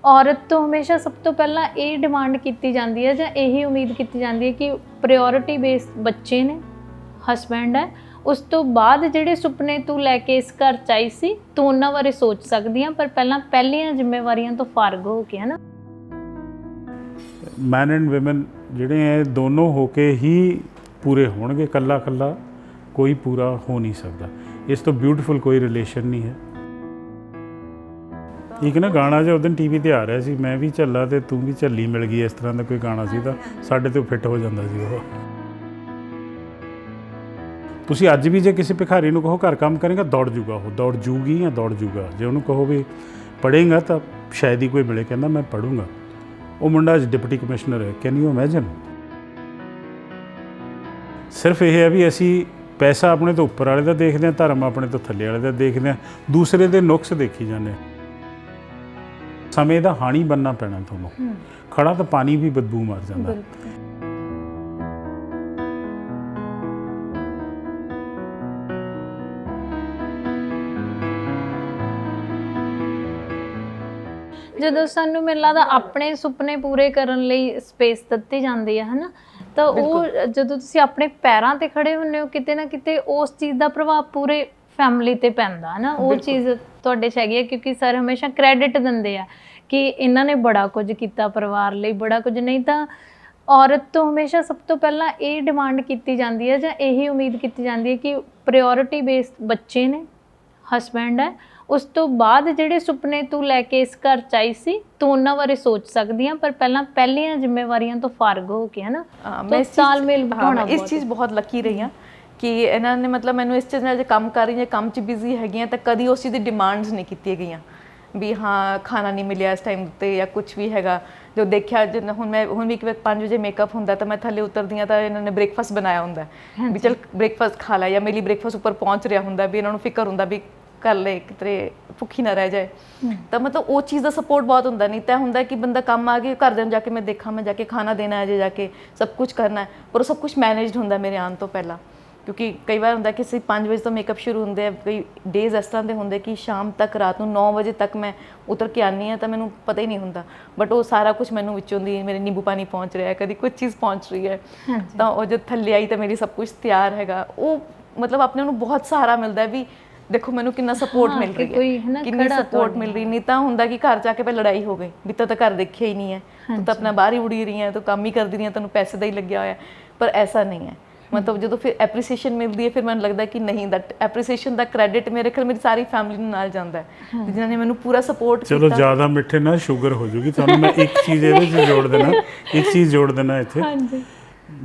औरत तो हमेशा सब तो पहला ये डिमांड की जाती है, ਜਾਂ यही उम्मीद की जाती है कि प्रायोरिटी बेस बच्चे ने, हसबैंड है, उस तो बाद ਜਿਹੜੇ ਸੁਪਨੇ ਤੂੰ ਲੈ ਕੇ ਇਸ ਘਰ ਚ ਆਈ ਸੀ ਤੂੰ ਉਹਨਾਂ ਬਾਰੇ ਸੋਚ ਸਕਦੀ ਆ, ਪਰ ਪਹਿਲੀਆਂ ਜ਼ਿੰਮੇਵਾਰੀਆਂ ਤੋਂ ਫਾਰਗ ਹੋ ਕੇ, ਹੈ ਨਾ। मैन एंड वुमेन ਜਿਹੜੇ ਹੈ ਦੋਨੋਂ ਹੋ ਕੇ ਹੀ ਪੂਰੇ ਹੋਣਗੇ, ਕੱਲਾ ਕੱਲਾ ਕੋਈ ਪੂਰਾ ਹੋ ਨਹੀਂ ਸਕਦਾ। ਇਸ ਤੋਂ ਬਿਊਟੀਫੁਲ ਕੋਈ ਰਿਲੇਸ਼ਨ ਨਹੀਂ ਹੈ। ਇੱਕ ਨਾ ਗਾਣਾ ਜਿਹਾ ਉਸ ਦਿਨ ਟੀ ਵੀ 'ਤੇ ਆ ਰਿਹਾ ਸੀ, ਮੈਂ ਵੀ ਝੱਲਾ ਤੇ ਤੂੰ ਵੀ ਝੱਲੀ ਮਿਲ ਗਈ, ਇਸ ਤਰ੍ਹਾਂ ਦਾ ਕੋਈ ਗਾਣਾ ਸੀ, ਤਾਂ ਸਾਡੇ ਤੋਂ ਫਿੱਟ ਹੋ ਜਾਂਦਾ ਸੀ ਉਹ। ਤੁਸੀਂ ਅੱਜ ਵੀ ਜੇ ਕਿਸੇ ਭਿਖਾਰੀ ਨੂੰ ਕਹੋ ਘਰ ਕੰਮ ਕਰੇਗਾ, ਦੌੜ ਜੂਗਾ, ਉਹ ਦੌੜ ਜੂਗੀ ਜਾਂ ਦੌੜ ਜੂਗਾ। ਜੇ ਉਹਨੂੰ ਕਹੋ ਵੀ ਪੜ੍ਹੇਗਾ ਤਾਂ ਸ਼ਾਇਦ ਹੀ ਕੋਈ ਮਿਲੇ, ਕਹਿੰਦਾ ਮੈਂ ਪੜ੍ਹੂੰਗਾ। ਉਹ ਮੁੰਡਾ ਅੱਜ ਡਿਪਟੀ ਕਮਿਸ਼ਨਰ ਹੈ, ਕੈਨ ਯੂ ਇਮੈਜਿਨ। ਸਿਰਫ ਇਹ ਹੈ ਵੀ ਅਸੀਂ ਪੈਸਾ ਆਪਣੇ ਤੋਂ ਉੱਪਰ ਵਾਲੇ ਦਾ ਦੇਖਦੇ ਹਾਂ, ਧਰਮ ਆਪਣੇ ਤੋਂ ਥੱਲੇ ਵਾਲੇ ਦਾ ਦੇਖਦੇ ਹਾਂ, ਦੂਸਰੇ ਦੇ ਨੁਕਸ ਦੇਖੀ ਜਾਂਦੇ ਹਾਂ। ਸਮੇਂ ਦਾ ਹਾਣੀ ਬਣਨਾ ਪੈਣਾ ਤੁਹਾਨੂੰ। ਖੜਾ ਤਾਂ ਪਾਣੀ ਵੀ ਬਦਬੂ ਮਾਰ ਜਾਂਦਾ। ਜਦੋਂ ਸਾਨੂੰ ਮੈਨੂੰ ਲੱਗਦਾ ਆਪਣੇ ਸੁਪਨੇ ਪੂਰੇ ਕਰਨ ਲਈ ਸਪੇਸ ਦਿੱਤੀ ਜਾਂਦੀ ਹੈ, ਹਨਾ, ਤਾਂ ਉਹ ਜਦੋਂ ਤੁਸੀਂ ਆਪਣੇ ਪੈਰਾਂ ਤੇ ਖੜੇ ਹੁੰਦੇ ਹੋ, ਕਿਤੇ ਨਾ ਕਿਤੇ ਉਸ ਚੀਜ਼ ਦਾ ਪ੍ਰਭਾਵ ਪੂਰੇ ਫੈਮਿਲੀ ਤੇ ਪੈਂਦਾ ਹੈ ਨਾ। ਉਹ ਚੀਜ਼ ਤੁਹਾਡੇ 'ਚ ਹੈਗੀ ਹੈ, ਕਿਉਂਕਿ ਸਰ ਹਮੇਸ਼ਾ ਕ੍ਰੈਡਿਟ ਦਿੰਦੇ ਆ ਕਿ ਇਹਨਾਂ ਨੇ ਬੜਾ ਕੁਝ ਕੀਤਾ ਪਰਿਵਾਰ ਲਈ, ਬੜਾ ਕੁਝ। ਨਹੀਂ ਤਾਂ ਔਰਤ ਤੋਂ ਹਮੇਸ਼ਾ ਸਭ ਤੋਂ ਪਹਿਲਾਂ ਇਹ ਡਿਮਾਂਡ ਕੀਤੀ ਜਾਂਦੀ ਹੈ, ਜਾਂ ਇਹੀ ਉਮੀਦ ਕੀਤੀ ਜਾਂਦੀ ਹੈ ਕਿ ਪ੍ਰਾਇਓਰਿਟੀ ਬੇਸ ਬੱਚੇ ਨੇ, ਹਸਬੈਂਡ ਹੈ, ਉਸ ਤੋਂ ਬਾਅਦ ਜਿਹੜੇ ਸੁਪਨੇ ਤੂੰ ਲੈ ਕੇ ਇਸ ਘਰ ਚ ਆਈ ਸੀ ਤੂੰ ਉਹਨਾਂ ਬਾਰੇ ਸੋਚ ਸਕਦੀ ਆ, ਪਰ ਪਹਿਲੀਆਂ ਜ਼ਿੰਮੇਵਾਰੀਆਂ ਤੋਂ ਫਾਰਗ ਹੋ ਕੇ, ਹੈ ਨਾ। ਮੈਂ ਤਾਲਮੇਲ ਬਿਠਾਉਣਾ ਇਸ ਚੀਜ਼ ਬਹੁਤ ਲੱਕੀ ਰਹੀ ਹਾਂ ਕਿ ਇਹਨਾਂ ਨੇ ਮਤਲਬ ਮੈਨੂੰ ਇਸ ਚੀਜ਼ ਨਾਲ ਜੇ ਕੰਮ ਕਰ ਰਹੀ ਜਾਂ ਕੰਮ 'ਚ ਬਿਜ਼ੀ ਹੈਗੀਆਂ ਤਾਂ ਕਦੀ ਉਸ ਚੀਜ਼ ਦੀ ਡਿਮਾਂਡਸ ਨਹੀਂ ਕੀਤੀਆਂ ਗਈਆਂ ਵੀ ਹਾਂ ਖਾਣਾ ਨਹੀਂ ਮਿਲਿਆ ਇਸ ਟਾਈਮ 'ਤੇ ਜਾਂ ਕੁਝ ਵੀ ਹੈਗਾ। ਜੋ ਦੇਖਿਆ ਹੁਣ ਵੀ 5 ਵਜੇ ਮੇਕਅਪ ਹੁੰਦਾ ਤਾਂ ਮੈਂ ਥੱਲੇ ਉਤਰਦੀ ਹਾਂ ਤਾਂ ਇਹਨਾਂ ਨੇ ਬ੍ਰੇਕਫਾਸਟ ਬਣਾਇਆ ਹੁੰਦਾ ਵੀ ਚਲ ਬ੍ਰੇਕਫਾਸਟ ਖਾ ਲੈ, ਜਾਂ ਮੇਰੀ ਬ੍ਰੇਕਫਾਸਟ ਉੱਪਰ ਪਹੁੰਚ ਰਿਹਾ ਹੁੰਦਾ ਵੀ ਇਹਨਾਂ ਨੂੰ ਫਿਕਰ ਹੁੰਦਾ ਵੀ ਕਰ ਲੈ ਕਿਤੇ ਭੁੱਖੀ ਨਾ ਰਹਿ ਜਾਏ। ਤਾਂ ਮਤਲਬ ਉਹ ਚੀਜ਼ ਦਾ ਸਪੋਰਟ ਬਹੁਤ ਹੁੰਦਾ। ਨਹੀਂ ਤਾਂ ਹੁੰਦਾ ਕਿ ਬੰਦਾ ਕੰਮ ਆ ਕੇ ਘਰ ਜਾ ਕੇ ਮੈਂ ਦੇਖਾਂ, ਮੈਂ ਜਾ ਕੇ ਖਾਣਾ ਦੇਣਾ ਹੈ, ਜੇ ਜਾ ਕੇ ਸਭ ਕੁਝ ਕਰਨਾ ਹੈ, ਪਰ ਉਹ ਸਭ ਕੁਝ ਮੈਨੇਜਡ ਹੁੰਦਾ ਮੇਰੇ ਆਉਣ ਤੋਂ ਪਹਿਲਾਂ। ਕਿਉਂਕਿ ਕਈ ਵਾਰ ਹੁੰਦਾ ਕਿ ਅਸੀਂ 5 ਵਜੇ ਤੋਂ ਮੇਕਅਪ ਸ਼ੁਰੂ ਹੁੰਦੇ ਆ, ਕਈ ਡੇਜ਼ ਇਸ ਤਰ੍ਹਾਂ ਦੇ ਹੁੰਦੇ ਕਿ ਸ਼ਾਮ ਤੱਕ, ਰਾਤ ਨੂੰ 9 ਵਜੇ ਤੱਕ ਮੈਂ ਉਤਰ ਕੇ ਆਉਂਦੀ ਹਾਂ ਤਾਂ ਮੈਨੂੰ ਪਤਾ ਹੀ ਨਹੀਂ ਹੁੰਦਾ। ਬਟ ਉਹ ਸਾਰਾ ਕੁਝ ਮੈਨੂੰ ਵਿੱਚੋਂ ਦੀ ਮੇਰੇ ਨਿੰਬੂ ਪਾਣੀ ਪਹੁੰਚ ਰਿਹਾ, ਕਦੀ ਕੁਝ ਚੀਜ਼ ਪਹੁੰਚ ਰਹੀ ਹੈ, ਤਾਂ ਉਹ ਜਦ ਥੱਲੇ ਆਈ ਤਾਂ ਮੇਰੀ ਸਭ ਕੁਝ ਤਿਆਰ ਹੈਗਾ। ਉਹ ਮਤਲਬ ਆਪਣੇ ਨੂੰ ਬਹੁਤ ਸਹਾਰਾ ਮਿਲਦਾ ਵੀ ਦੇਖੋ ਮੈਨੂੰ ਕਿੰਨਾ ਸਪੋਰਟ ਮਿਲ ਰਹੀ ਹੈ, ਕਿੰਨੀ ਸਪੋਰਟ ਮਿਲ ਰਹੀ। ਨਹੀਂ ਤਾਂ ਹੁੰਦਾ ਕਿ ਘਰ ਜਾ ਕੇ ਪਹਿਲਾਂ ਲੜਾਈ ਹੋ ਗਈ ਵੀ ਤਾਂ ਘਰ ਦੇਖਿਆ ਹੀ ਨਹੀਂ ਹੈ, ਤੂੰ ਤਾਂ ਆਪਣਾ ਬਾਹਰ ਹੀ ਉੜੀ ਰਹੀ ਹੈ, ਤੂੰ ਕੰਮ ਹੀ ਕਰਦੀ ਰਹੀ ਹੈ, ਤੈਨੂੰ ਪੈਸੇ ਦਾ ਹੀ ਲੱਗਿਆ ਹੋਇਆ। ਪਰ ਐਸਾ ਨਹੀਂ ਹੈ। ਮਤਲਬ ਜਦੋਂ ਫਿਰ ਐਪਰੀਸੀਏਸ਼ਨ ਮਿਲਦੀ ਹੈ ਫਿਰ ਮੈਨੂੰ ਲੱਗਦਾ ਕਿ ਨਹੀਂ, ਦੈਟ ਐਪਰੀਸੀਏਸ਼ਨ ਦਾ ਕ੍ਰੈਡਿਟ ਮੇਰੇ ਖਿਆਲ ਮੇਰੀ ਸਾਰੀ ਫੈਮਿਲੀ ਨੂੰ ਨਾਲ ਜਾਂਦਾ ਹੈ, ਜਿਨ੍ਹਾਂ ਨੇ ਮੈਨੂੰ ਪੂਰਾ ਸਪੋਰਟ ਕੀਤਾ। ਚਲੋ ਜ਼ਿਆਦਾ ਮਿੱਠੇ ਨਾਲ ਸ਼ੂਗਰ ਹੋ ਜੂਗੀ ਤੁਹਾਨੂੰ। ਮੈਂ ਇੱਕ ਚੀਜ਼ ਇਹਦੇ 'ਚ ਜੋੜ ਦੇਣਾ, ਇੱਥੇ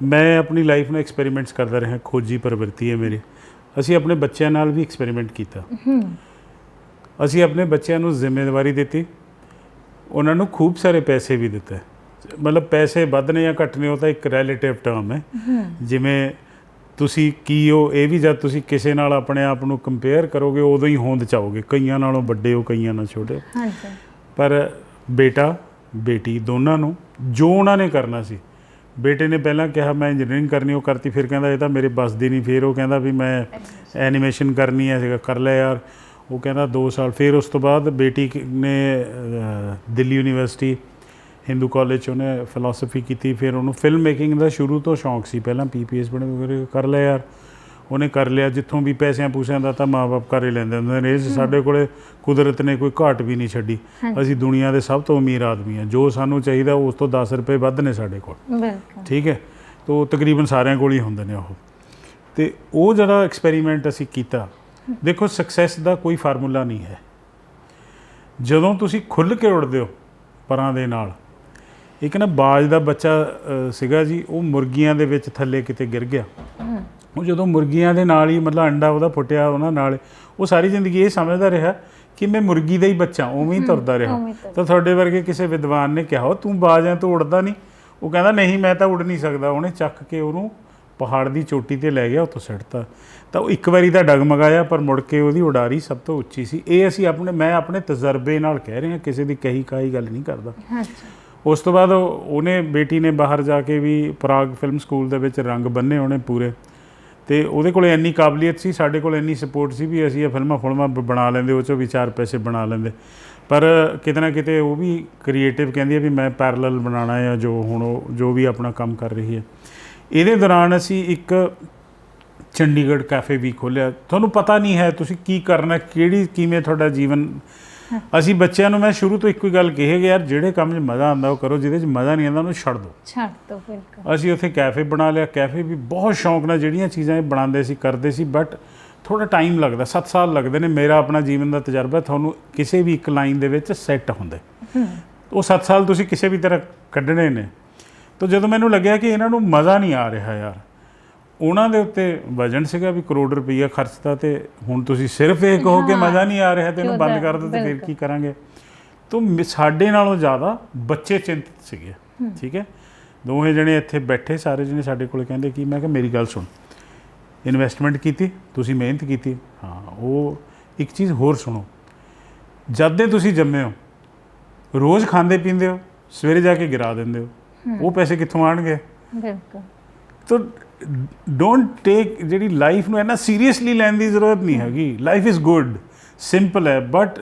ਮੈਂ ਆਪਣੀ ਲਾਈਫ ਨੂੰ ਐਕਸਪੈਰੀਮੈਂਟਸ ਕਰਦਾ ਰਿਹਾ। ਖੋਜੀ ਪ੍ਰਵਿਰਤੀ ਹੈ ਮੇਰੀ। ਅਸੀਂ ਆਪਣੇ ਬੱਚਿਆਂ ਨਾਲ ਵੀ ਐਕਸਪੈਰੀਮੈਂਟ ਕੀਤਾ। ਅਸੀਂ ਆਪਣੇ ਬੱਚਿਆਂ ਨੂੰ ਜ਼ਿੰਮੇਵਾਰੀ ਦਿੱਤੀ, ਉਹਨਾਂ ਨੂੰ ਖੂਬ ਸਾਰੇ ਪੈਸੇ ਵੀ ਦਿੱਤੇ। ਮਤਲਬ ਪੈਸੇ ਵੱਧ ਨੇ ਜਾਂ ਘੱਟ ਨੇ ਉਹ ਤਾਂ ਇੱਕ ਰਿਲੇਟਿਵ ਟਰਮ ਹੈ। ਜਿਵੇਂ ਤੁਸੀਂ ਕੀ ਹੋ, ਇਹ ਵੀ ਜਦ ਤੁਸੀਂ ਕਿਸੇ ਨਾਲ ਆਪਣੇ ਆਪ ਨੂੰ ਕੰਪੇਅਰ ਕਰੋਗੇ ਉਦੋਂ ਹੀ ਹੋਂਦ ਚਾਹੋਗੇ। ਕਈਆਂ ਨਾਲੋਂ ਵੱਡੇ ਹੋ, ਕਈਆਂ ਨਾਲ ਛੋਟੇ। ਪਰ ਬੇਟਾ ਬੇਟੀ ਦੋਨਾਂ ਨੂੰ ਜੋ ਉਹਨਾਂ ਨੇ ਕਰਨਾ ਸੀ, ਬੇਟੇ ਨੇ ਪਹਿਲਾਂ ਕਿਹਾ ਮੈਂ ਇੰਜੀਨੀਅਰਿੰਗ ਕਰਨੀ, ਉਹ ਕਰਤੀ। ਫਿਰ ਕਹਿੰਦਾ ਇਹ ਤਾਂ ਮੇਰੇ ਬੱਸ ਦੀ ਨਹੀਂ। ਫਿਰ ਉਹ ਕਹਿੰਦਾ ਵੀ ਮੈਂ ਐਨੀਮੇਸ਼ਨ ਕਰਨੀ ਹੈ, ਕਰ ਲਿਆ ਯਾਰ। ਉਹ ਕਹਿੰਦਾ 2 ਸਾਲ। ਫਿਰ ਉਸ ਤੋਂ ਬਾਅਦ ਬੇਟੀ ਨੇ ਦਿੱਲੀ ਯੂਨੀਵਰਸਿਟੀ ਹਿੰਦੂ ਕਾਲਜ 'ਚ ਉਹਨੇ ਫਿਲੋਸਫੀ ਕੀਤੀ। ਫਿਰ ਉਹਨੂੰ ਫਿਲਮ ਮੇਕਿੰਗ ਦਾ ਸ਼ੁਰੂ ਤੋਂ ਸ਼ੌਂਕ ਸੀ, ਪਹਿਲਾਂ PPS ਬਣੇ। ਕਰ ਲਿਆ ਯਾਰ, ਉਹਨੇ ਕਰ ਲਿਆ। ਜਿੱਥੋਂ ਵੀ ਪੈਸਿਆਂ ਪੂਸਿਆਂ ਦਾ ਤਾਂ ਮਾਂ ਬਾਪ ਕਰ ਹੀ ਲੈਂਦੇ ਹੁੰਦੇ ਨੇ। ਸਾਡੇ ਕੋਲ ਕੁਦਰਤ ਨੇ ਕੋਈ ਘਾਟ ਵੀ ਨਹੀਂ ਛੱਡੀ। ਅਸੀਂ ਦੁਨੀਆ ਦੇ ਸਭ ਤੋਂ ਅਮੀਰ ਆਦਮੀ ਹਾਂ। ਜੋ ਸਾਨੂੰ ਚਾਹੀਦਾ ਉਸ ਤੋਂ 10 ਰੁਪਏ ਵੱਧ ਨੇ ਸਾਡੇ ਕੋਲ। ਠੀਕ ਹੈ, ਤਾਂ ਉਹ ਤਕਰੀਬਨ ਸਾਰਿਆਂ ਕੋਲ ਹੀ ਹੁੰਦੇ ਨੇ ਉਹ। ਅਤੇ ਉਹ ਜਿਹੜਾ ਐਕਸਪੈਰੀਮੈਂਟ ਅਸੀਂ ਕੀਤਾ, ਦੇਖੋ ਸਕਸੈਸ ਦਾ ਕੋਈ ਫਾਰਮੂਲਾ ਨਹੀਂ ਹੈ। ਜਦੋਂ ਤੁਸੀਂ ਖੁੱਲ੍ਹ ਕੇ ਉੱਡਦੇ ਹੋ ਪਰਾਂ ਦੇ ਨਾਲ। ਇੱਕ ਨਾ ਬਾਜ ਦਾ ਬੱਚਾ ਸੀਗਾ ਜੀ, ਉਹ ਮੁਰਗੀਆਂ ਦੇ ਵਿੱਚ ਥੱਲੇ ਕਿਤੇ ਗਿਰ ਗਿਆ। ਉਹ ਜਦੋਂ ਮੁਰਗੀਆਂ ਦੇ ਨਾਲ ਹੀ ਮਤਲਬ ਅੰਡਾ ਉਹਦਾ ਫੁੱਟਿਆ ਉਹਨਾਂ ਨਾਲ, ਉਹ ਸਾਰੀ ਜ਼ਿੰਦਗੀ ਇਹ ਸਮਝਦਾ ਰਿਹਾ ਕਿ ਮੈਂ ਮੁਰਗੀ ਦਾ ਹੀ ਬੱਚਾ, ਉਵੇਂ ਹੀ ਤੁਰਦਾ ਰਿਹਾ। ਤਾਂ ਤੁਹਾਡੇ ਵਰਗੇ ਕਿਸੇ ਵਿਦਵਾਨ ਨੇ ਕਿਹਾ ਤੂੰ ਬਾਜ ਹੈ, ਤੂੰ ਉੱਡਦਾ ਨਹੀਂ। ਉਹ ਕਹਿੰਦਾ ਨਹੀਂ ਮੈਂ ਤਾਂ ਉੱਡ ਨਹੀਂ ਸਕਦਾ। ਉਹਨੇ ਚੱਕ ਕੇ ਉਹਨੂੰ ਪਹਾੜ ਦੀ ਚੋਟੀ 'ਤੇ ਲੈ ਗਿਆ, ਉੱਥੋਂ ਸਿੱਟਤਾ। ਤਾਂ ਉਹ ਇੱਕ ਵਾਰੀ ਤਾਂ ਡਗਮਗਾਇਆ, ਪਰ ਮੁੜ ਕੇ ਉਹਦੀ ਉਡਾਰੀ ਸਭ ਤੋਂ ਉੱਚੀ ਸੀ। ਇਹ ਅਸੀਂ ਮੈਂ ਆਪਣੇ ਤਜਰਬੇ ਨਾਲ ਕਹਿ ਰਿਹਾ, ਕਿਸੇ ਦੀ ਕਹੀ ਕਾਹੀ ਗੱਲ ਨਹੀਂ ਕਰਦਾ। ਉਸ ਤੋਂ ਬਾਅਦ ਉਹਨੇ ਬੇਟੀ ਨੇ ਬਾਹਰ ਜਾ ਕੇ ਵੀ ਪ੍ਰਾਗ ਫਿਲਮ ਸਕੂਲ ਦੇ ਵਿੱਚ ਰੰਗ ਬੰਨੇ ਉਹਨੇ ਪੂਰੇ। ਅਤੇ ਉਹਦੇ ਕੋਲ ਇੰਨੀ ਕਾਬਲੀਅਤ ਸੀ, ਸਾਡੇ ਕੋਲ ਇੰਨੀ ਸਪੋਰਟ ਸੀ ਵੀ ਅਸੀਂ ਇਹ ਫਿਲਮਾਂ ਬਣਾ ਲੈਂਦੇ, ਉਹ 'ਚੋਂ ਵੀ 4 ਪੈਸੇ ਬਣਾ ਲੈਂਦੇ। ਪਰ ਕਿਤੇ ਨਾ ਕਿਤੇ ਉਹ ਵੀ ਕ੍ਰੀਏਟਿਵ ਕਹਿੰਦੀ ਹੈ ਵੀ ਮੈਂ ਪੈਰਲਲ ਬਣਾਉਣਾ ਹੈ, ਜੋ ਹੁਣ ਉਹ ਜੋ ਵੀ ਆਪਣਾ ਕੰਮ ਕਰ ਰਹੀ ਹੈ। ਇਹਦੇ ਦੌਰਾਨ ਅਸੀਂ ਇੱਕ ਚੰਡੀਗੜ੍ਹ ਕੈਫੇ ਵੀ ਖੋਲ੍ਹਿਆ। ਤੁਹਾਨੂੰ ਪਤਾ ਨਹੀਂ ਹੈ ਤੁਸੀਂ ਕੀ ਕਰਨਾ, ਕਿਵੇਂ ਤੁਹਾਡਾ ਜੀਵਨ। ਅਸੀਂ ਬੱਚਿਆਂ ਨੂੰ ਮੈਂ ਸ਼ੁਰੂ ਤੋਂ ਇੱਕੋ ਹੀ ਗੱਲ ਕਹੀ ਹੈ ਕਿ ਯਾਰ ਜਿਹੜੇ ਕੰਮ 'ਚ ਮਜ਼ਾ ਆਉਂਦਾ ਉਹ ਕਰੋ, ਜਿਹਦੇ 'ਚ ਮਜ਼ਾ ਨਹੀਂ ਆਉਂਦਾ ਉਹਨੂੰ ਛੱਡ ਦਿਓ। ਬਿਲਕੁਲ। ਅਸੀਂ ਉੱਥੇ ਕੈਫੇ ਬਣਾ ਲਿਆ। ਕੈਫੇ ਵੀ ਬਹੁਤ ਸ਼ੌਂਕ ਨਾਲ ਜਿਹੜੀਆਂ ਚੀਜ਼ਾਂ ਇਹ ਬਣਾਉਂਦੇ ਸੀ ਕਰਦੇ ਸੀ, ਬਟ ਥੋੜ੍ਹਾ ਟਾਈਮ ਲੱਗਦਾ, 7 ਸਾਲ ਲੱਗਦੇ ਨੇ। ਮੇਰਾ ਆਪਣਾ ਜੀਵਨ ਦਾ ਤਜਰਬਾ, ਤੁਹਾਨੂੰ ਕਿਸੇ ਵੀ ਇੱਕ ਲਾਈਨ ਦੇ ਵਿੱਚ ਸੈੱਟ ਹੁੰਦੇ ਉਹ 7 ਸਾਲ ਤੁਸੀਂ ਕਿਸੇ ਵੀ ਤਰ੍ਹਾਂ ਕੱਢਣੇ ਨੇ। ਤਾਂ ਜਦੋਂ ਮੈਨੂੰ ਲੱਗਿਆ ਕਿ ਇਹਨਾਂ ਨੂੰ ਮਜ਼ਾ ਨਹੀਂ ਆ ਰਿਹਾ ਯਾਰ, ਉਹਨਾਂ ਦੇ ਉੱਤੇ ਵਜਨ ਸੀਗਾ ਵੀ ਕਰੋੜ ਰੁਪਈਆ ਖਰਚਦਾ, ਤੇ ਹੁਣ ਤੁਸੀਂ ਸਿਰਫ ਇਹ ਕਹੋ ਕਿ ਮਜ਼ਾ ਨਹੀਂ ਆ ਰਿਹਾ ਤੇ ਇਹਨੂੰ ਬੰਦ ਕਰ ਦਿਓ, ਤੇ ਫਿਰ ਕੀ ਕਰਾਂਗੇ। ਤਾਂ ਸਾਡੇ ਨਾਲੋਂ ਜ਼ਿਆਦਾ ਬੱਚੇ ਚਿੰਤਿਤ ਸੀਗੇ। ਠੀਕ ਹੈ, ਦੋਵੇਂ ਜਣੇ ਇੱਥੇ ਬੈਠੇ, ਸਾਰੇ ਜਣੇ ਸਾਡੇ ਕੋਲ ਕਹਿੰਦੇ ਕਿ ਮੈਂ ਕਿਹਾ ਮੇਰੀ ਗੱਲ ਸੁਣ, ਇਨਵੈਸਟਮੈਂਟ ਕੀਤੀ ਤੁਸੀਂ, ਮਿਹਨਤ ਕੀਤੀ, ਹਾਂ ਉਹ ਇੱਕ ਚੀਜ਼ ਹੋਰ ਸੁਣੋ, ਜਦ ਦੇ ਤੁਸੀਂ ਜੰਮੇ ਹੋ ਰੋਜ਼ ਖਾਂਦੇ ਪੀਂਦੇ ਹੋ, ਸਵੇਰੇ ਜਾ ਕੇ ਗਿਰਾ ਦਿੰਦੇ ਹੋ, ਉਹ ਪੈਸੇ ਕਿੱਥੋਂ ਆਉਣਗੇ। ਬਿਲਕੁਲ। ਤਾਂ ਡੋਂਟ ਟੇਕ, ਜਿਹੜੀ ਲਾਈਫ ਨੂੰ ਇੰਨਾ ਸੀਰੀਅਸਲੀ ਲੈਣ ਦੀ ਜ਼ਰੂਰਤ ਨਹੀਂ ਹੈਗੀ। ਲਾਈਫ ਇਜ਼ ਗੁੱਡ, ਸਿੰਪਲ ਹੈ, ਬਟ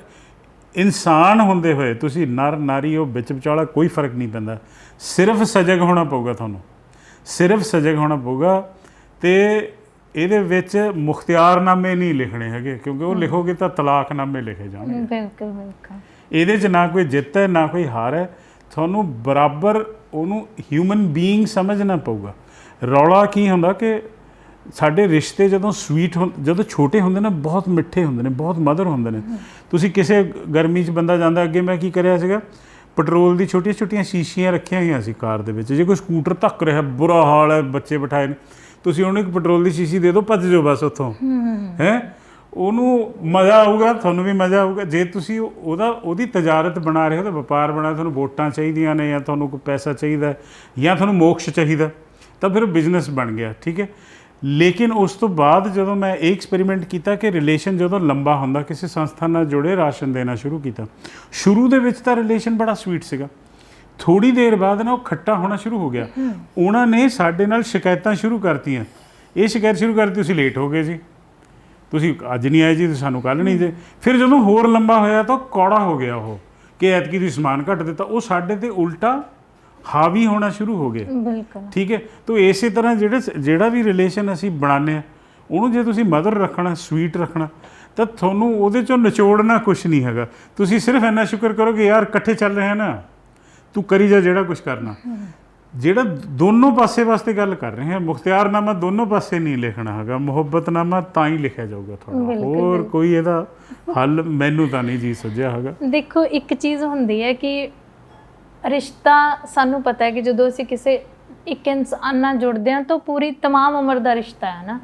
ਇਨਸਾਨ ਹੁੰਦੇ ਹੋਏ ਤੁਸੀਂ ਨਰ ਨਾਰੀ ਉਹ ਵਿੱਚ ਵਿਚਾਲਾ ਕੋਈ ਫਰਕ ਨਹੀਂ ਪੈਂਦਾ। ਸਿਰਫ ਸਜਗ ਹੋਣਾ ਪਊਗਾ ਤੁਹਾਨੂੰ, ਸਿਰਫ ਸਜਗ ਹੋਣਾ ਪਊਗਾ। ਤੇ ਇਹਦੇ ਵਿੱਚ ਮੁਖਤਿਆਰਨਾਮੇ ਨਹੀਂ ਲਿਖਣੇ ਹੈਗੇ, ਕਿਉਂਕਿ ਉਹ ਲਿਖੋਗੇ ਤਾਂ ਤਲਾਕਨਾਮੇ ਲਿਖੇ ਜਾਣਗੇ। ਬਿਲਕੁਲ ਬਿਲਕੁਲ। ਇਹਦੇ 'ਚ ਨਾ ਕੋਈ ਜਿੱਤ ਹੈ ਨਾ ਕੋਈ ਹਾਰ ਹੈ, ਤੁਹਾਨੂੰ ਬਰਾਬਰ ਉਹਨੂੰ ਹਿਊਮਨ ਬੀਇੰਗ ਸਮਝਣਾ ਪਊਗਾ। ਰੌਲਾ ਕੀ ਹੁੰਦਾ ਕਿ ਸਾਡੇ ਰਿਸ਼ਤੇ ਜਦੋਂ ਜਦੋਂ ਛੋਟੇ ਹੁੰਦੇ ਨੇ ਬਹੁਤ ਮਿੱਠੇ ਹੁੰਦੇ ਨੇ, ਬਹੁਤ ਮਧੁਰ ਹੁੰਦੇ ਨੇ। ਤੁਸੀਂ ਕਿਸੇ ਗਰਮੀ 'ਚ ਬੰਦਾ ਜਾਂਦਾ, ਅੱਗੇ ਮੈਂ ਕੀ ਕਰਿਆ ਸੀਗਾ, ਪੈਟਰੋਲ ਦੀ ਛੋਟੀਆਂ ਛੋਟੀਆਂ ਸ਼ੀਸ਼ੀਆਂ ਰੱਖੀਆਂ ਹੋਈਆਂ ਸੀ ਕਾਰ ਦੇ ਵਿੱਚ। ਜੇ ਕੋਈ ਸਕੂਟਰ ਧੱਕ ਰਿਹਾ, ਬੁਰਾ ਹਾਲ ਹੈ, ਬੱਚੇ ਬਿਠਾਏ ਨੇ, ਤੁਸੀਂ ਉਹਨੂੰ ਇੱਕ ਪੈਟਰੋਲ ਦੀ ਸ਼ੀਸ਼ੀ ਦੇ ਦਿਓ, ਭੱਜ ਜਾਓ ਬਸ ਉੱਥੋਂ। ਹੈ ਉਹਨੂੰ ਮਜ਼ਾ ਆਊਗਾ, ਤੁਹਾਨੂੰ ਵੀ ਮਜ਼ਾ ਆਊਗਾ। ਜੇ ਤੁਸੀਂ ਉਹਦੀ ਤਜਾਰਤ ਬਣਾ ਰਹੇ ਹੋ, ਤਾਂ ਵਪਾਰ ਬਣਾ, ਤੁਹਾਨੂੰ ਵੋਟਾਂ ਚਾਹੀਦੀਆਂ ਨੇ ਜਾਂ ਤੁਹਾਨੂੰ ਕੋਈ ਪੈਸਾ ਚਾਹੀਦਾ ਜਾਂ ਤੁਹਾਨੂੰ ਮੋਕਸ਼ ਚਾਹੀਦਾ, ਤਾਂ ਫਿਰ ਬਿਜ਼ਨਸ ਬਣ ਗਿਆ। ਠੀਕ ਹੈ, ਲੇਕਿਨ ਉਸ ਤੋਂ ਬਾਅਦ ਜਦੋਂ ਮੈਂ ਇਹ ਐਕਸਪੈਰੀਮੈਂਟ ਕੀਤਾ ਕਿ ਰਿਲੇਸ਼ਨ ਜਦੋਂ ਲੰਬਾ ਹੁੰਦਾ, ਕਿਸੇ ਸੰਸਥਾ ਨਾਲ ਜੁੜੇ ਰਾਸ਼ਨ ਦੇਣਾ ਸ਼ੁਰੂ ਕੀਤਾ। ਸ਼ੁਰੂ ਦੇ ਵਿੱਚ ਤਾਂ ਰਿਲੇਸ਼ਨ ਬੜਾ ਸਵੀਟ ਸੀਗਾ, ਥੋੜ੍ਹੀ ਦੇਰ ਬਾਅਦ ਨਾ ਉਹ ਖੱਟਾ ਹੋਣਾ ਸ਼ੁਰੂ ਹੋ ਗਿਆ। ਉਹਨਾਂ ਨੇ ਸਾਡੇ ਨਾਲ ਸ਼ਿਕਾਇਤਾਂ ਸ਼ੁਰੂ ਕਰਤੀਆਂ। ਇਹ ਸ਼ਿਕਾਇਤ ਸ਼ੁਰੂ ਕਰਤੀ, ਤੁਸੀਂ ਲੇਟ ਹੋ ਗਏ ਜੀ, ਤੁਸੀਂ ਅੱਜ ਨਹੀਂ ਆਏ ਜੀ, ਤੁਸੀਂ ਸਾਨੂੰ ਕੱਲ੍ਹ ਨਹੀਂ ਜੇ। ਫਿਰ ਜਦੋਂ ਹੋਰ ਲੰਬਾ ਹੋਇਆ ਤਾਂ ਕੌੜਾ ਹੋ ਗਿਆ ਉਹ ਕਿ ਐਤਕੀ ਤੁਸੀਂ ਸਮਾਨ ਘੱਟ ਦਿੱਤਾ। ਉਹ ਸਾਡੇ 'ਤੇ ਉਲਟਾ ਹਾਵੀ ਹੋਣਾ ਸ਼ੁਰੂ ਹੋ ਗਏ। ਬਿਲਕੁਲ। ਠੀਕ ਹੈ, ਤਾਂ ਇਸੇ ਤਰ੍ਹਾਂ ਜਿਹੜਾ ਵੀ ਰਿਲੇਸ਼ਨ ਅਸੀਂ ਬਣਾਉਂਦੇ ਹਾਂ, ਉਹਨੂੰ ਜੇ ਤੁਸੀਂ ਮਦਰ ਰੱਖਣਾ, ਸਵੀਟ ਰੱਖਣਾ, ਤਾਂ ਤੁਹਾਨੂੰ ਉਹਦੇ 'ਚੋਂ ਨਿਚੋੜਨਾ ਕੁਛ ਨਹੀਂ ਹੈਗਾ। ਤੁਸੀਂ ਸਿਰਫ ਇੰਨਾ ਸ਼ੁਕਰ ਕਰੋ ਕਿ ਯਾਰ ਇਕੱਠੇ ਚੱਲ ਰਹੇ ਨਾ, ਤੂੰ ਕਰੀ ਜਾ ਜਿਹੜਾ ਕੁਛ ਕਰਨਾ। ਜਿਹੜਾ ਦੋਨੋਂ ਪਾਸੇ ਵਾਸਤੇ ਗੱਲ ਕਰ ਰਹੇ ਹਾਂ, ਮੁਖਤਿਆਰਨਾਮਾ ਦੋਨੋਂ ਪਾਸੇ ਨਹੀਂ ਲਿਖਣਾ ਹੈਗਾ, ਮੁਹੱਬਤਨਾਮਾ ਤਾਂ ਹੀ ਲਿਖਿਆ ਜਾਊਗਾ ਤੁਹਾਡਾ। ਹੋਰ ਕੋਈ ਇਹਦਾ ਹੱਲ ਮੈਨੂੰ ਤਾਂ ਨਹੀਂ ਜੀ ਸੁਝਿਆ ਹੈਗਾ। ਦੇਖੋ, ਇੱਕ ਚੀਜ਼ ਹੁੰਦੀ ਹੈ ਕਿ ਰਿਸ਼ਤਾ, ਸਾਨੂੰ ਪਤਾ ਹੈ ਕਿ ਜਦੋਂ ਅਸੀਂ ਕਿਸੇ ਇੱਕ ਇਨਸਾਨ ਨਾਲ ਜੁੜਦੇ ਹਾਂ ਤਾਂ ਪੂਰੀ ਤਮਾਮ ਉਮਰ ਦਾ ਰਿਸ਼ਤਾ ਹੈ ਨਾ,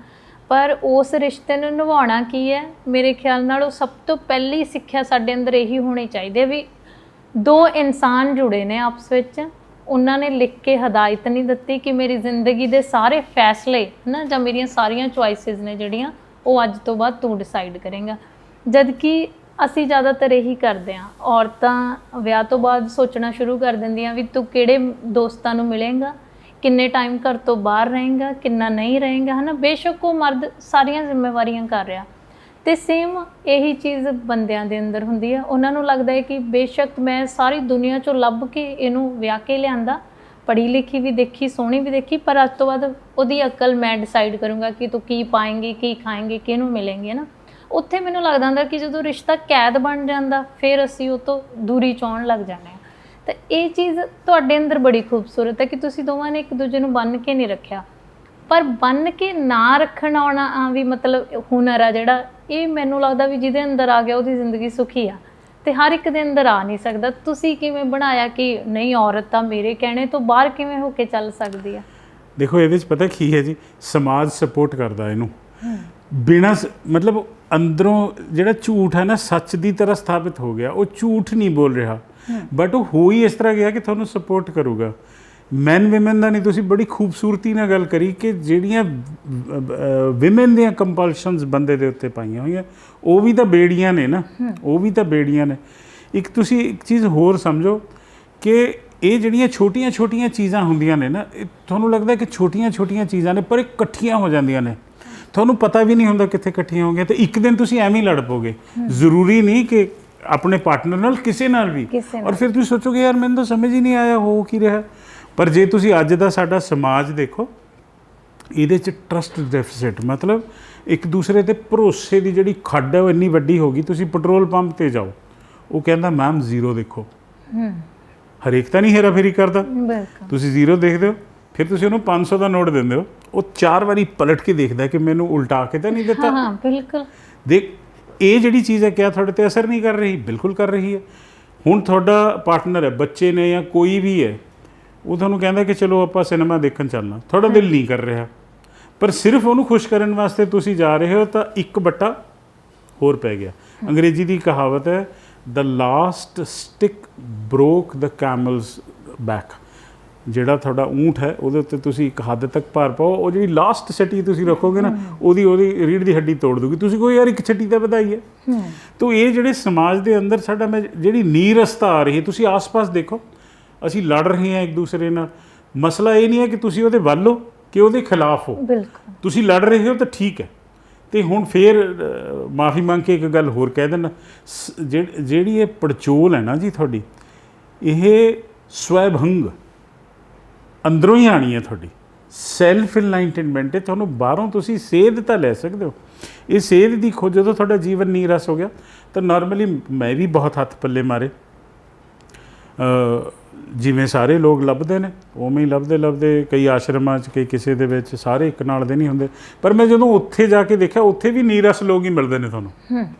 ਪਰ ਉਸ ਰਿਸ਼ਤੇ ਨੂੰ ਨਿਭਾਉਣਾ ਕੀ ਹੈ, ਮੇਰੇ ਖਿਆਲ ਨਾਲ ਉਹ ਸਭ ਤੋਂ ਪਹਿਲੀ ਸਿੱਖਿਆ ਸਾਡੇ ਅੰਦਰ ਇਹੀ ਹੋਣੀ ਚਾਹੀਦੀ ਹੈ ਵੀ ਦੋ ਇਨਸਾਨ ਜੁੜੇ ਨੇ ਆਪਸ ਵਿੱਚ, ਉਹਨਾਂ ਨੇ ਲਿਖ ਕੇ ਹਦਾਇਤ ਨਹੀਂ ਦਿੱਤੀ ਕਿ ਮੇਰੀ ਜ਼ਿੰਦਗੀ ਦੇ ਸਾਰੇ ਫੈਸਲੇ ਨਾ ਜਾਂ ਮੇਰੀਆਂ ਸਾਰੀਆਂ ਚੁਆਇਸਿਸ ਨੇ ਜਿਹੜੀਆਂ ਉਹ ਅੱਜ ਤੋਂ ਬਾਅਦ ਤੂੰ ਡਿਸਾਈਡ ਕਰੇਂਗਾ। ਜਦ ਕਿ ਅਸੀਂ ਜ਼ਿਆਦਾਤਰ ਇਹੀ ਕਰਦੇ ਹਾਂ, ਔਰਤਾਂ ਵਿਆਹ ਤੋਂ ਬਾਅਦ ਸੋਚਣਾ ਸ਼ੁਰੂ ਕਰ ਦਿੰਦੀਆਂ ਵੀ ਤੂੰ ਕਿਹੜੇ ਦੋਸਤਾਂ ਨੂੰ ਮਿਲੇਂਗਾ, ਕਿੰਨੇ ਟਾਈਮ ਘਰ ਤੋਂ ਬਾਹਰ ਰਹੇਂਗਾ, ਕਿੰਨਾ ਨਹੀਂ ਰਹੇਂਗਾ, ਹੈ ਨਾ। ਬੇਸ਼ੱਕ ਉਹ ਮਰਦ ਸਾਰੀਆਂ ਜ਼ਿੰਮੇਵਾਰੀਆਂ ਕਰ ਰਿਹਾ, ਅਤੇ ਸੇਮ ਇਹੀ ਚੀਜ਼ ਬੰਦਿਆਂ ਦੇ ਅੰਦਰ ਹੁੰਦੀ ਹੈ। ਉਹਨਾਂ ਨੂੰ ਲੱਗਦਾ ਹੈ ਕਿ ਬੇਸ਼ੱਕ ਮੈਂ ਸਾਰੀ ਦੁਨੀਆ 'ਚੋਂ ਲੱਭ ਕੇ ਇਹਨੂੰ ਵਿਆਹ ਕੇ ਲਿਆਂਦਾ, ਪੜ੍ਹੀ ਲਿਖੀ ਵੀ ਦੇਖੀ, ਸੋਹਣੀ ਵੀ ਦੇਖੀ, ਪਰ ਅੱਜ ਤੋਂ ਬਾਅਦ ਉਹਦੀ ਅਕਲ ਮੈਂ ਡਿਸਾਈਡ ਕਰੂੰਗਾ ਕਿ ਤੂੰ ਕੀ ਪਾਏਂਗੀ, ਕੀ ਖਾਏਂਗੀ, ਕਿਹਨੂੰ ਮਿਲੇਂਗੀ, ਹੈ ਨਾ। ਉੱਥੇ ਮੈਨੂੰ ਲੱਗਦਾ ਹੁੰਦਾ ਕਿ ਜਦੋਂ ਰਿਸ਼ਤਾ ਕੈਦ ਬਣ ਜਾਂਦਾ, ਫਿਰ ਅਸੀਂ ਉਹ ਤੋਂ ਦੂਰੀ ਚਾਹੁਣ ਲੱਗ ਜਾਂਦੇ ਹਾਂ। ਤਾਂ ਇਹ ਚੀਜ਼ ਤੁਹਾਡੇ ਅੰਦਰ ਬੜੀ ਖੂਬਸੂਰਤ ਹੈ ਕਿ ਤੁਸੀਂ ਦੋਵਾਂ ਨੇ ਇੱਕ ਦੂਜੇ ਨੂੰ ਬੰਨ੍ਹ ਕੇ ਨਹੀਂ ਰੱਖਿਆ, ਪਰ ਬੰਨ੍ਹ ਕੇ ਨਾ ਰੱਖਣ ਆਉਣਾ ਵੀ ਮਤਲਬ ਹੁਨਰ ਆ ਜਿਹੜਾ, ਇਹ ਮੈਨੂੰ ਲੱਗਦਾ ਵੀ ਜਿਹਦੇ ਅੰਦਰ ਆ ਗਿਆ ਉਹਦੀ ਜ਼ਿੰਦਗੀ ਸੁਖੀ ਆ, ਅਤੇ ਹਰ ਇੱਕ ਦੇ ਅੰਦਰ ਆ ਨਹੀਂ ਸਕਦਾ। ਤੁਸੀਂ ਕਿਵੇਂ ਬਣਾਇਆ ਕਿ ਨਹੀਂ, ਔਰਤ ਤਾਂ ਮੇਰੇ ਕਹਿਣੇ ਤੋਂ ਬਾਹਰ ਕਿਵੇਂ ਹੋ ਕੇ ਚੱਲ ਸਕਦੀ ਆ? ਦੇਖੋ, ਇਹਦੇ 'ਚ ਪਤਾ ਕੀ ਹੈ ਜੀ, ਸਮਾਜ ਸਪੋਰਟ ਕਰਦਾ ਇਹਨੂੰ, ਬਿਨਾਂ ਮਤਲਬ ਅੰਦਰੋਂ ਜਿਹੜਾ ਝੂਠ ਹੈ ਨਾ ਸੱਚ ਦੀ ਤਰ੍ਹਾਂ ਸਥਾਪਿਤ ਹੋ ਗਿਆ। ਉਹ ਝੂਠ ਨਹੀਂ ਬੋਲ ਰਿਹਾ, ਬਟ ਉਹ ਹੋ ਹੀ ਇਸ ਤਰ੍ਹਾਂ ਗਿਆ ਕਿ ਤੁਹਾਨੂੰ ਸਪੋਰਟ ਕਰੂਗਾ। ਮੈਨ ਵਿਮਨ ਦਾ ਨਹੀਂ, ਤੁਸੀਂ ਬੜੀ ਖੂਬਸੂਰਤੀ ਨਾਲ ਗੱਲ ਕਰੀ ਕਿ ਜਿਹੜੀਆਂ ਵਿਮਨ ਦੀਆਂ ਕੰਪਲਸ਼ਨਸ ਬੰਦੇ ਦੇ ਉੱਤੇ ਪਾਈਆਂ ਹੋਈਆਂ, ਉਹ ਵੀ ਤਾਂ ਬੇੜੀਆਂ ਨੇ ਨਾ, ਉਹ ਵੀ ਤਾਂ ਬੇੜੀਆਂ ਨੇ। ਇੱਕ ਤੁਸੀਂ ਇੱਕ ਚੀਜ਼ ਹੋਰ ਸਮਝੋ ਕਿ ਇਹ ਜਿਹੜੀਆਂ ਛੋਟੀਆਂ ਛੋਟੀਆਂ ਚੀਜ਼ਾਂ ਹੁੰਦੀਆਂ ਨੇ ਨਾ, ਇਹ ਤੁਹਾਨੂੰ ਲੱਗਦਾ ਕਿ ਛੋਟੀਆਂ ਛੋਟੀਆਂ ਚੀਜ਼ਾਂ ਨੇ, ਪਰ ਇਹ ਇਕੱਠੀਆਂ ਹੋ ਜਾਂਦੀਆਂ ਨੇ, ਤੁਹਾਨੂੰ ਪਤਾ ਵੀ ਨਹੀਂ ਹੁੰਦਾ ਕਿੱਥੇ ਇਕੱਠੀਆਂ ਹੋ ਗਈਆਂ, ਤੇ ਇੱਕ ਦਿਨ ਤੁਸੀਂ ਐਵੇਂ ਹੀ ਲੜ ਪਓਗੇ। ਜ਼ਰੂਰੀ ਨਹੀਂ ਕਿ ਆਪਣੇ ਪਾਰਟਨਰ ਨਾਲ, ਕਿਸੇ ਨਾਲ ਵੀ। ਔਰ ਫਿਰ ਤੁਸੀਂ ਸੋਚੋਗੇ ਯਾਰ ਮੈਨੂੰ ਤਾਂ ਸਮਝ ਹੀ ਨਹੀਂ ਆਇਆ ਹੋ ਕੀ ਰਿਹਾ। ਪਰ ਜੇ ਤੁਸੀਂ ਅੱਜ ਦਾ ਸਾਡਾ ਸਮਾਜ ਦੇਖੋ, ਇਹਦੇ 'ਚ ਟਰਸਟ ਡੈਫਿਸਿਟ, ਮਤਲਬ ਇੱਕ ਦੂਸਰੇ ਤੇ ਭਰੋਸੇ ਦੀ ਜਿਹੜੀ ਖੱਡ ਹੈ ਉਹ ਇੰਨੀ ਵੱਡੀ ਹੋ ਗਈ। ਤੁਸੀਂ ਪੈਟਰੋਲ ਪੰਪ ਤੇ ਜਾਓ, ਉਹ ਕਹਿੰਦਾ ਮੈਮ ਜ਼ੀਰੋ ਦੇਖੋ, ਹਰੇਕ ਤਾਂ ਨਹੀਂ ਹੇਰਾ ਫੇਰੀ ਕਰਦਾ, ਤੁਸੀਂ ਜ਼ੀਰੋ ਦੇਖਦੇ ਹੋ, ਫਿਰ ਤੁਸੀਂ ਉਹਨੂੰ 500 ਦਾ ਨੋਟ ਦਿੰਦੇ ਹੋ, ਉਹ 4 ਵਾਰੀ ਪਲਟ ਕੇ ਦੇਖਦਾ ਕਿ ਮੈਨੂੰ ਉਲਟਾ ਕੇ ਤਾਂ ਨਹੀਂ ਦਿੱਤਾ। ਹਾਂ ਬਿਲਕੁਲ। ਦੇਖ ਇਹ ਜਿਹੜੀ ਚੀਜ਼ ਹੈ ਕਿਆ ਤੁਹਾਡੇ ਤੇ ਅਸਰ ਨਹੀਂ ਕਰ ਰਹੀ? ਬਿਲਕੁਲ ਕਰ ਰਹੀ ਹੈ। ਹੁਣ ਤੁਹਾਡਾ ਪਾਰਟਨਰ ਹੈ, ਬੱਚੇ ਨੇ ਜਾਂ ਕੋਈ ਵੀ ਹੈ, ਉਹ ਤੁਹਾਨੂੰ ਕਹਿੰਦਾ ਕਿ ਚਲੋ ਆਪਾਂ ਸਿਨੇਮਾ ਦੇਖਣ ਚੱਲਣਾ, ਤੁਹਾਡਾ ਦਿਲ ਨਹੀਂ ਕਰ ਰਿਹਾ, ਪਰ ਸਿਰਫ ਉਹਨੂੰ ਖੁਸ਼ ਕਰਨ ਵਾਸਤੇ ਤੁਸੀਂ ਜਾ ਰਹੇ ਹੋ, ਤਾਂ ਇੱਕ ਬੱਟਾ ਹੋਰ ਪੈ ਗਿਆ। ਅੰਗਰੇਜ਼ੀ ਦੀ ਕਹਾਵਤ ਹੈ, the last stick broke the camel's back. ਜਿਹੜਾ ਤੁਹਾਡਾ ਊਂਠ ਹੈ ਉਹਦੇ ਉੱਤੇ ਤੁਸੀਂ ਇੱਕ ਹੱਦ ਤੱਕ ਭਾਰ ਪਾਓ, ਉਹ ਜਿਹੜੀ ਲਾਸਟ ਛੱਟੀ ਤੁਸੀਂ ਰੱਖੋਗੇ ਨਾ, ਉਹਦੀ ਰੀੜ੍ਹ ਦੀ ਹੱਡੀ ਤੋੜ ਦੂਗੀ। ਤੁਸੀਂ ਕੋਈ ਯਾਰ ਇੱਕ ਛੱਟੀ ਤਾਂ ਵਧਾਈ ਹੈ। ਤਾਂ ਇਹ ਜਿਹੜੇ ਸਮਾਜ ਦੇ ਅੰਦਰ ਸਾਡਾ ਮੈਂ ਜਿਹੜੀ ਨੀਰਸਤਾ ਆ ਰਹੀ ਹੈ, ਤੁਸੀਂ ਆਸ-ਪਾਸ ਦੇਖੋ, ਅਸੀਂ ਲੜ ਰਹੇ ਹਾਂ ਇੱਕ ਦੂਸਰੇ ਨਾਲ। ਮਸਲਾ ਇਹ ਨਹੀਂ ਹੈ ਕਿ ਤੁਸੀਂ ਉਹਦੇ ਵੱਲ ਹੋ ਕਿ ਉਹਦੇ ਖਿਲਾਫ ਹੋ, ਤੁਸੀਂ ਲੜ ਰਹੇ ਹੋ ਤਾਂ ਠੀਕ ਹੈ। ਤੇ ਹੁਣ ਫੇਰ ਮਾਫੀ ਮੰਗ ਕੇ ਇੱਕ ਗੱਲ ਹੋਰ ਕਹਿ ਦੇਣਾ, ਜਿਹੜੀ ਇਹ ਪੜਚੋਲ ਹੈ ਨਾ ਜੀ ਤੁਹਾਡੀ, ਇਹ ਸਵੈਭੰਗ ਅੰਦਰੋਂ ਹੀ ਆਣੀ ਹੈ ਤੁਹਾਡੀ, ਸੈਲਫ ਇਨਲਾਈਟਨਮੈਂਟ ਹੈ। ਤੁਹਾਨੂੰ ਬਾਹਰੋਂ ਤੁਸੀਂ ਸੇਧ ਤਾਂ ਲੈ ਸਕਦੇ ਹੋ, ਇਹ ਸੇਧ ਦੀ ਖੋਜ ਜਦੋਂ ਤੁਹਾਡਾ ਜੀਵਨ ਨੀਰਸ ਹੋ ਗਿਆ ਤਾਂ ਨਾਰਮਲੀ ਮੈਂ ਵੀ ਬਹੁਤ ਹੱਥ ਪੱਲੇ ਮਾਰੇ, ਜਿਵੇਂ ਸਾਰੇ ਲੋਕ ਲੱਭਦੇ ਨੇ ਉਵੇਂ ਹੀ ਲੱਭਦੇ ਕਈ ਆਸ਼ਰਮਾਂ 'ਚ, ਕਈ ਕਿਸੇ ਦੇ ਵਿੱਚ, ਸਾਰੇ ਇੱਕ ਨਾਲ ਦੇ ਨਹੀਂ ਹੁੰਦੇ। ਪਰ ਮੈਂ ਜਦੋਂ ਉੱਥੇ ਜਾ ਕੇ ਦੇਖਿਆ, ਉੱਥੇ ਵੀ ਨੀਰਸ ਲੋਕ ਹੀ ਮਿਲਦੇ ਨੇ ਤੁਹਾਨੂੰ,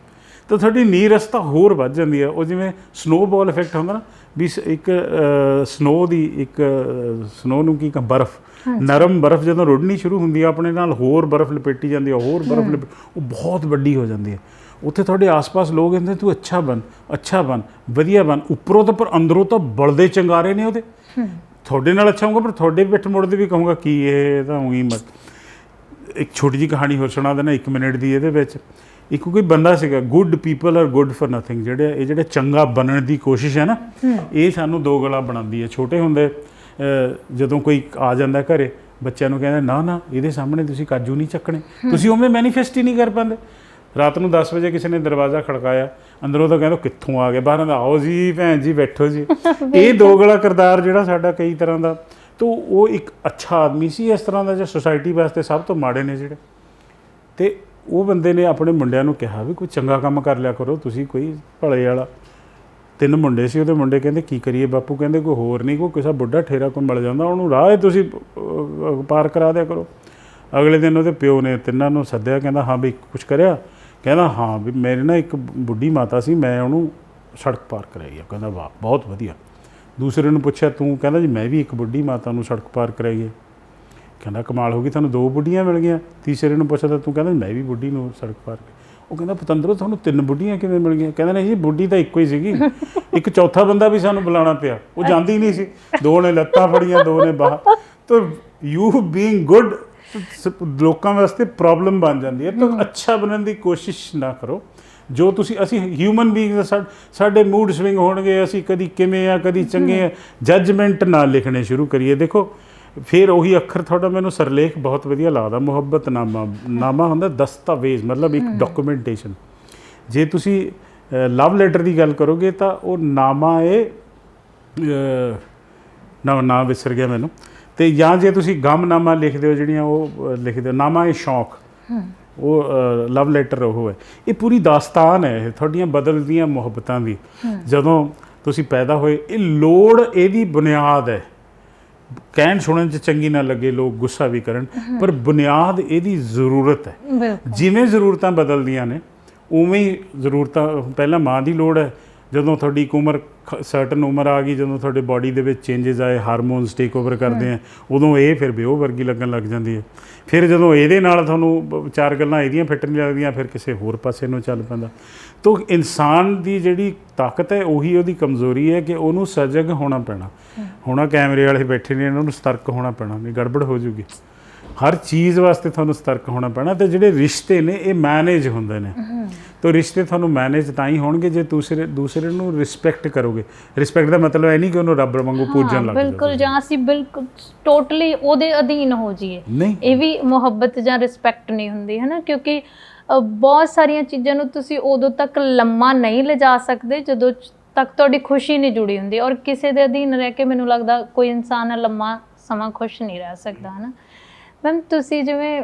ਤਾਂ ਤੁਹਾਡੀ ਨੀਰਸਤਾ ਹੋਰ ਵੱਧ ਜਾਂਦੀ ਹੈ। ਉਹ ਜਿਵੇਂ ਸਨੋਬਾਲ ਇਫੈਕਟ ਹੁੰਦਾ ਨਾ, ਵੀ ਇੱਕ ਸਨੋ ਨੂੰ ਕੀ ਬਰਫ਼, ਨਰਮ ਬਰਫ਼ ਜਦੋਂ ਰੁੜਨੀ ਸ਼ੁਰੂ ਹੁੰਦੀ ਹੈ, ਆਪਣੇ ਨਾਲ ਹੋਰ ਬਰਫ਼ ਲਪੇਟੀ ਜਾਂਦੀ ਹੈ, ਹੋਰ ਬਰਫ਼ ਉਹ ਬਹੁਤ ਵੱਡੀ ਹੋ ਜਾਂਦੀ ਹੈ। ਉੱਥੇ ਤੁਹਾਡੇ ਆਸ-ਪਾਸ ਲੋਕ ਕਹਿੰਦੇ ਤੂੰ ਅੱਛਾ ਬਣ, ਵਧੀਆ ਬਣ, ਉੱਪਰੋਂ ਤਾਂ, ਪਰ ਅੰਦਰੋਂ ਤਾਂ ਬਲਦੇ ਚੰਗਾਰੇ ਨੇ ਉਹਦੇ। ਤੁਹਾਡੇ ਨਾਲ ਅੱਛਾ ਹੋਊਗਾ, ਪਰ ਤੁਹਾਡੇ ਪਿੱਠ ਮੁੜਦੇ ਵੀ ਕਹੂੰਗਾ ਕੀ ਇਹ ਤਾਂ ਉਹੀ ਮਤ। ਇੱਕ ਛੋਟੀ ਜਿਹੀ ਕਹਾਣੀ ਹੋਰ ਸੁਣਾ ਦੇਣਾ 1 ਮਿੰਟ ਦੀ। ਇਹਦੇ ਵਿੱਚ ਇੱਕ ਕੋਈ ਬੰਦਾ ਸੀਗਾ, good people are good for nothing. ਜਿਹੜੇ ਚੰਗਾ ਬਣਨ ਦੀ ਕੋਸ਼ਿਸ਼ ਹੈ ਨਾ, ਇਹ ਸਾਨੂੰ ਦੋ ਗਲਾ ਬਣਾਉਂਦੀ ਹੈ। ਛੋਟੇ ਹੁੰਦੇ ਜਦੋਂ ਕੋਈ ਆ ਜਾਂਦਾ ਘਰੇ, ਬੱਚਿਆਂ ਨੂੰ ਕਹਿੰਦਾ ਨਾ ਇਹਦੇ ਸਾਹਮਣੇ ਤੁਸੀਂ ਕਾਜੂ ਨਹੀਂ ਚੱਕਣੇ, ਤੁਸੀਂ ਉਵੇਂ ਮੈਨੀਫੈਸਟ ਹੀ ਨਹੀਂ ਕਰ ਪਾਉਂਦੇ। ਰਾਤ ਨੂੰ 10 ਵਜੇ ਕਿਸੇ ਨੇ ਦਰਵਾਜ਼ਾ ਖੜਕਾਇਆ, ਅੰਦਰੋਂ ਤਾਂ ਕਹਿੰਦਾ ਕਿੱਥੋਂ ਆ ਗਏ, ਬਾਹਰ ਦਾ ਆਓ ਜੀ ਭੈਣ ਜੀ ਬੈਠੋ ਜੀ। ਇਹ ਦੋ ਗਲਾ ਕਿਰਦਾਰ ਜਿਹੜਾ ਸਾਡਾ ਕਈ ਤਰ੍ਹਾਂ ਦਾ, ਤਾਂ ਉਹ ਇੱਕ ਅੱਛਾ ਆਦਮੀ ਸੀ ਇਸ ਤਰ੍ਹਾਂ ਦਾ, ਜੋ ਸੁਸਾਇਟੀ ਵਾਸਤੇ ਸਭ ਤੋਂ ਮਾੜੇ ਨੇ ਜਿਹੜੇ। ਤੇ ਉਹ ਬੰਦੇ ਨੇ ਆਪਣੇ ਮੁੰਡਿਆਂ ਨੂੰ ਕਿਹਾ ਵੀ ਕੋਈ ਚੰਗਾ ਕੰਮ ਕਰ ਲਿਆ ਕਰੋ ਤੁਸੀਂ, ਕੋਈ ਭਲੇ ਵਾਲਾ। 3 ਮੁੰਡੇ ਸੀ, ਉਹਦੇ ਮੁੰਡੇ ਕਹਿੰਦੇ ਕੀ ਕਰੀਏ ਬਾਪੂ? ਕਹਿੰਦੇ ਕੋਈ ਹੋਰ ਨਹੀਂ, ਕੋਈ ਕਿਸੇ ਬੁੱਢਾ ਠੇਰਾ ਕੋਈ ਮਿਲ ਜਾਂਦਾ, ਉਹਨੂੰ ਰਾਹ ਤੁਸੀਂ ਪਾਰ ਕਰਾ ਦਿਆ ਕਰੋ। ਅਗਲੇ ਦਿਨ ਉਹਦੇ ਪਿਓ ਨੇ 3 ਨੂੰ ਸੱਦਿਆ, ਕਹਿੰਦਾ ਹਾਂ ਵੀ ਕੁਛ ਕਰਿਆ? ਕਹਿੰਦਾ ਹਾਂ ਵੀ ਮੇਰੇ ਨਾ ਇੱਕ ਬੁੱਢੀ ਮਾਤਾ ਸੀ, ਮੈਂ ਉਹਨੂੰ ਸੜਕ ਪਾਰ ਕਰਾਈ ਆ। ਕਹਿੰਦਾ ਵਾਹ ਬਹੁਤ ਵਧੀਆ। ਦੂਸਰੇ ਨੂੰ ਪੁੱਛਿਆ ਤੂੰ? ਕਹਿੰਦਾ ਜੀ ਮੈਂ ਵੀ ਇੱਕ ਬੁੱਢੀ ਮਾਤਾ ਨੂੰ ਸੜਕ ਪਾਰ ਕਰਾਈ ਹੈ। ਕਹਿੰਦਾ ਕਮਾਲ ਹੋ ਗਈ, ਤੁਹਾਨੂੰ 2 ਬੁੱਢੀਆਂ ਮਿਲ ਗਈਆਂ। ਤੀਸਰੇ ਨੂੰ ਪੁੱਛਦਾ ਤੂੰ? ਕਹਿੰਦਾ ਮੈਂ ਵੀ ਬੁੱਢੀ ਨੂੰ ਸੜਕ ਪਾਰ। ਉਹ ਕਹਿੰਦਾ ਪਤੰਦਰੋਂ ਤੁਹਾਨੂੰ 3 ਬੁੱਢੀਆਂ ਕਿਵੇਂ ਮਿਲ ਗਈਆਂ? ਕਹਿੰਦਾ ਨਹੀਂ ਜੀ ਬੁੱਢੀ ਤਾਂ ਇੱਕੋ ਹੀ ਸੀਗੀ, ਇੱਕ ਚੌਥਾ ਬੰਦਾ ਵੀ ਸਾਨੂੰ ਬੁਲਾਉਣਾ ਪਿਆ, ਉਹ ਜਾਂਦੀ ਨਹੀਂ ਸੀ। 2 ਨੇ ਲੱਤਾਂ ਫੜੀਆਂ, 2 ਨੇ ਬਾਹਾਂ। ਤਾਂ ਯੂ ਬੀਇੰਗ ਗੁੱਡ ਲੋਕਾਂ ਵਾਸਤੇ ਪ੍ਰੋਬਲਮ ਬਣ ਜਾਂਦੀ ਹੈ। ਤਾਂ ਅੱਛਾ ਬਣਨ ਦੀ ਕੋਸ਼ਿਸ਼ ਨਾ ਕਰੋ। ਜੋ ਅਸੀਂ ਹਿਊਮਨ ਬੀਇੰਗ, ਸਾਡੇ ਮੂਡ ਸਵਿੰਗ ਹੋਣਗੇ, ਅਸੀਂ ਕਦੀ ਕਿਵੇਂ ਆ ਕਦੀ ਚੰਗੇ ਆ, ਜੱਜਮੈਂਟ ਨਾ ਲਿਖਣੇ ਸ਼ੁਰੂ ਕਰੀਏ। ਦੇਖੋ ਫਿਰ ਉਹੀ ਅੱਖਰ ਤੁਹਾਡਾ ਮੈਨੂੰ ਸਰਲੇਖ ਬਹੁਤ ਵਧੀਆ ਲੱਗਦਾ, ਮੁਹੱਬਤਨਾਮਾ। ਨਾਮਾ ਹੁੰਦਾ ਦਸਤਾਵੇਜ਼, ਮਤਲਬ ਇੱਕ ਡਾਕੂਮੈਂਟੇਸ਼ਨ। ਜੇ ਤੁਸੀਂ ਲਵ ਲੈਟਰ ਦੀ ਗੱਲ ਕਰੋਗੇ ਤਾਂ ਉਹ ਨਾਮਾ ਇਹ ਨਾ ਵਿਸਰ ਗਿਆ ਮੈਨੂੰ। ਅਤੇ ਜਾਂ ਜੇ ਤੁਸੀਂ ਗਮਨਾਮਾ ਲਿਖਦੇ ਹੋ, ਜਿਹੜੀਆਂ ਉਹ ਲਿਖਦੇ ਹੋ, ਨਾਮਾ ਇਹ ਸ਼ੌਕ, ਉਹ ਲਵ ਲੈਟਰ ਉਹ ਹੈ। ਇਹ ਪੂਰੀ ਦਾਸਤਾਨ ਹੈ, ਇਹ ਤੁਹਾਡੀਆਂ ਬਦਲਦੀਆਂ ਮੁਹੱਬਤਾਂ ਦੀ। ਜਦੋਂ ਤੁਸੀਂ ਪੈਦਾ ਹੋਏ, ਇਹ ਲੋੜ ਇਹਦੀ ਬੁਨਿਆਦ ਹੈ। ਕਹਿਣ ਸੁਣਨ 'ਚ ਚੰਗੀ ਨਾ ਲੱਗੇ, ਲੋਕ ਗੁੱਸਾ ਵੀ ਕਰਨ, ਪਰ ਬੁਨਿਆਦ ਇਹਦੀ ਜ਼ਰੂਰਤ ਹੈ। ਜਿਵੇਂ ਜ਼ਰੂਰਤਾਂ ਬਦਲਦੀਆਂ ਨੇ ਉਵੇਂ ਹੀ ਜ਼ਰੂਰਤਾਂ, ਪਹਿਲਾਂ ਮਾਂ ਦੀ ਲੋੜ ਹੈ। ਜਦੋਂ ਤੁਹਾਡੀ ਇੱਕ ਉਮਰ, ਸਰਟਨ ਉਮਰ ਆ ਗਈ, ਜਦੋਂ ਤੁਹਾਡੇ ਬਾਡੀ ਦੇ ਵਿੱਚ ਚੇਂਜਸ ਆਏ, ਹਾਰਮੋਨਸ ਟੇਕ ਓਵਰ ਕਰਦੇ ਆ, ਉਦੋਂ ਇਹ ਫਿਰ ਬਿਓ ਵਰਗੀ ਲੱਗਣ ਲੱਗ ਜਾਂਦੀ ਹੈ। ਫਿਰ ਜਦੋਂ ਇਹਦੇ ਨਾਲ ਤੁਹਾਨੂੰ 4 ਗੱਲਾਂ ਇਹਦੀਆਂ ਫਿੱਟ ਨਹੀਂ ਲੱਗਦੀਆਂ, ਫਿਰ ਕਿਸੇ ਹੋਰ ਪਾਸੇ ਨੂੰ ਚੱਲ ਪੈਂਦਾ। ਤਾਂ ਇਨਸਾਨ ਦੀ ਜਿਹੜੀ ਤਾਕਤ ਹੈ ਉਹੀ ਉਹਦੀ ਕਮਜ਼ੋਰੀ ਹੈ ਕਿ ਉਹਨੂੰ ਸਜਗ ਹੋਣਾ ਪੈਣਾ। ਹੁਣ ਕੈਮਰੇ ਵਾਲੇ ਬੈਠੇ ਨੇ, ਇਹਨਾਂ ਨੂੰ ਸਤਰਕ ਹੋਣਾ ਪੈਣਾ, ਨਹੀਂ ਗੜਬੜ ਹੋ ਜੂਗੀ। ਹਰ ਚੀਜ਼ ਵਾਸਤੇ ਤੁਹਾਨੂੰ ਸਤਰਕ ਹੋਣਾ ਪੈਣਾ। ਅਤੇ ਜਿਹੜੇ ਰਿਸ਼ਤੇ ਨੇ ਇਹ ਮੈਨੇਜ ਹੁੰਦੇ ਨੇ, ਤਾਂ ਰਿਸ਼ਤੇ ਤੁਹਾਨੂੰ ਮੈਨੇਜ ਤਾਂ ਹੀ ਹੋਣਗੇ ਜੇ ਦੂਸਰੇ ਨੂੰ ਰਿਸਪੈਕਟ ਕਰੋਗੇ। ਰਿਸਪੈਕਟ ਦਾ ਮਤਲਬ ਇਹ ਨਹੀਂ ਕਿ ਉਹਨੂੰ ਰੱਬ ਵਾਂਗੂ ਪੂਜਣ ਲੱਗ ਜਾਓ, ਬਿਲਕੁਲ, ਜਾਂ ਅਸੀਂ ਬਿਲਕੁਲ ਟੋਟਲੀ ਉਹਦੇ ਅਧੀਨ ਹੋ ਜਾਈਏ। ਇਹ ਵੀ ਮੁਹੱਬਤ ਜਾਂ ਰਿਸਪੈਕਟ ਨਹੀਂ ਹੁੰਦੀ, ਹੈ ਨਾ। ਕਿਉਂਕਿ ਬਹੁਤ ਸਾਰੀਆਂ ਚੀਜ਼ਾਂ ਨੂੰ ਤੁਸੀਂ ਉਦੋਂ ਤੱਕ ਲੰਮਾ ਨਹੀਂ ਲਿਜਾ ਸਕਦੇ ਜਦੋਂ ਤੱਕ ਤੁਹਾਡੀ ਖੁਸ਼ੀ ਨਹੀਂ ਜੁੜੀ ਹੁੰਦੀ, ਔਰ ਕਿਸੇ ਦੇ ਅਧੀਨ ਰਹਿ ਕੇ ਮੈਨੂੰ ਲੱਗਦਾ ਕੋਈ ਇਨਸਾਨ ਲੰਮਾ ਸਮਾਂ ਖੁਸ਼ ਨਹੀਂ ਰਹਿ ਸਕਦਾ, ਹੈ ਨਾ। ਮੈਮ ਤੁਸੀਂ ਜਿਵੇਂ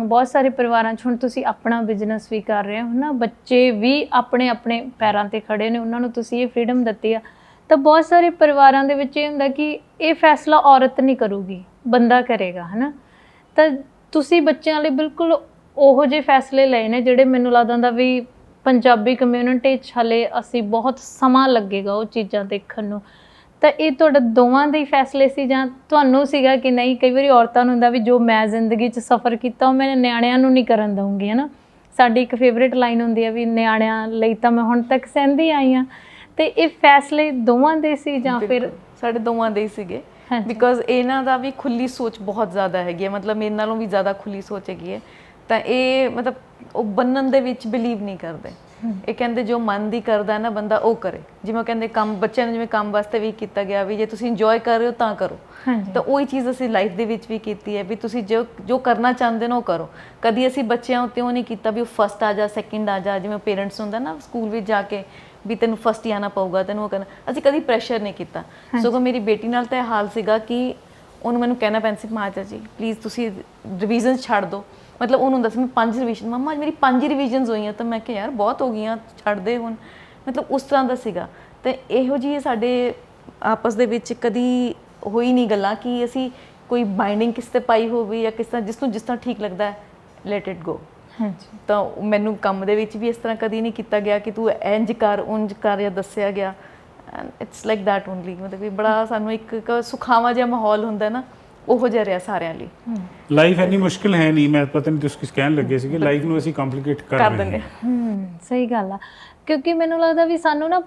ਬਹੁਤ ਸਾਰੇ ਪਰਿਵਾਰਾਂ 'ਚ ਹੁਣ ਤੁਸੀਂ ਆਪਣਾ ਬਿਜ਼ਨਸ ਵੀ ਕਰ ਰਹੇ ਹੋ ਨਾ, ਬੱਚੇ ਵੀ ਆਪਣੇ ਆਪਣੇ ਪੈਰਾਂ 'ਤੇ ਖੜੇ ਨੇ, ਉਹਨਾਂ ਨੂੰ ਤੁਸੀਂ ਇਹ ਫਰੀडम ਦਿੱਤੀ ਆ, ਤਾਂ ਬਹੁਤ ਸਾਰੇ ਪਰਿਵਾਰਾਂ ਦੇ ਵਿੱਚ ਇਹ ਹੁੰਦਾ ਕਿ ਇਹ ਫੈਸਲਾ ਔਰਤ ਨਹੀਂ ਕਰੂਗੀ, ਬੰਦਾ ਕਰੇਗਾ, ਹੈ ਨਾ। ਤਾਂ ਤੁਸੀਂ ਬੱਚਿਆਂ ਲਈ ਬਿਲਕੁਲ ਉਹੋ ਜਿਹੇ ਫੈਸਲੇ ਲਏ ਨੇ ਜਿਹੜੇ ਮੈਨੂੰ ਲੱਗਦਾ ਹੁੰਦਾ ਵੀ ਪੰਜਾਬੀ ਕਮਿਊਨਿਟੀ 'ਚ ਹਾਲੇ ਅਸੀਂ ਬਹੁਤ ਸਮਾਂ ਲੱਗੇਗਾ ਉਹ ਚੀਜ਼ਾਂ ਦੇਖਣ ਨੂੰ। ਤਾਂ ਇਹ ਤੁਹਾਡਾ ਦੋਵਾਂ ਦੇ ਹੀ ਫੈਸਲੇ ਸੀ ਜਾਂ ਤੁਹਾਨੂੰ ਸੀਗਾ ਕਿ ਨਹੀਂ, ਕਈ ਵਾਰੀ ਔਰਤਾਂ ਨੂੰ ਹੁੰਦਾ ਵੀ ਜੋ ਮੈਂ ਜ਼ਿੰਦਗੀ 'ਚ ਸਫ਼ਰ ਕੀਤਾ ਉਹ ਮੈਂ ਨਿਆਣਿਆਂ ਨੂੰ ਨਹੀਂ ਕਰਨ ਦਊਂਗੀ, ਹੈ ਨਾ। ਸਾਡੀ ਇੱਕ ਫੇਵਰੇਟ ਲਾਈਨ ਹੁੰਦੀ ਹੈ ਵੀ ਨਿਆਣਿਆਂ ਲਈ ਤਾਂ ਮੈਂ ਹੁਣ ਤੱਕ ਸਹਿੰਦੀ ਆਈ ਹਾਂ, ਤੇ ਇਹ ਫੈਸਲੇ ਦੋਵਾਂ ਦੇ ਸੀ ਜਾਂ ਫਿਰ? ਸਾਡੇ ਦੋਵਾਂ ਦੇ ਹੀ ਸੀਗੇ, ਬਿਕੋਜ਼ ਇਹਨਾਂ ਦਾ ਵੀ ਖੁੱਲੀ ਸੋਚ ਬਹੁਤ ਜ਼ਿਆਦਾ ਹੈਗੀ ਹੈ, ਮਤਲਬ ਮੇਰੇ ਨਾਲੋਂ ਵੀ ਜ਼ਿਆਦਾ ਖੁੱਲੀ ਸੋਚ ਹੈਗੀ ਹੈ। ਤਾਂ ਇਹ ਮਤਲਬ ਉਹ ਬੰਨਣ ਦੇ ਵਿੱਚ ਬਿਲੀਵ ਨਹੀਂ ਕਰਦੇ, ਇਹ ਕਹਿੰਦੇ ਜੋ ਮਨ ਦੀ ਕਰਦਾ ਨਾ ਬੰਦਾ ਉਹ ਕਰੇ। ਜਿਵੇਂ ਕਹਿੰਦੇ ਕੰਮ ਬੱਚਿਆਂ ਨੂੰ ਜਿਵੇਂ ਕੰਮ ਵਾਸਤੇ ਵੀ ਕੀਤਾ ਗਿਆ ਵੀ ਜੇ ਤੁਸੀਂ ਇੰਜੋਏ ਕਰ ਰਹੇ ਹੋ ਤਾਂ ਕਰੋ, ਤਾਂ ਉਹੀ ਚੀਜ਼ ਅਸੀਂ ਲਾਈਫ ਦੇ ਵਿੱਚ ਵੀ ਕੀਤੀ ਹੈ ਵੀ ਤੁਸੀਂ ਜੋ ਕਰਨਾ ਚਾਹੁੰਦੇ ਹੋ ਉਹ ਕਰੋ। ਕਦੀ ਅਸੀਂ ਬੱਚਿਆਂ ਉੱਤੇ ਉਹ ਨਹੀਂ ਕੀਤਾ ਵੀ ਉਹ ਫਸਟ ਆ ਜਾ, ਸੈਕਿੰਡ ਆ ਜਾ, ਜਿਵੇਂ ਪੇਰੈਂਟਸ ਹੁੰਦਾ ਨਾ ਸਕੂਲ ਵਿੱਚ ਜਾ ਕੇ ਵੀ ਤੈਨੂੰ ਫਸਟ ਹੀ ਆਉਣਾ ਪਊਗਾ, ਤੈਨੂੰ ਉਹ ਕਰਨਾ, ਅਸੀਂ ਕਦੀ ਪ੍ਰੈਸ਼ਰ ਨਹੀਂ ਕੀਤਾ। ਸਗੋਂ ਮੇਰੀ ਬੇਟੀ ਨਾਲ ਤਾਂ ਇਹ ਹਾਲ ਸੀਗਾ ਕਿ ਉਹਨੂੰ ਮੈਨੂੰ ਕਹਿਣਾ ਪੈਂਦਾ ਸੀ ਮਾਤਾ ਜੀ ਪਲੀਜ਼ ਤੁਸੀਂ ਰਿਵੀਜ਼ਨ ਛੱਡ ਦਿਓ, ਮਤਲਬ ਉਹਨੂੰ ਹੁੰਦਾ ਸੀ ਮੈਂ 5 ਰਿਵੀਜ਼ਨ, ਮੰਮਾ ਮੇਰੀ 5 ਰਿਵੀਜ਼ਨਸ ਹੋਈਆਂ, ਤਾਂ ਮੈਂ ਕਿਹਾ ਯਾਰ ਬਹੁਤ ਹੋ ਗਈਆਂ, ਛੱਡ ਦੇ ਹੁਣ, ਮਤਲਬ ਉਸ ਤਰ੍ਹਾਂ ਦਾ ਸੀਗਾ। ਤੇ ਇਹੋ ਜਿਹੀ ਸਾਡੇ ਆਪਸ ਦੇ ਵਿੱਚ ਕਦੀ ਹੋਈ ਨਹੀਂ ਗੱਲਾਂ ਕਿ ਅਸੀਂ ਕੋਈ ਬਾਈਂਡਿੰਗ ਕਿਸ ਤੇ ਪਾਈ ਹੋਵੇ ਜਾਂ ਕਿਸ ਤਰ੍ਹਾਂ ਜਿਸ ਤਰ੍ਹਾਂ ਠੀਕ ਲੱਗਦਾ ਲੈਟ ਇਟ ਗੋ। ਹਾਂਜੀ, ਤਾਂ ਮੈਨੂੰ ਕੰਮ ਦੇ ਵਿੱਚ ਵੀ ਇਸ ਤਰ੍ਹਾਂ ਕਦੀ ਨਹੀਂ ਕੀਤਾ ਗਿਆ ਕਿ ਤੂੰ ਇੰਝ ਕਰ ਉਂਝ ਕਰ ਜਾਂ ਦੱਸਿਆ ਗਿਆ, ਇਟਸ ਲਾਈਕ ਦੈਟ ਓਨਲੀ। ਮਤਲਬ ਕਿ ਬੜਾ ਸਾਨੂੰ ਇੱਕ ਸੁਖਾਵਾਂ ਜਿਹਾ ਮਾਹੌਲ ਹੁੰਦਾ ਨਾ, ਉਹੋ ਜਿਹਾ ਰਿਹਾ ਸਾਰਿਆਂ ਲਈ। ਲਾਈਫ ਇੰਨੀ ਮੁਸ਼ਕਿਲ ਹੈ ਨਹੀਂ, ਮੈਂ ਪਤਾ ਨਹੀਂ ਤੁਸੀਂ ਕੁਝ ਕਹਿਣ ਲੱਗੇ ਸੀਗੇ, ਲਾਈਫ ਨੂੰ ਅਸੀਂ ਕੰਪਲਿਕੇਟ ਕਰ ਦਿੰਦੇ ਹਾਂ। ਸਹੀ ਗੱਲ ਆ, ਕਿਉਂਕਿ ਮੈਨੂੰ ਲੱਗਦਾ ਵੀ ਸਾਨੂੰ ਨਾ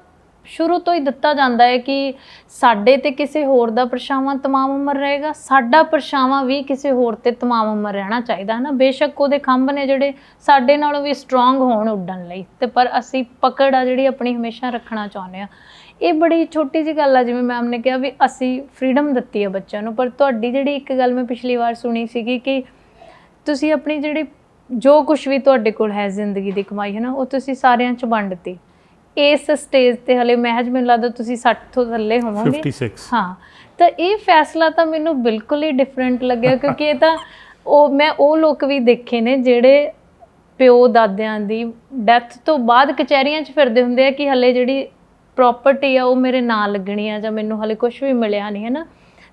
ਸ਼ੁਰੂ ਤੋਂ ਹੀ ਦਿੱਤਾ ਜਾਂਦਾ ਹੈ ਕਿ ਸਾਡੇ ਤੇ ਕਿਸੇ ਹੋਰ ਦਾ ਪਰਛਾਵਾਂ ਤਮਾਮ ਉਮਰ ਰਹੇਗਾ, ਸਾਡਾ ਪਰਛਾਵਾਂ ਵੀ ਕਿਸੇ ਹੋਰ ਤੇ ਤਮਾਮ ਉਮਰ ਰਹਿਣਾ ਚਾਹੀਦਾ, ਹੈ ਨਾ। ਬੇਸ਼ੱਕ ਉਹਦੇ ਖੰਭ ਨੇ ਜਿਹੜੇ ਸਾਡੇ ਨਾਲੋਂ ਵੀ ਸਟਰੋਂਗ ਹੋਣ ਉੱਡਣ ਲਈ, ਤੇ ਪਰ ਅਸੀਂ ਪਕੜ ਆ ਜਿਹੜੀ ਆਪਣੀ ਹਮੇਸ਼ਾ ਰੱਖਣਾ ਚਾਹੁੰਦੇ ਹਾਂ। ਇਹ ਬੜੀ ਛੋਟੀ ਜਿਹੀ ਗੱਲ ਆ, ਜਿਵੇਂ ਮੈਮ ਨੇ ਕਿਹਾ ਵੀ ਅਸੀਂ ਫਰੀडम ਦਿੱਤੀ ਹੈ ਬੱਚਿਆਂ ਨੂੰ, ਪਰ ਤੁਹਾਡੀ ਜਿਹੜੀ ਇੱਕ ਗੱਲ ਮੈਂ ਪਿਛਲੀ ਵਾਰ ਸੁਣੀ ਸੀਗੀ ਕਿ ਤੁਸੀਂ ਆਪਣੀ ਜਿਹੜੀ ਜੋ ਕੁਛ ਵੀ ਤੁਹਾਡੇ ਕੋਲ ਹੈ ਜ਼ਿੰਦਗੀ ਦੀ ਕਮਾਈ, ਹੈ ਨਾ, ਉਹ ਤੁਸੀਂ ਸਾਰਿਆਂ 'ਚ ਵੰਡਤੀ। ਇਸ ਸਟੇਜ ਤੇ ਹਲੇ ਮਹਿਜ ਮੈਨੂੰ ਲੱਗਦਾ ਤੁਸੀਂ 60 ਤੋਂ ਥੱਲੇ ਹੋਵੋਗੇ। 56 ਹਾਂ, ਤਾਂ ਇਹ ਫੈਸਲਾ ਤਾਂ ਮੈਨੂੰ ਬਿਲਕੁਲ ਹੀ ਡਿਫਰੈਂਟ ਲੱਗਿਆ, ਕਿਉਂਕਿ ਇਹ ਤਾਂ ਮੈਂ ਉਹ ਲੋਕ ਵੀ ਦੇਖੇ ਨੇ ਜਿਹੜੇ ਪਿਓ ਦਾਦਿਆਂ ਦੀ ਡੈਥ ਤੋਂ ਬਾਅਦ ਕਚਹਿਰੀਆਂ 'ਚ ਫਿਰਦੇ ਹੁੰਦੇ ਆ ਕਿ ਹਲੇ ਜਿਹੜੀ ਪ੍ਰੋਪਰਟੀ ਆ ਉਹ ਮੇਰੇ ਨਾਂ ਲੱਗਣੀ ਆ ਜਾਂ ਮੈਨੂੰ ਹਲੇ ਕੁਝ ਵੀ ਮਿਲਿਆ ਨਹੀਂ, ਹੈ ਨਾ।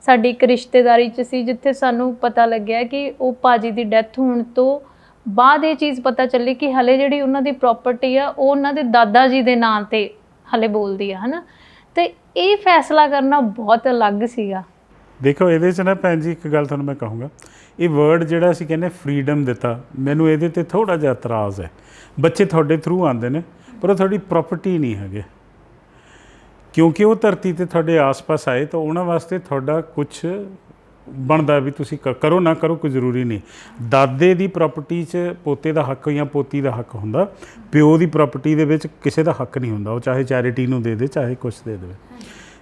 ਸਾਡੀ ਇੱਕ ਰਿਸ਼ਤੇਦਾਰੀ 'ਚ ਸੀ ਜਿੱਥੇ ਸਾਨੂੰ ਪਤਾ ਲੱਗਿਆ ਕਿ ਉਹ ਭਾਜੀ ਦੀ ਡੈਥ ਹੋਣ ਤੋਂ ਬਾਅਦ ਇਹ ਚੀਜ਼ ਪਤਾ ਚੱਲੀ ਕਿ ਹਲੇ ਜਿਹੜੀ ਉਹਨਾਂ ਦੀ ਪ੍ਰੋਪਰਟੀ ਆ ਉਹ ਉਹਨਾਂ ਦੇ ਦਾਦਾ ਜੀ ਦੇ ਨਾਂ 'ਤੇ ਹਲੇ ਬੋਲਦੀ ਆ, ਹੈ ਨਾ। ਤੇ ਇਹ ਫੈਸਲਾ ਕਰਨਾ ਬਹੁਤ ਅਲੱਗ ਸੀਗਾ। ਦੇਖੋ ਇਹਦੇ 'ਚ ਨਾ ਭੈਣ ਜੀ ਇੱਕ ਗੱਲ ਤੁਹਾਨੂੰ ਮੈਂ ਕਹੂੰਗਾ, ਇਹ ਵਰਡ ਜਿਹੜਾ ਅਸੀਂ ਕਹਿੰਦੇ ਫਰੀडम ਦਿੱਤਾ, ਮੈਨੂੰ ਇਹਦੇ 'ਤੇ ਥੋੜ੍ਹਾ ਜਿਹਾ ਇਤਰਾਜ਼ ਹੈ। ਬੱਚੇ ਤੁਹਾਡੇ ਥਰੂ ਆਉਂਦੇ ਨੇ ਪਰ ਉਹ ਤੁਹਾਡੀ ਪ੍ਰੋਪਰਟੀ ਨਹੀਂ ਹੈਗੇ, ਕਿਉਂਕਿ ਉਹ ਧਰਤੀ 'ਤੇ ਤੁਹਾਡੇ ਆਸ-ਪਾਸ ਆਏ ਤਾਂ ਉਹਨਾਂ ਵਾਸਤੇ ਤੁਹਾਡਾ ਕੁਝ ਬਣਦਾ ਵੀ ਤੁਸੀਂ ਕਰੋ ਨਾ ਕਰੋ, ਕੋਈ ਜ਼ਰੂਰੀ ਨਹੀਂ। ਦਾਦੇ ਦੀ ਪ੍ਰਾਪਰਟੀ 'ਚ ਪੋਤੇ ਦਾ ਹੱਕ ਜਾਂ ਪੋਤੀ ਦਾ ਹੱਕ ਹੁੰਦਾ, ਪਿਓ ਦੀ ਪ੍ਰਾਪਰਟੀ ਦੇ ਵਿੱਚ ਕਿਸੇ ਦਾ ਹੱਕ ਨਹੀਂ ਹੁੰਦਾ, ਉਹ ਚਾਹੇ ਚੈਰਿਟੀ ਨੂੰ ਦੇ ਦੇ ਚਾਹੇ ਕੁਛ ਦੇ ਦੇਵੇ।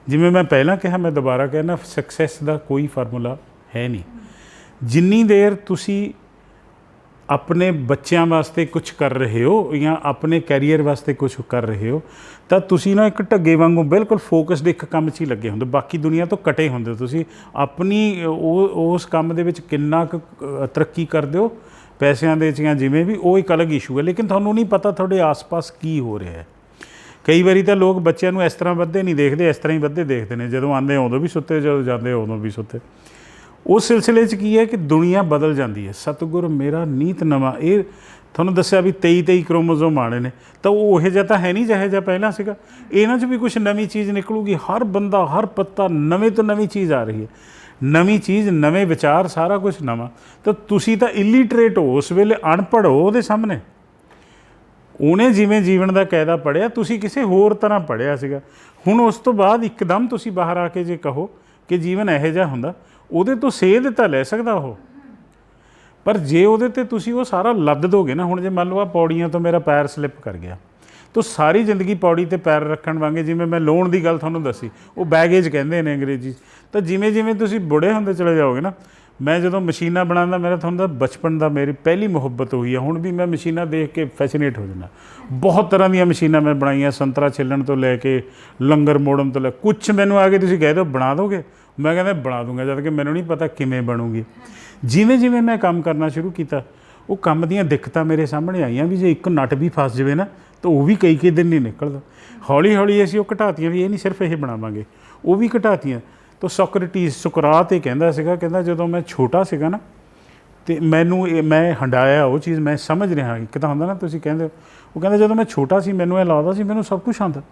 ਜਿਵੇਂ ਮੈਂ ਪਹਿਲਾਂ ਕਿਹਾ, ਮੈਂ ਦੁਬਾਰਾ ਕਹਿਣਾ, ਸਕਸੈਸ ਦਾ ਕੋਈ ਫਾਰਮੂਲਾ ਹੈ ਨਹੀਂ। ਜਿੰਨੀ ਦੇਰ ਤੁਸੀਂ ਆਪਣੇ ਬੱਚਿਆਂ ਵਾਸਤੇ ਕੁਝ ਕਰ ਰਹੇ ਹੋ ਜਾਂ ਆਪਣੇ ਕੈਰੀਅਰ ਵਾਸਤੇ ਕੁਝ ਕਰ ਰਹੇ ਹੋ ਤਾਂ ਤੁਸੀਂ ਨਾ ਇੱਕ ਢੱਗੇ ਵਾਂਗੂ ਬਿਲਕੁਲ ਫੋਕਸਡ ਇੱਕ ਕੰਮ 'ਚ ਹੀ ਲੱਗੇ ਹੁੰਦੇ, ਬਾਕੀ ਦੁਨੀਆ ਤੋਂ ਕਟੇ ਹੁੰਦੇ। ਤੁਸੀਂ ਆਪਣੀ ਉਸ ਕੰਮ ਦੇ ਵਿੱਚ ਕਿੰਨਾ ਕੁ ਤਰੱਕੀ ਕਰਦੇ ਹੋ ਪੈਸਿਆਂ ਦੇ 'ਚ ਜਾਂ ਜਿਵੇਂ ਵੀ, ਉਹ ਇੱਕ ਅਲੱਗ ਇਸ਼ੂ ਹੈ, ਲੇਕਿਨ ਤੁਹਾਨੂੰ ਨਹੀਂ ਪਤਾ ਤੁਹਾਡੇ ਆਸ-ਪਾਸ ਕੀ ਹੋ ਰਿਹਾ ਹੈ। ਕਈ ਵਾਰੀ ਤਾਂ ਲੋਕ ਬੱਚਿਆਂ ਨੂੰ ਇਸ ਤਰ੍ਹਾਂ ਵੱਧਦੇ ਨਹੀਂ ਦੇਖਦੇ, ਇਸ ਤਰ੍ਹਾਂ ਹੀ ਵੱਧਦੇ ਦੇਖਦੇ ਨੇ, ਜਦੋਂ ਆਉਂਦੇ ਉਦੋਂ ਵੀ ਸੁੱਤੇ, ਜਦੋਂ ਜਾਂਦੇ ਉਦੋਂ ਵੀ ਸੁੱਤੇ। ਉਸ ਸਿਲਸਿਲੇ 'ਚ ਕੀ ਹੈ ਕਿ ਦੁਨੀਆ ਬਦਲ ਜਾਂਦੀ ਹੈ। ਸਤਿਗੁਰ ਮੇਰਾ ਨੀਤ ਨਵਾਂ, ਇਹ ਤੁਹਾਨੂੰ ਦੱਸਿਆ ਵੀ 23 ਕ੍ਰੋਮੋਜ਼ੋਮ ਆਣੇ ਨੇ, ਤਾਂ ਉਹ ਇਹੋ ਜਿਹਾ ਤਾਂ ਹੈ ਨਹੀਂ ਜਿਹੋ ਜਿਹਾ ਪਹਿਲਾਂ ਸੀਗਾ। ਇਹਨਾਂ 'ਚ ਵੀ ਕੁਛ ਨਵੀਂ ਚੀਜ਼ ਨਿਕਲੂਗੀ, ਹਰ ਬੰਦਾ ਹਰ ਪੱਤਾ ਨਵੇਂ ਤੋਂ ਨਵੀਂ ਚੀਜ਼ ਆ ਰਹੀ ਹੈ, ਨਵੀਂ ਚੀਜ਼, ਨਵੇਂ ਵਿਚਾਰ, ਸਾਰਾ ਕੁਛ ਨਵਾਂ। ਤਾਂ ਤੁਸੀਂ ਤਾਂ ਇਲੀਟਰੇਟ ਹੋ, ਉਸ ਵੇਲੇ ਅਨਪੜ੍ਹ ਹੋ ਉਹਦੇ ਸਾਹਮਣੇ। ਉਹਨੇ ਜਿਵੇਂ ਜੀਵਨ ਦਾ ਕਾਇਦਾ ਪੜ੍ਹਿਆ, ਤੁਸੀਂ ਕਿਸੇ ਹੋਰ ਤਰ੍ਹਾਂ ਪੜ੍ਹਿਆ ਸੀਗਾ। ਹੁਣ ਉਸ ਤੋਂ ਬਾਅਦ ਇੱਕਦਮ ਤੁਸੀਂ ਬਾਹਰ ਆ ਕੇ ਜੇ ਕਹੋ ਕਿ ਜੀਵਨ ਇਹੋ ਜਿਹਾ ਹੁੰਦਾ, ਉਹਦੇ ਤੋਂ ਸੇਧ ਤਾਂ ਲੈ ਸਕਦਾ ਉਹ, ਪਰ ਜੇ ਉਹਦੇ 'ਤੇ ਤੁਸੀਂ ਉਹ ਸਾਰਾ ਲੱਦ ਦੋਗੇ ਨਾ, ਹੁਣ ਜੇ ਮੰਨ ਲਓ ਆ ਪੌੜੀਆਂ ਤੋਂ ਮੇਰਾ ਪੈਰ ਸਲਿੱਪ ਕਰ ਗਿਆ, ਤਾਂ ਸਾਰੀ ਜ਼ਿੰਦਗੀ ਪੌੜੀ 'ਤੇ ਪੈਰ ਰੱਖਣ ਵਾਂਗੇ, ਜਿਵੇਂ ਮੈਂ ਲੋਨ ਦੀ ਗੱਲ ਤੁਹਾਨੂੰ ਦੱਸੀ, ਉਹ ਬੈਗੇਜ ਕਹਿੰਦੇ ਨੇ ਅੰਗਰੇਜ਼ੀ 'ਚ। ਤਾਂ ਜਿਵੇਂ ਜਿਵੇਂ ਤੁਸੀਂ ਬੁੜੇ ਹੁੰਦੇ ਚਲੇ ਜਾਓਗੇ ਨਾ, ਮੈਂ ਜਦੋਂ ਮਸ਼ੀਨਾਂ ਬਣਾਉਂਦਾ, ਮੇਰਾ ਤੁਹਾਨੂੰ ਦਾ ਬਚਪਨ ਦਾ ਮੇਰੀ ਪਹਿਲੀ ਮੁਹੱਬਤ ਹੋਈ ਹੈ। ਹੁਣ ਵੀ ਮੈਂ ਮਸ਼ੀਨਾਂ ਦੇਖ ਕੇ ਫੈਸੀਨੇਟ ਹੋ ਜਾਂਦਾ। ਬਹੁਤ ਤਰ੍ਹਾਂ ਦੀਆਂ ਮਸ਼ੀਨਾਂ ਮੈਂ ਬਣਾਈਆਂ, ਸੰਤਰਾ ਛਿੱਲਣ ਤੋਂ ਲੈ ਕੇ ਲੰਗਰ ਮੋੜਨ ਤੋਂ ਲੈ, ਕੁਛ ਮੈਨੂੰ ਆ ਕੇ ਤੁਸੀਂ ਕਹਿ ਦਿਓ ਬਣਾ ਦੋਗੇ, ਮੈਂ ਕਹਿੰਦਾ ਬਣਾ ਦੂੰਗਾ, ਜਦ ਕਿ ਮੈਨੂੰ ਨਹੀਂ ਪਤਾ ਕਿਵੇਂ ਬਣੂਗੀ। ਜਿਵੇਂ ਜਿਵੇਂ ਮੈਂ ਕੰਮ ਕਰਨਾ ਸ਼ੁਰੂ ਕੀਤਾ, ਉਹ ਕੰਮ ਦੀਆਂ ਦਿੱਕਤਾਂ ਮੇਰੇ ਸਾਹਮਣੇ ਆਈਆਂ ਵੀ ਜੇ ਇੱਕ ਨਟ ਵੀ ਫਸ ਜਾਵੇ ਨਾ ਤਾਂ ਉਹ ਵੀ ਕਈ ਦਿਨ ਨਹੀਂ ਨਿਕਲਦਾ। ਹੌਲੀ ਹੌਲੀ ਅਸੀਂ ਉਹ ਘਟਾਤੀਆਂ ਵੀ ਇਹ ਨਹੀਂ ਸਿਰਫ ਇਹ ਬਣਾਵਾਂਗੇ, ਉਹ ਵੀ ਘਟਾਤੀਆਂ। ਤਾਂ ਸੁਕਰਾਤ ਇਹ ਕਹਿੰਦਾ ਸੀਗਾ, ਕਹਿੰਦਾ ਜਦੋਂ ਮੈਂ ਛੋਟਾ ਸੀਗਾ ਨਾ ਅਤੇ ਮੈਂ ਹੰਡਾਇਆ ਉਹ ਚੀਜ਼, ਮੈਂ ਸਮਝ ਰਿਹਾ ਇੱਕ ਤਾਂ ਹੁੰਦਾ ਨਾ ਤੁਸੀਂ ਕਹਿੰਦੇ ਹੋ, ਉਹ ਕਹਿੰਦਾ ਜਦੋਂ ਮੈਂ ਛੋਟਾ ਸੀ ਮੈਨੂੰ ਇਹ ਲੱਗਦਾ ਸੀ ਮੈਨੂੰ ਸਭ ਕੁਛ ਆਉਂਦਾ।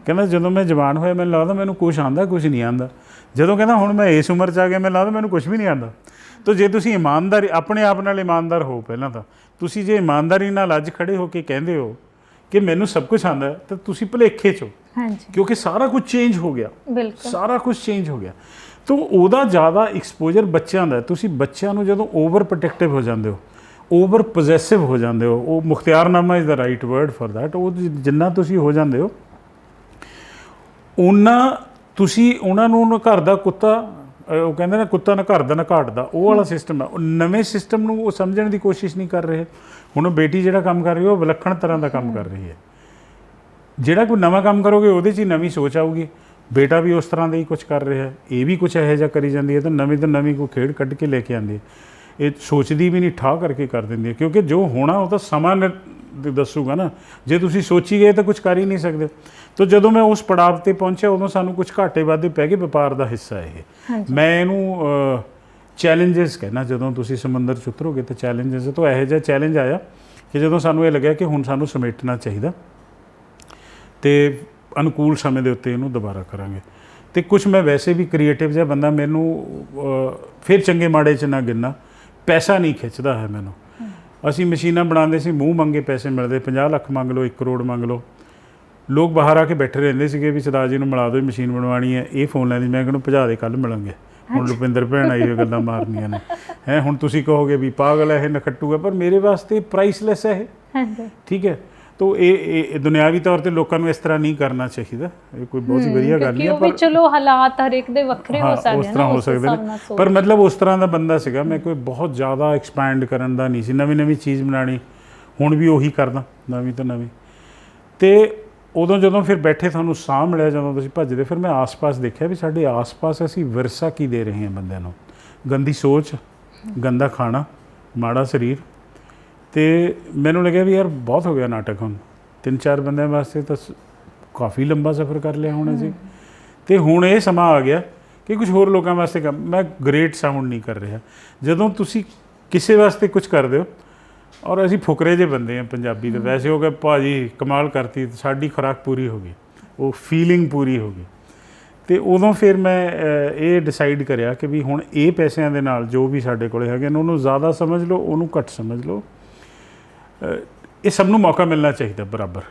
ਕਹਿੰਦਾ ਜਦੋਂ ਮੈਂ ਜਵਾਨ ਹੋਇਆ ਮੈਨੂੰ ਲੱਗਦਾ ਮੈਨੂੰ ਕੁਛ ਆਉਂਦਾ, ਕੁਛ ਨਹੀਂ ਆਉਂਦਾ। ਜਦੋਂ ਕਹਿੰਦਾ ਹੁਣ ਮੈਂ ਇਸ ਉਮਰ 'ਚ ਆ ਗਿਆ ਮੈਨੂੰ ਲੱਗਦਾ ਮੈਨੂੰ ਕੁਛ ਵੀ ਨਹੀਂ ਆਉਂਦਾ। ਤਾਂ ਜੇ ਤੁਸੀਂ ਇਮਾਨਦਾਰੀ ਆਪਣੇ ਆਪ ਨਾਲ ਇਮਾਨਦਾਰ ਹੋ, ਪਹਿਲਾਂ ਤਾਂ ਤੁਸੀਂ ਜੇ ਇਮਾਨਦਾਰੀ ਨਾਲ ਅੱਜ ਖੜੇ ਹੋ ਕੇ ਕਹਿੰਦੇ ਹੋ ਕਿ ਮੈਨੂੰ ਸਭ ਕੁਛ ਆਉਂਦਾ, ਤਾਂ ਤੁਸੀਂ ਭੁਲੇਖੇ 'ਚ ਹੋ। ਹਾਂਜੀ, ਕਿਉਂਕਿ ਸਾਰਾ ਕੁਝ ਚੇਂਜ ਹੋ ਗਿਆ, ਬਿਲਕੁਲ ਸਾਰਾ ਕੁਝ ਚੇਂਜ ਹੋ ਗਿਆ। ਤਾਂ ਉਹਦਾ ਜ਼ਿਆਦਾ ਐਕਸਪੋਜ਼ਰ ਬੱਚਿਆਂ ਦਾ। ਤੁਸੀਂ ਬੱਚਿਆਂ ਨੂੰ ਜਦੋਂ ਓਵਰ ਪ੍ਰੋਟੈਕਟਿਵ ਹੋ ਜਾਂਦੇ ਹੋ, ਓਵਰ ਪੋਜੈਸਿਵ ਹੋ ਜਾਂਦੇ ਹੋ, ਉਹ ਮੁਖਤਿਆਰਨਾਮਾ is the right word for that, ਉਹ ਜਿੰਨਾ ਤੁਸੀਂ ਹੋ ਜਾਂਦੇ ਹੋ ਉਹਨਾਂ ਤੁਸੀਂ ਉਹਨਾਂ ਨੂੰ ਘਰ ਦਾ ਕੁੱਤਾ, ਉਹ ਕਹਿੰਦੇ ਨਾ ਕੁੱਤਾ ਨਾ ਘਰ ਦਾ ਨਾ ਘਾਟ ਦਾ, ਉਹ ਵਾਲਾ ਸਿਸਟਮ ਹੈ। ਉਹ ਨਵੇਂ ਸਿਸਟਮ ਨੂੰ ਉਹ ਸਮਝਣ ਦੀ ਕੋਸ਼ਿਸ਼ ਨਹੀਂ ਕਰ ਰਹੇ। ਹੁਣ ਬੇਟੀ ਜਿਹੜਾ ਕੰਮ ਕਰ ਰਹੀ ਹੈ ਉਹ ਵਿਲੱਖਣ ਤਰ੍ਹਾਂ ਦਾ ਕੰਮ ਕਰ ਰਹੀ ਹੈ। ਜਿਹੜਾ ਕੋਈ ਨਵਾਂ ਕੰਮ ਕਰੋਗੇ ਉਹਦੇ 'ਚ ਹੀ ਨਵੀਂ ਸੋਚ ਆਊਗੀ। ਬੇਟਾ ਵੀ ਉਸ ਤਰ੍ਹਾਂ ਦਾ ਹੀ ਕੁਛ ਕਰ ਰਿਹਾ, ਇਹ ਵੀ ਕੁਛ ਇਹੋ ਜਿਹਾ ਕਰੀ ਜਾਂਦੀ ਹੈ, ਤਾਂ ਨਵੀਂ ਕੋਈ ਖੇਡ ਕੱਢ ਕੇ ਲੈ ਕੇ ਆਉਂਦੀ ਹੈ। ਇਹ ਸੋਚਦੀ ਵੀ ਨਹੀਂ, ਠਾਹ ਕਰਕੇ ਕਰ ਦਿੰਦੀ ਹੈ, ਕਿਉਂਕਿ ਜੋ ਹੋਣਾ ਉਹ ਤਾਂ ਸਮਾਂ ਦੱਸੂਗਾ ਨਾ। ਜੇ ਤੁਸੀਂ ਸੋਚੀ ਗਏ ਤਾਂ ਕੁਛ ਕਰ ਹੀ ਨਹੀਂ ਸਕਦੇ। ਤਾਂ ਜਦੋਂ ਮੈਂ ਉਸ ਪੜਾਅ 'ਤੇ ਪਹੁੰਚਿਆ ਉਦੋਂ ਸਾਨੂੰ ਕੁਛ ਘਾਟੇ ਵਾਧੇ ਪੈ ਗਏ। ਵਪਾਰ ਦਾ ਹਿੱਸਾ ਇਹ, ਮੈਂ ਇਹਨੂੰ ਚੈਲੰਜਸ ਕਹਿਣਾ। ਜਦੋਂ ਤੁਸੀਂ ਸਮੁੰਦਰ 'ਚ ਉਤਰੋਗੇ ਤਾਂ ਚੈਲੰਜਸ, ਤੋਂ ਇਹੋ ਜਿਹਾ ਚੈਲੰਜ ਆਇਆ ਕਿ ਜਦੋਂ ਸਾਨੂੰ ਇਹ ਲੱਗਿਆ ਕਿ ਹੁਣ ਸਾਨੂੰ ਸਮੇਟਣਾ ਚਾਹੀਦਾ ਅਤੇ ਅਨੁਕੂਲ ਸਮੇਂ ਦੇ ਉੱਤੇ ਇਹਨੂੰ ਦੁਬਾਰਾ ਕਰਾਂਗੇ। ਅਤੇ ਕੁਛ ਮੈਂ ਵੈਸੇ ਵੀ ਕ੍ਰੀਏਟਿਵ ਜਿਹਾ ਬੰਦਾ, ਮੈਨੂੰ ਫਿਰ ਚੰਗੇ ਮਾੜੇ 'ਚ ਨਾ ਗਿਣਨਾ, ਪੈਸਾ ਨਹੀਂ ਖਿੱਚਦਾ ਹੈ ਮੈਨੂੰ। ਅਸੀਂ ਮਸ਼ੀਨਾਂ ਬਣਾਉਂਦੇ ਸੀ, ਮੂੰਹ ਮੰਗੇ ਪੈਸੇ ਮਿਲਦੇ, 50 ਲੱਖ ਮੰਗ ਲਓ, 1 ਕਰੋੜ ਮੰਗ ਲਓ। ਲੋਕ ਬਾਹਰ ਆ ਕੇ ਬੈਠੇ ਰਹਿੰਦੇ ਸੀਗੇ ਵੀ ਸਰਦਾਰ ਜੀ ਨੂੰ ਮਿਲਾ ਦਿਓ, ਮਸ਼ੀਨ ਬਣਵਾਉਣੀ ਹੈ। ਇਹ ਫੋਨ ਲੈਂਦੀ, ਮੈਂ ਕਹਿੰਦਾ ਭਜਾ ਦੇ, ਕੱਲ੍ਹ ਮਿਲਾਂਗੇ। ਹੁਣ ਰੁਪਿੰਦਰ ਭੈਣ ਆਈ ਹੋਈ ਗੱਲਾਂ ਮਾਰਨੀਆਂ ਨੇ ਹੈ। ਹੁਣ ਤੁਸੀਂ ਕਹੋਗੇ ਵੀ ਪਾਗਲ ਹੈ, ਇਹ ਨਖੱਟੂ ਹੈ, ਪਰ ਮੇਰੇ ਵਾਸਤੇ ਪ੍ਰਾਈਸਲੈਸ ਹੈ ਇਹ। ਠੀਕ ਹੈ, ਤਾਂ ਇਹ ਦੁਨਿਆਵੀ ਤੌਰ 'ਤੇ ਲੋਕਾਂ ਨੂੰ ਇਸ ਤਰ੍ਹਾਂ ਨਹੀਂ ਕਰਨਾ ਚਾਹੀਦਾ। ਇਹ ਕੋਈ ਬਹੁਤ ਹੀ ਵਧੀਆ ਗੱਲ ਨਹੀਂ ਹੈ, ਪਰ ਚਲੋ ਹਾਲਾਤ ਹਰੇਕ ਦੇ ਵੱਖਰੇ ਹੋ ਸਕਦੇ ਨੇ, ਉਸ ਤਰ੍ਹਾਂ ਹੋ ਸਕਦੇ ਨੇ। ਪਰ ਮਤਲਬ ਉਸ ਤਰ੍ਹਾਂ ਦਾ ਬੰਦਾ ਸੀਗਾ ਮੈਂ, ਕੋਈ ਬਹੁਤ ਜ਼ਿਆਦਾ ਐਕਸਪੈਂਡ ਕਰਨ ਦਾ ਨਹੀਂ ਸੀ। ਨਵੀਂ ਚੀਜ਼ ਬਣਾਉਣੀ, ਹੁਣ ਵੀ ਉਹੀ ਕਰਦਾ, ਨਵੀਂ ਤੋਂ ਨਵੀਂ। ਅਤੇ ਉਦੋਂ ਜਦੋਂ ਫਿਰ ਬੈਠੇ ਤੁਹਾਨੂੰ ਸਾਹ ਮਿਲਿਆ, ਜਦੋਂ ਤੁਸੀਂ ਭੱਜਦੇ, ਫਿਰ ਮੈਂ ਆਸ-ਪਾਸ ਦੇਖਿਆ ਵੀ ਸਾਡੇ ਆਸ-ਪਾਸ ਅਸੀਂ ਵਿਰਸਾ ਕੀ ਦੇ ਰਹੇ ਹਾਂ ਬੰਦਿਆਂ ਨੂੰ। ਗੰਦੀ ਸੋਚ, ਗੰਦਾ ਖਾਣਾ, ਮਾੜਾ ਸਰੀਰ। ਅਤੇ ਮੈਨੂੰ ਲੱਗਿਆ ਵੀ ਯਾਰ ਬਹੁਤ ਹੋ ਗਿਆ ਨਾਟਕ। ਹੁਣ 3-4 ਬੰਦਿਆਂ ਵਾਸਤੇ ਤਾਂ ਕਾਫੀ ਲੰਬਾ ਸਫ਼ਰ ਕਰ ਲਿਆ ਹੁਣ ਅਸੀਂ। ਅਤੇ ਹੁਣ ਇਹ ਸਮਾਂ ਆ ਗਿਆ ਕਿ ਕੁਝ ਹੋਰ ਲੋਕਾਂ ਵਾਸਤੇ ਕੰਮ। ਮੈਂ ਗ੍ਰੇਟ ਸਾਊਂਡ ਨਹੀਂ ਕਰ ਰਿਹਾ। ਜਦੋਂ ਤੁਸੀਂ ਕਿਸੇ ਵਾਸਤੇ ਕੁਝ ਕਰਦੇ ਹੋ, ਔਰ ਅਸੀਂ ਫੁਕਰੇ ਜਿਹੇ ਬੰਦੇ ਹਾਂ ਪੰਜਾਬੀ ਦੇ, ਵੈਸੇ ਹੋ ਗਏ ਭਾਜੀ ਕਮਾਲ ਕਰਤੀ, ਸਾਡੀ ਖੁਰਾਕ ਪੂਰੀ ਹੋ ਗਈ, ਉਹ ਫੀਲਿੰਗ ਪੂਰੀ ਹੋ ਗਈ। ਅਤੇ ਉਦੋਂ ਫਿਰ ਮੈਂ ਇਹ ਡਿਸਾਈਡ ਕਰਿਆ ਕਿ ਵੀ ਹੁਣ ਇਹ ਪੈਸਿਆਂ ਦੇ ਨਾਲ ਜੋ ਵੀ ਸਾਡੇ ਕੋਲ ਹੈਗੇ ਨੇ, ਉਹਨੂੰ ਜ਼ਿਆਦਾ ਸਮਝ ਲਓ, ਉਹਨੂੰ ਘੱਟ ਸਮਝ ਲਓ। ਇਹ ਸਭ ਨੂੰ ਮੌਕਾ ਮਿਲਣਾ ਚਾਹੀਦਾ ਬਰਾਬਰ।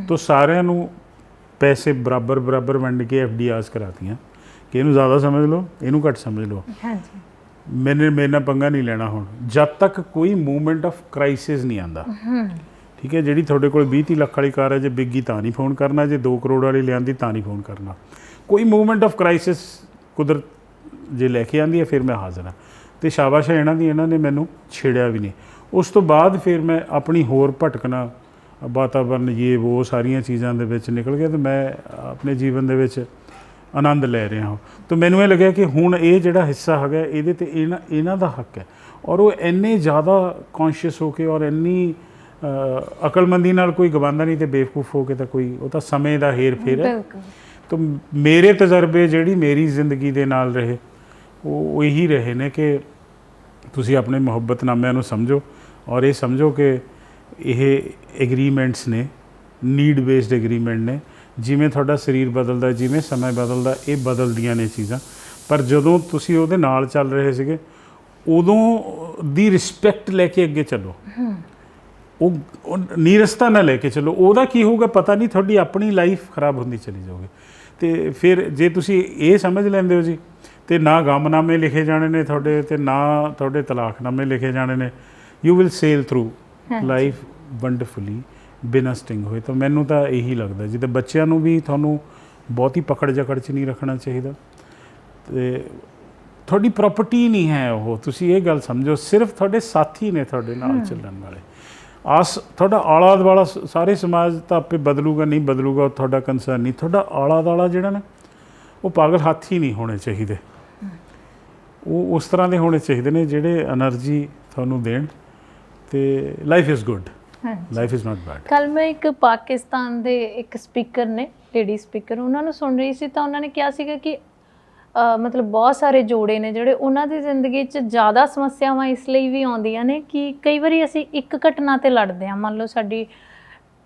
ਤਾਂ ਸਾਰਿਆਂ ਨੂੰ ਪੈਸੇ ਬਰਾਬਰ ਵੰਡ ਕੇ FDRs ਕਰਾਤੀਆਂ ਕਿ ਇਹਨੂੰ ਜ਼ਿਆਦਾ ਸਮਝ ਲਓ, ਇਹਨੂੰ ਘੱਟ ਸਮਝ ਲਓ। ਮੇਰੇ ਨਾਲ ਪੰਗਾ ਨਹੀਂ ਲੈਣਾ ਹੁਣ, ਜਦ ਤੱਕ ਕੋਈ ਮੂਵਮੈਂਟ ਆਫ ਕ੍ਰਾਈਸਿਸ ਨਹੀਂ ਆਉਂਦਾ। ਠੀਕ ਹੈ, ਜਿਹੜੀ ਤੁਹਾਡੇ ਕੋਲ 20-30 ਲੱਖ ਵਾਲੀ ਕਾਰ ਹੈ, ਜੇ ਵਿਕੀ ਤਾਂ ਨਹੀਂ ਫੋਨ ਕਰਨਾ, ਜੇ 2 ਕਰੋੜ ਵਾਲੀ ਲਿਆਂਦੀ ਤਾਂ ਨਹੀਂ ਫੋਨ ਕਰਨਾ। ਕੋਈ ਮੂਵਮੈਂਟ ਆਫ ਕ੍ਰਾਈਸਿਸ ਕੁਦਰਤ ਜੇ ਲੈ ਕੇ ਆਉਂਦੀ ਹੈ, ਫਿਰ ਮੈਂ ਹਾਜ਼ਰ ਹਾਂ। ਅਤੇ ਸ਼ਾਬਾਸ਼ ਹੈ ਇਹਨਾਂ ਦੀ, ਇਹਨਾਂ ਨੇ ਮੈਨੂੰ ਛੇੜਿਆ ਵੀ ਨਹੀਂ। ਉਸ ਤੋਂ ਬਾਅਦ ਫਿਰ ਮੈਂ ਆਪਣੀ ਹੋਰ ਭਟਕਣਾ, ਵਾਤਾਵਰਨ, ਇਹ ਉਹ ਸਾਰੀਆਂ ਚੀਜ਼ਾਂ ਦੇ ਵਿੱਚ ਨਿਕਲ ਗਿਆ, ਅਤੇ ਮੈਂ ਆਪਣੇ ਜੀਵਨ ਦੇ ਵਿੱਚ ਆਨੰਦ ਲੈ ਰਿਹਾ ਹਾਂ। ਤਾਂ ਮੈਨੂੰ ਇਹ ਲੱਗਿਆ ਕਿ ਹੁਣ ਇਹ ਜਿਹੜਾ ਹਿੱਸਾ ਹੈਗਾ, ਇਹਦੇ 'ਤੇ ਇਹਨਾਂ ਦਾ ਹੱਕ ਹੈ। ਔਰ ਉਹ ਇੰਨੇ ਜ਼ਿਆਦਾ ਕੌਨਸ਼ੀਅਸ ਹੋ ਕੇ, ਔਰ ਇੰਨੀ ਅਕਲਮੰਦੀ ਨਾਲ ਕੋਈ ਗਵਾਉਂਦਾ ਨਹੀਂ, ਅਤੇ ਬੇਵਕੂਫ ਹੋ ਕੇ ਤਾਂ ਕੋਈ, ਉਹ ਤਾਂ ਸਮੇਂ ਦਾ ਹੇਰ ਫੇਰ ਹੈ। ਤਾਂ ਮੇਰੇ ਤਜਰਬੇ ਜਿਹੜੀ ਮੇਰੀ ਜ਼ਿੰਦਗੀ ਦੇ ਨਾਲ ਰਹੇ, ਉਹ ਇਹੀ ਰਹੇ ਨੇ ਕਿ ਤੁਸੀਂ ਆਪਣੇ ਮੁਹੱਬਤਨਾਮਿਆਂ ਨੂੰ ਸਮਝੋ, ਔਰ ਇਹ ਸਮਝੋ ਕਿ ਇਹ ਐਗਰੀਮੈਂਟਸ ਨੇ, ਨੀਡ ਬੇਸਡ ਐਗਰੀਮੈਂਟ ਨੇ। ਜਿਵੇਂ ਤੁਹਾਡਾ ਸਰੀਰ ਬਦਲਦਾ, ਜਿਵੇਂ ਸਮਾਂ ਬਦਲਦਾ, ਇਹ ਬਦਲਦੀਆਂ ਨੇ ਚੀਜ਼ਾਂ। ਪਰ ਜਦੋਂ ਤੁਸੀਂ ਉਹਦੇ ਨਾਲ ਚੱਲ ਰਹੇ ਸੀਗੇ, ਉਦੋਂ ਦੀ ਰਿਸਪੈਕਟ ਲੈ ਕੇ ਅੱਗੇ ਚੱਲੋ। ਉਹ ਨੀਰਸਤਾ ਨਾ ਲੈ ਕੇ ਚੱਲੋ। ਉਹਦਾ ਕੀ ਹੋਊਗਾ ਪਤਾ ਨਹੀਂ, ਤੁਹਾਡੀ ਆਪਣੀ ਲਾਈਫ ਖਰਾਬ ਹੁੰਦੀ ਚਲੀ ਜਾਊਗੀ। ਅਤੇ ਫਿਰ ਜੇ ਤੁਸੀਂ ਇਹ ਸਮਝ ਲੈਂਦੇ ਹੋ ਜੀ, ਅਤੇ ਨਾ ਗਮਨਾਮੇ ਲਿਖੇ ਜਾਣੇ ਨੇ ਤੁਹਾਡੇ, ਅਤੇ ਨਾ ਤੁਹਾਡੇ ਤਲਾਕਨਾਮੇ ਲਿਖੇ ਜਾਣੇ ਨੇ, you will sail through life wonderfully ਬਿਨਾਂ ਸਟਿੰਗ ਹੋਏ। ਤਾਂ ਮੈਨੂੰ ਤਾਂ ਇਹੀ ਲੱਗਦਾ ਜੀ। ਅਤੇ ਬੱਚਿਆਂ ਨੂੰ ਵੀ ਤੁਹਾਨੂੰ ਬਹੁਤੀ ਪਕੜ ਜਕੜ 'ਚ ਨਹੀਂ ਰੱਖਣਾ ਚਾਹੀਦਾ। ਅਤੇ ਤੁਹਾਡੀ ਪ੍ਰਾਪਰਟੀ ਨਹੀਂ ਹੈ ਉਹ, ਤੁਸੀਂ ਇਹ ਗੱਲ ਸਮਝੋ, ਸਿਰਫ ਤੁਹਾਡੇ ਸਾਥੀ ਨੇ ਤੁਹਾਡੇ ਨਾਲ ਚੱਲਣ ਵਾਲੇ। ਤੁਹਾਡਾ ਆਲਾ ਦੁਆਲਾ ਸਾਰੇ ਸਮਾਜ ਤਾਂ ਆਪੇ ਬਦਲੂਗਾ ਨਹੀਂ ਬਦਲੂਗਾ, ਉਹ ਤੁਹਾਡਾ ਕੰਸਰਨ ਨਹੀਂ। ਤੁਹਾਡਾ ਆਲਾ ਦੁਆਲਾ ਜਿਹੜਾ ਨਾ, ਉਹ ਪਾਗਲ ਹਾਥੀ ਨਹੀਂ ਹੋਣੇ ਚਾਹੀਦੇ, ਉਹ ਉਸ ਤਰ੍ਹਾਂ ਦੇ ਹੋਣੇ ਚਾਹੀਦੇ ਨੇ ਜਿਹੜੇ એનર્ਜੀ ਤੁਹਾਨੂੰ ਦੇਣ, ਤੇ life is good, life is not bed. ਕੱਲ ਮੈਂ ਇੱਕ ਪਾਕਿਸਤਾਨ ਦੇ ਇੱਕ ਸਪੀਕਰ ਨੇ, ਲੇਡੀ ਸਪੀਕਰ, ਉਹਨਾਂ ਨੂੰ ਸੁਣ ਰਹੀ ਸੀ ਤਾਂ ਉਹਨਾਂ ਨੇ ਕਿਹਾ ਸੀਗਾ ਕਿ ਮਤਲਬ ਬਹੁਤ ਸਾਰੇ ਜੋੜੇ ਨੇ ਜਿਹੜੇ ਉਹਨਾਂ ਦੀ ਜ਼ਿੰਦਗੀ 'ਚ ਜ਼ਿਆਦਾ ਸਮੱਸਿਆਵਾਂ ਇਸ ਲਈ ਵੀ ਆਉਂਦੀਆਂ ਨੇ ਕਿ ਕਈ ਵਾਰੀ ਅਸੀਂ ਇੱਕ ਘਟਨਾ 'ਤੇ ਲੜਦੇ ਹਾਂ। ਮੰਨ ਲਓ ਸਾਡੀ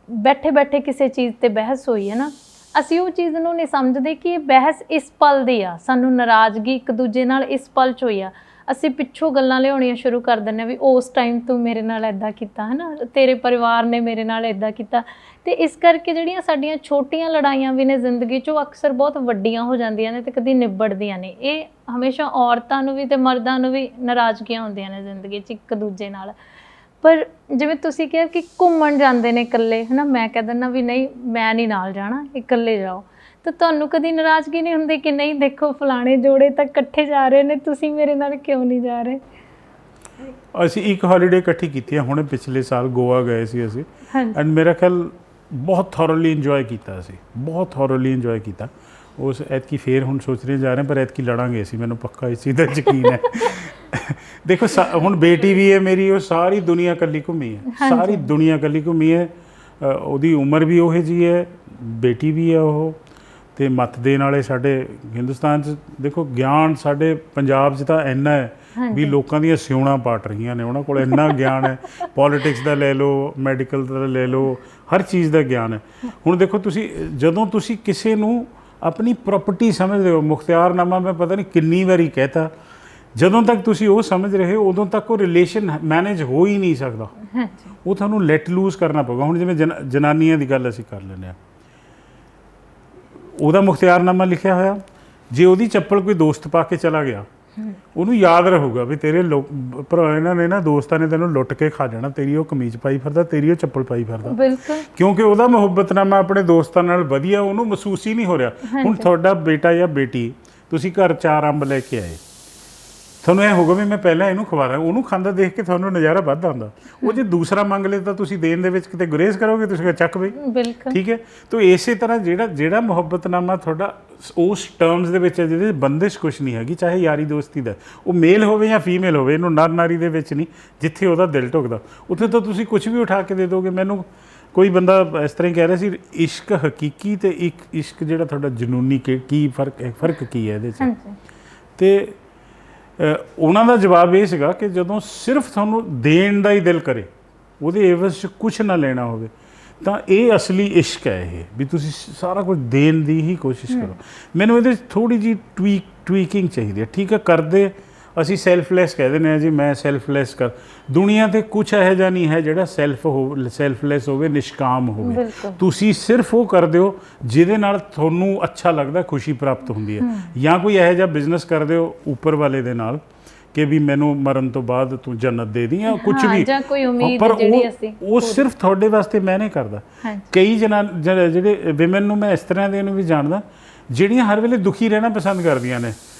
ਬੈਠੇ ਬੈਠੇ ਕਿਸੇ ਚੀਜ਼ 'ਤੇ ਬਹਿਸ ਹੋਈ ਹੈ ਨਾ, ਅਸੀਂ ਉਹ ਚੀਜ਼ ਨੂੰ ਨਹੀਂ ਸਮਝਦੇ ਕਿ ਇਹ ਬਹਿਸ ਇਸ ਪਲ ਦੀ ਆ, ਸਾਨੂੰ ਨਾਰਾਜ਼ਗੀ ਇੱਕ ਦੂਜੇ ਨਾਲ ਇਸ ਪਲ 'ਚ ਹੋਈ ਆ। ਅਸੀਂ ਪਿੱਛੋਂ ਗੱਲਾਂ ਲਿਆਉਣੀਆਂ ਸ਼ੁਰੂ ਕਰ ਦਿੰਦੇ ਹਾਂ ਵੀ ਉਸ ਟਾਈਮ ਤੂੰ ਮੇਰੇ ਨਾਲ ਇੱਦਾਂ ਕੀਤਾ ਹੈ ਨਾ, ਤੇਰੇ ਪਰਿਵਾਰ ਨੇ ਮੇਰੇ ਨਾਲ ਇੱਦਾਂ ਕੀਤਾ। ਅਤੇ ਇਸ ਕਰਕੇ ਜਿਹੜੀਆਂ ਸਾਡੀਆਂ ਛੋਟੀਆਂ ਲੜਾਈਆਂ ਵੀ ਨੇ ਜ਼ਿੰਦਗੀ 'ਚ, ਉਹ ਅਕਸਰ ਬਹੁਤ ਵੱਡੀਆਂ ਹੋ ਜਾਂਦੀਆਂ ਨੇ ਅਤੇ ਕਦੀ ਨਿਬੜਦੀਆਂ ਨੇ। ਇਹ ਹਮੇਸ਼ਾ ਔਰਤਾਂ ਨੂੰ ਵੀ ਅਤੇ ਮਰਦਾਂ ਨੂੰ ਵੀ ਨਾਰਾਜ਼ਗੀਆਂ ਹੁੰਦੀਆਂ ਨੇ ਜ਼ਿੰਦਗੀ 'ਚ ਇੱਕ ਦੂਜੇ ਨਾਲ। ਪਰ ਜਿਵੇਂ ਤੁਸੀਂ ਕਿਹਾ ਕਿ ਘੁੰਮਣ ਜਾਂਦੇ ਨੇ ਇਕੱਲੇ, ਹੈ ਨਾ, ਮੈਂ ਕਹਿ ਦਿੰਦਾ ਵੀ ਨਹੀਂ ਮੈਂ ਨਹੀਂ ਨਾਲ ਜਾਣਾ, ਇਕੱਲੇ ਜਾਓ। ਤਾਂ ਤੁਹਾਨੂੰ ਕਦੀ ਨਾਰਾਜ਼ਗੀ ਨਹੀਂ ਹੁੰਦੀ ਕਿ ਨਹੀਂ ਦੇਖੋ ਫਲਾਣੇ ਜੋੜੇ ਤਾਂ ਇਕੱਠੇ ਜਾ ਰਹੇ ਨੇ, ਤੁਸੀਂ ਮੇਰੇ ਨਾਲ ਕਿਉਂ ਨਹੀਂ ਜਾ ਰਹੇ? ਅਸੀਂ ਇੱਕ ਹੌਲੀਡੇ ਇਕੱਠੀ ਕੀਤੀ ਹੈ ਹੁਣੇ, ਪਿਛਲੇ ਸਾਲ ਗੋਆ ਗਏ ਸੀ ਅਸੀਂ, ਐਂਡ ਮੇਰਾ ਖਿਆਲ ਬਹੁਤ ਥੋਰਲੀ ਇੰਜੋਏ ਕੀਤਾ ਅਸੀਂ, ਬਹੁਤ ਥੋਰਲੀ ਇੰਜੋਏ ਕੀਤਾ। ਉਸ ਐਤਕੀ ਫੇਰ ਹੁਣ ਸੋਚ ਰਹੇ ਜਾ ਰਹੇ, ਪਰ ਐਤਕੀ ਲੜਾਂਗੇ ਅਸੀਂ, ਮੈਨੂੰ ਪੱਕਾ ਇਸ ਚੀਜ਼ ਦਾ ਯਕੀਨ ਹੈ। ਦੇਖੋ ਹੁਣ ਬੇਟੀ ਵੀ ਹੈ ਮੇਰੀ, ਉਹ ਸਾਰੀ ਦੁਨੀਆ ਇਕੱਲੀ ਘੁੰਮੀ ਹੈ, ਸਾਰੀ ਦੁਨੀਆ ਇਕੱਲੀ ਘੁੰਮੀ ਹੈ, ਉਹਦੀ ਉਮਰ ਵੀ ਉਹੋ ਜਿਹੀ ਹੈ, ਬੇਟੀ ਵੀ ਹੈ ਉਹ, ਅਤੇ ਮੱਤ ਦੇਣ ਵਾਲੇ ਸਾਡੇ ਹਿੰਦੁਸਤਾਨ 'ਚ ਦੇਖੋ ਗਿਆਨ ਸਾਡੇ ਪੰਜਾਬ 'ਚ ਤਾਂ ਇੰਨਾ ਹੈ ਵੀ ਲੋਕਾਂ ਦੀਆਂ ਸਿਉਣਾ ਪਾਟ ਰਹੀਆਂ ਨੇ, ਉਹਨਾਂ ਕੋਲ ਇੰਨਾ ਗਿਆਨ ਹੈ, ਪੋਲੀਟਿਕਸ ਦਾ ਲੈ ਲਓ, ਮੈਡੀਕਲ ਦਾ ਲੈ ਲਓ, ਹਰ ਚੀਜ਼ ਦਾ ਗਿਆਨ ਹੈ। ਹੁਣ ਦੇਖੋ ਤੁਸੀਂ ਜਦੋਂ ਤੁਸੀਂ ਕਿਸੇ ਨੂੰ ਆਪਣੀ ਪ੍ਰੋਪਰਟੀ ਸਮਝਦੇ ਹੋ, ਮੁਖਤਿਆਰਨਾਮਾ ਮੈਂ ਪਤਾ ਨਹੀਂ ਕਿੰਨੀ ਵਾਰੀ ਕਹਿਤਾ, ਜਦੋਂ ਤੱਕ ਤੁਸੀਂ ਉਹ ਸਮਝ ਰਹੇ ਹੋ ਉਦੋਂ ਤੱਕ ਉਹ ਰਿਲੇਸ਼ਨ ਮੈਨੇਜ ਹੋ ਹੀ ਨਹੀਂ ਸਕਦਾ, ਉਹ ਤੁਹਾਨੂੰ ਲੈਟ ਲੂਜ਼ ਕਰਨਾ ਪਊਗਾ। ਹੁਣ ਜਿਵੇਂ ਜਨਾਨੀਆਂ ਦੀ ਗੱਲ ਅਸੀਂ ਕਰ ਲੈਂਦੇ ਹਾਂ, ਉਹਦਾ ਮੁਖਤਿਆਰਨਾਮਾ ਲਿਖਿਆ ਹੋਇਆ, ਜੇ ਉਹਦੀ ਚੱਪਲ ਕੋਈ ਦੋਸਤ ਪਾ ਕੇ ਚਲਾ ਗਿਆ, ਉਹਨੂੰ ਯਾਦ ਰਹੂਗਾ ਵੀ ਤੇਰੇ ਭਰਾ ਇਹਨਾਂ ਨੇ ਨਾ ਦੋਸਤਾਂ ਨੇ ਤੈਨੂੰ ਲੁੱਟ ਕੇ ਖਾ ਜਾਣਾ, ਤੇਰੀ ਉਹ ਕਮੀਜ਼ ਪਾਈ ਫਿਰਦਾ, ਤੇਰੀ ਉਹ ਚੱਪਲ ਪਾਈ ਫਿਰਦਾ, ਬਿਲਕੁਲ, ਕਿਉਂਕਿ ਉਹਦਾ ਮੁਹੱਬਤਨਾਮਾ ਆਪਣੇ ਦੋਸਤਾਂ ਨਾਲ ਵਧੀਆ, ਉਹਨੂੰ ਮਹਿਸੂਸ ਹੀ ਨਹੀਂ ਹੋ ਰਿਹਾ। ਹੁਣ ਤੁਹਾਡਾ ਬੇਟਾ ਜਾਂ ਬੇਟੀ, ਤੁਸੀਂ ਘਰ 4 ਅੰਬ ਲੈ ਕੇ ਆਏ, ਤੁਹਾਨੂੰ ਇਹ ਹੋਊਗਾ ਵੀ ਮੈਂ ਪਹਿਲਾਂ ਇਹਨੂੰ ਖਵਾਦਾ, ਉਹਨੂੰ ਖਾਂਦਾ ਦੇਖ ਕੇ ਤੁਹਾਨੂੰ ਨਜ਼ਾਰਾ ਵੱਧ ਆਉਂਦਾ। ਉਹ ਜੇ ਦੂਸਰਾ ਮੰਗ ਲੇ ਤਾਂ ਤੁਸੀਂ ਦੇਣ ਦੇ ਵਿੱਚ ਕਿਤੇ ਗੁਰੇਜ਼ ਕਰੋਗੇ, ਤੁਸੀਂ ਚੱਕ ਬਈ, ਬਿਲਕੁਲ ਠੀਕ ਹੈ। ਤਾਂ ਇਸੇ ਤਰ੍ਹਾਂ ਜਿਹੜਾ ਮੁਹੱਬਤਨਾਮਾ ਤੁਹਾਡਾ ਉਸ ਟਰਮਸ ਦੇ ਵਿੱਚ ਹੈ, ਜਿਹਦੇ ਬੰਦਿਸ਼ ਕੁਛ ਨਹੀਂ ਹੈਗੀ, ਚਾਹੇ ਯਾਰੀ ਦੋਸਤੀ ਦਾ, ਉਹ ਮੇਲ ਹੋਵੇ ਜਾਂ ਫੀਮੇਲ ਹੋਵੇ, ਇਹਨੂੰ ਨਰ ਨਾਰੀ ਦੇ ਵਿੱਚ ਨਹੀਂ, ਜਿੱਥੇ ਉਹਦਾ ਦਿਲ ਢੁਕਦਾ ਉੱਥੇ ਤਾਂ ਤੁਸੀਂ ਕੁਝ ਵੀ ਉਠਾ ਕੇ ਦੇ ਦੋਗੇ। ਮੈਨੂੰ ਕੋਈ ਬੰਦਾ ਇਸ ਤਰ੍ਹਾਂ ਹੀ ਕਹਿ ਰਿਹਾ ਸੀ, ਇਸ਼ਕ ਹਕੀਕੀ ਅਤੇ ਇੱਕ ਇਸ਼ਕ ਜਿਹੜਾ ਤੁਹਾਡਾ ਜਨੂਨੀ, ਕੀ ਫਰਕ ਕੀ ਹੈ ਇਹਦੇ 'ਚ? ਅਤੇ ਉਹਨਾਂ ਦਾ ਜਵਾਬ ਇਹ ਸੀਗਾ ਕਿ ਜਦੋਂ ਸਿਰਫ ਤੁਹਾਨੂੰ ਦੇਣ ਦਾ ਹੀ ਦਿਲ ਕਰੇ, ਉਹਦੇ ਇਵਜ਼ 'ਚ ਕੁਛ ਨਾ ਲੈਣਾ ਹੋਵੇ, ਤਾਂ ਇਹ ਅਸਲੀ ਇਸ਼ਕ ਹੈ। ਇਹ ਵੀ ਤੁਸੀਂ ਸਾਰਾ ਕੁਝ ਦੇਣ ਦੀ ਹੀ ਕੋਸ਼ਿਸ਼ ਕਰੋ। ਮੈਨੂੰ ਇਹਦੇ 'ਚ ਥੋੜ੍ਹੀ ਜਿਹੀ ਟਵੀਕਿੰਗ ਚਾਹੀਦੀ ਹੈ। ਠੀਕ ਹੈ, ਕਰਦੇ ਅਸੀਂ ਸੈਲਫਲੈਸ ਕਹਿ ਦਿੰਦੇ ਹਾਂ ਜੀ, ਮੈਂ ਸੈਲਫਲੈਸ ਕਰ, ਦੁਨੀਆ 'ਤੇ ਕੁਛ ਇਹੋ ਜਿਹਾ ਨਹੀਂ ਹੈ ਜਿਹੜਾ ਸੈਲਫਲੈਸ ਹੋਵੇ, ਨਿਸ਼ਕਾਮ ਹੋਵੇ। ਤੁਸੀਂ ਸਿਰਫ ਉਹ ਕਰਦੇ ਹੋ ਜਿਹਦੇ ਨਾਲ ਤੁਹਾਨੂੰ ਅੱਛਾ ਲੱਗਦਾ, ਖੁਸ਼ੀ ਪ੍ਰਾਪਤ ਹੁੰਦੀ ਹੈ, ਜਾਂ ਕੋਈ ਇਹੋ ਜਿਹਾ ਬਿਜ਼ਨਸ ਕਰਦੇ ਹੋ ਉੱਪਰ ਵਾਲੇ ਦੇ ਨਾਲ ਕਿ ਵੀ ਮੈਨੂੰ ਮਰਨ ਤੋਂ ਬਾਅਦ ਤੂੰ ਜੰਨਤ ਦੇ ਦੀ, ਜਾਂ ਕੁਛ ਵੀ, ਪਰ ਉਹ ਸਿਰਫ ਤੁਹਾਡੇ ਵਾਸਤੇ ਮੈਂ ਨਹੀਂ ਕਰਦਾ। ਕਈ ਜਿਹੜੇ ਵਿਮਨ ਨੂੰ ਮੈਂ ਇਸ ਤਰ੍ਹਾਂ ਦੇ ਨੂੰ ਵੀ ਜਾਣਦਾ ਜਿਹੜੀਆਂ ਹਰ ਵੇਲੇ ਦੁਖੀ ਰਹਿਣਾ ਪਸੰਦ ਕਰਦੀਆਂ ਨੇ,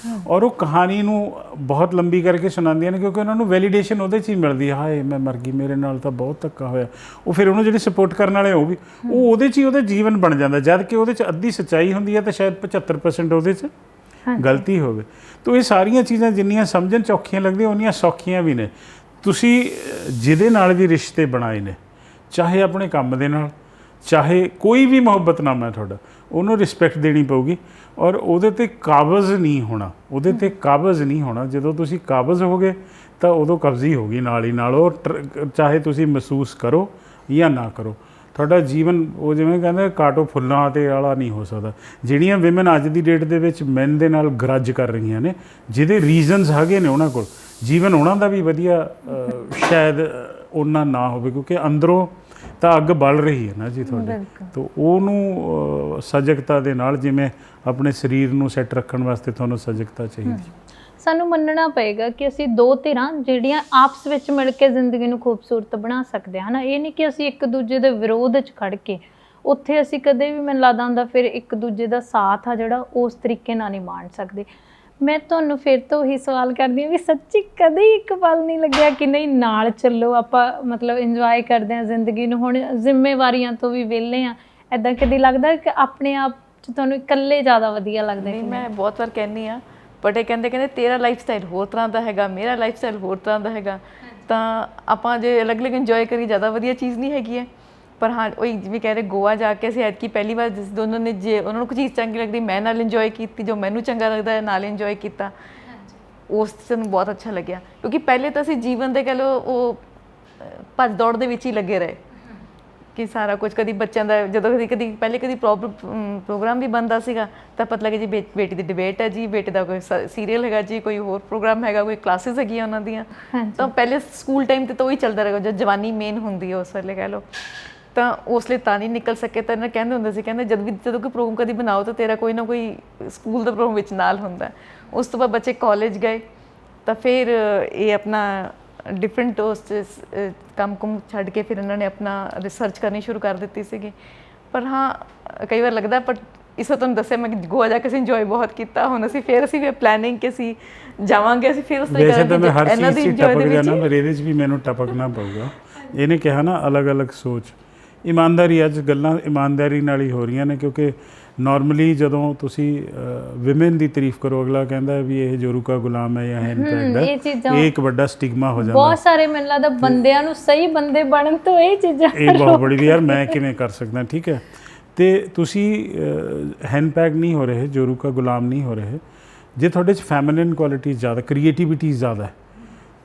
ਔਰ ਉਹ ਕਹਾਣੀ ਨੂੰ ਬਹੁਤ ਲੰਬੀ ਕਰਕੇ ਸੁਣਾਉਂਦੀਆਂ ਨੇ, ਕਿਉਂਕਿ ਉਹਨਾਂ ਨੂੰ ਵੈਲੀਡੇਸ਼ਨ ਉਹਦੇ 'ਚ ਹੀ ਮਿਲਦੀ ਹੈ, ਹਾਏ ਮੈਂ ਮਰ ਗਈ, ਮੇਰੇ ਨਾਲ ਤਾਂ ਬਹੁਤ ਧੱਕਾ ਹੋਇਆ। ਉਹ ਫਿਰ ਉਹਨੂੰ ਜਿਹੜੇ ਸਪੋਰਟ ਕਰਨ ਵਾਲੇ ਉਹ ਵੀ ਉਹਦੇ 'ਚ ਹੀ ਉਹਦਾ ਜੀਵਨ ਬਣ ਜਾਂਦਾ, ਜਦ ਕਿ ਉਹਦੇ 'ਚ ਅੱਧੀ ਸੱਚਾਈ ਹੁੰਦੀ ਹੈ ਤਾਂ ਸ਼ਾਇਦ 75% ਉਹਦੇ 'ਚ ਗਲਤੀ ਹੋਵੇ। ਤਾਂ ਇਹ ਸਾਰੀਆਂ ਚੀਜ਼ਾਂ ਜਿੰਨੀਆਂ ਸਮਝਣ 'ਚ ਔਖੀਆਂ ਲੱਗਦੀਆਂ, ਉਨੀਆਂ ਸੌਖੀਆਂ ਵੀ ਨੇ। ਤੁਸੀਂ ਜਿਹਦੇ ਨਾਲ ਵੀ ਰਿਸ਼ਤੇ ਬਣਾਏ ਨੇ, ਚਾਹੇ ਆਪਣੇ ਕੰਮ ਦੇ ਨਾਲ, ਚਾਹੇ ਕੋਈ ਵੀ ਮੁਹੱਬਤਨਾਮਾ ਹੈ ਤੁਹਾਡਾ, ਉਹਨੂੰ ਰਿਸਪੈਕਟ ਦੇਣੀ ਪਊਗੀ, ਔਰ ਉਹਦੇ 'ਤੇ ਕਾਬਜ਼ ਨਹੀਂ ਹੋਣਾ, ਉਹਦੇ 'ਤੇ ਕਾਬਜ਼ ਨਹੀਂ ਹੋਣਾ। ਜਦੋਂ ਤੁਸੀਂ ਕਾਬਜ਼ ਹੋ ਗਏ ਤਾਂ ਉਦੋਂ ਕਬਜ਼ੀ ਹੋ ਗਈ ਨਾਲ ਹੀ ਨਾਲ, ਉਹ ਚਾਹੇ ਤੁਸੀਂ ਮਹਿਸੂਸ ਕਰੋ ਜਾਂ ਨਾ ਕਰੋ। ਤੁਹਾਡਾ ਜੀਵਨ ਉਹ ਜਿਵੇਂ ਕਹਿੰਦੇ ਕਾਟੋ ਫੁੱਲਾਂ ਤੇ ਵਾਲਾ ਨਹੀਂ ਹੋ ਸਕਦਾ। ਜਿਹੜੀਆਂ ਵਿਮਨ ਅੱਜ ਦੀ ਡੇਟ ਦੇ ਵਿੱਚ ਮੈਨ ਦੇ ਨਾਲ ਗਰਜ ਕਰ ਰਹੀਆਂ ਨੇ, ਜਿਹਦੇ ਰੀਜ਼ਨਸ ਹੈਗੇ ਨੇ ਉਹਨਾਂ ਕੋਲ, ਜੀਵਨ ਉਹਨਾਂ ਦਾ ਵੀ ਵਧੀਆ ਸ਼ਾਇਦ ਉਹਨਾਂ ਨਾ ਹੋਵੇ, ਕਿਉਂਕਿ ਅੰਦਰੋਂ ਤਾਂ ਅੱਗ ਬਲ ਰਹੀ ਹੈ ਨਾ ਜੀ ਤੁਹਾਡੇ। ਤਾਂ ਉਹਨੂੰ ਸਜਗਤਾ ਦੇ ਨਾਲ, ਜਿਵੇਂ ਆਪਣੇ ਸਰੀਰ ਨੂੰ ਸੈੱਟ ਰੱਖਣ ਵਾਸਤੇ ਤੁਹਾਨੂੰ ਸਜਗਤਾ ਚਾਹੀਦੀ। ਸਾਨੂੰ ਮੰਨਣਾ ਪਏਗਾ ਕਿ ਅਸੀਂ ਦੋ ਧਿਰਾਂ ਜਿਹੜੀਆਂ ਆਪਸ ਵਿੱਚ ਮਿਲ ਕੇ ਜ਼ਿੰਦਗੀ ਨੂੰ ਖੂਬਸੂਰਤ ਬਣਾ ਸਕਦੇ ਹਾਂ ਨਾ। ਇਹ ਨਹੀਂ ਕਿ ਅਸੀਂ ਇੱਕ ਦੂਜੇ ਦੇ ਵਿਰੋਧ 'ਚ ਖੜ ਕੇ, ਉੱਥੇ ਅਸੀਂ ਕਦੇ ਵੀ ਮੈਨੂੰ ਲੱਗਦਾ ਹੁੰਦਾ ਫਿਰ ਇੱਕ ਦੂਜੇ ਦਾ ਸਾਥ ਆ ਜਿਹੜਾ ਉਸ ਤਰੀਕੇ ਨਾਲ ਨਹੀਂ ਮਾਣ ਸਕਦੇ। ਮੈਂ ਤੁਹਾਨੂੰ ਫਿਰ ਤੋਂ ਉਹੀ ਸਵਾਲ ਕਰਦੀ ਹਾਂ ਵੀ ਸੱਚੀ ਕਦੇ ਇੱਕ ਪਲ ਨਹੀਂ ਲੱਗਿਆ ਕਿ ਨਹੀਂ ਨਾਲ ਚੱਲੋ, ਆਪਾਂ ਮਤਲਬ ਇੰਜੋਏ ਕਰਦੇ ਹਾਂ ਜ਼ਿੰਦਗੀ ਨੂੰ, ਹੁਣ ਜ਼ਿੰਮੇਵਾਰੀਆਂ ਤੋਂ ਵੀ ਵਿਹਲੇ ਹਾਂ, ਐਦਾਂ ਕਦੀ ਲੱਗਦਾ ਕਿ ਆਪਣੇ ਆਪ 'ਚ ਤੁਹਾਨੂੰ ਇਕੱਲੇ ਜ਼ਿਆਦਾ ਵਧੀਆ ਲੱਗਦਾ? ਨਹੀਂ, ਮੈਂ ਬਹੁਤ ਵਾਰ ਕਹਿੰਦੀ ਹਾਂ, ਬਟ ਇਹ ਕਹਿੰਦੇ ਤੇਰਾ ਲਾਈਫ ਸਟਾਈਲ ਹੋਰ ਤਰ੍ਹਾਂ ਦਾ ਹੈਗਾ, ਮੇਰਾ ਲਾਈਫ ਸਟਾਈਲ ਹੋਰ ਤਰ੍ਹਾਂ ਦਾ ਹੈਗਾ, ਤਾਂ ਆਪਾਂ ਜੇ ਅਲੱਗ-ਅਲੱਗ ਇੰਜੋਏ ਕਰੀ ਜ਼ਿਆਦਾ ਵਧੀਆ ਚੀਜ਼ ਨਹੀਂ ਹੈਗੀ ਹੈ। ਪਰ ਹਾਂ, ਉਹੀ ਜਿਵੇਂ ਕਹਿ ਰਹੇ ਗੋਆ ਜਾ ਕੇ ਅਸੀਂ ਐਤਕੀ ਪਹਿਲੀ ਵਾਰ ਜਿਸ ਦੋਨੋਂ ਨੇ, ਜੇ ਉਹਨਾਂ ਨੂੰ ਕੋਈ ਚੀਜ਼ ਚੰਗੀ ਲੱਗਦੀ ਮੈਂ ਨਾਲ ਇੰਜੋਏ ਕੀਤੀ, ਜੋ ਮੈਨੂੰ ਚੰਗਾ ਲੱਗਦਾ ਹੈ ਨਾਲ ਇੰਜੋਏ ਕੀਤਾ, ਉਸ ਸਾਨੂੰ ਬਹੁਤ ਅੱਛਾ ਲੱਗਿਆ। ਕਿਉਂਕਿ ਪਹਿਲੇ ਤਾਂ ਅਸੀਂ ਜੀਵਨ ਦੇ ਕਹਿ ਲਓ ਉਹ ਭੱਜ ਦੌੜ ਦੇ ਵਿੱਚ ਹੀ ਲੱਗੇ ਰਹੇ ਕਿ ਸਾਰਾ ਕੁਝ, ਕਦੀ ਬੱਚਿਆਂ ਦਾ ਜਦੋਂ ਕਦੀ ਪਹਿਲੇ ਕਦੀ ਪ੍ਰੋਗਰਾਮ ਵੀ ਬਣਦਾ ਸੀਗਾ ਤਾਂ ਪਤਾ ਲੱਗੇ ਜੀ ਬੇਟੀ ਦੀ ਡਿਬੇਟ ਹੈ ਜੀ, ਬੇਟੇ ਦਾ ਕੋਈ ਸੀਰੀਅਲ ਹੈਗਾ ਜੀ, ਕੋਈ ਹੋਰ ਪ੍ਰੋਗਰਾਮ ਹੈਗਾ, ਕੋਈ ਕਲਾਸਿਸ ਹੈਗੀਆਂ ਉਹਨਾਂ ਦੀਆਂ, ਤਾਂ ਪਹਿਲੇ ਸਕੂਲ ਟਾਈਮ 'ਤੇ ਤਾਂ ਉਹੀ ਚੱਲਦਾ ਰਹੇਗਾ ਜਦ ਜਵਾਨੀ ਮੇਨ ਹੁੰਦੀ ਹੈ ਉਸ ਵੇਲੇ ਕਹਿ ਲਓ, ਤਾਂ ਉਸ ਲਈ ਤਾਂ ਨਹੀਂ ਨਿਕਲ ਸਕੇ। ਤਾਂ ਇਹਨਾਂ ਕਹਿੰਦੇ ਹੁੰਦੇ ਸੀ, ਕਹਿੰਦੇ ਜਦੋਂ ਕੋਈ ਪ੍ਰੋਗਰਾਮ ਕਦੀ ਬਣਾਓ ਤਾਂ ਤੇਰਾ ਕੋਈ ਨਾ ਕੋਈ ਸਕੂਲ ਦਾ ਪ੍ਰੋਗਰਾਮ ਵਿੱਚ ਨਾਲ ਹੁੰਦਾ। ਉਸ ਤੋਂ ਬਾਅਦ ਬੱਚੇ ਕਾਲਜ ਗਏ ਤਾਂ ਫਿਰ ਇਹ ਆਪਣਾ ਡਿਫਰੈਂਟ ਉਸ 'ਚ ਕੰਮ ਕੁਮ ਛੱਡ ਕੇ ਫਿਰ ਇਹਨਾਂ ਨੇ ਆਪਣਾ ਰਿਸਰਚ ਕਰਨੀ ਸ਼ੁਰੂ ਕਰ ਦਿੱਤੀ ਸੀਗੀ। ਪਰ ਹਾਂ, ਕਈ ਵਾਰ ਲੱਗਦਾ, ਪਰ ਇਸ ਤੋਂ ਤੁਹਾਨੂੰ ਦੱਸਿਆ ਮੈਂ ਗੋਆ ਜਾ ਕੇ ਅਸੀਂ ਇੰਜੋਏ ਬਹੁਤ ਕੀਤਾ। ਹੁਣ ਅਸੀਂ ਵੀ ਪਲੈਨਿੰਗ ਕਿ ਅਸੀਂ ਜਾਵਾਂਗੇ, ਅਸੀਂ ਫਿਰ ਉਸ ਤਰੀਕੇ ਨਾਲ ਇਹਨਾਂ ਦੀ ਇੰਜੋਏ ਦੇ ਵਿੱਚ ਪਰ ਇਹਦੇ 'ਚ ਵੀ ਮੈਨੂੰ ਟਪਕਣਾ ਪਊਗਾ। ਇਹਨੇ ਕਿਹਾ ਨਾ ਅਲੱਗ-ਅਲੱਗ ਸੋਚ, ਇਮਾਨਦਾਰੀ, ਅੱਜ ਗੱਲਾਂ ਇਮਾਨਦਾਰੀ ਨਾਲ ਹੀ ਹੋ ਰਹੀਆਂ ਨੇ, ਕਿਉਂਕਿ ਨਾਰਮਲੀ ਜਦੋਂ ਤੁਸੀਂ ਵਿਮਨ ਦੀ ਤਾਰੀਫ ਕਰੋ ਅਗਲਾ ਕਹਿੰਦਾ ਵੀ ਇਹ ਜੋਰੂ ਕਾ ਗੁਲਾਮ ਹੈ ਜਾਂ ਹੈਂਡਬੈਗ ਹੈ, ਇਹ ਇੱਕ ਵੱਡਾ ਸਟਿਗਮਾ ਹੋ ਜਾਂਦਾ। ਬਹੁਤ ਸਾਰੇ ਮੈਨੂੰ ਲੱਗਦਾ ਬੰਦਿਆਂ ਨੂੰ ਸਹੀ ਬੰਦੇ ਬਣਨ ਤੋਂ ਇਹ ਚੀਜ਼ਾਂ ਇਹ ਬਹੁਤ ਬੜੀ ਵੀ ਯਾਰ ਮੈਂ ਕਿਵੇਂ ਕਰ ਸਕਦਾ, ਠੀਕ ਹੈ। ਤੇ ਤੁਸੀਂ ਹੈਂਡਬੈਗ ਨਹੀਂ ਹੋ ਰਹੇ, ਜੋਰੂ ਕਾ ਗੁਲਾਮ ਨਹੀਂ ਹੋ ਰਹੇ। ਜੇ ਤੁਹਾਡੇ 'ਚ ਫੈਮਿਨਿਨ ਕੁਆਲਿਟੀਜ਼ ਜ਼ਿਆਦਾ, ਕ੍ਰੀਏਟੀਵਿਟੀ ਜ਼ਿਆਦਾ ਹੈ,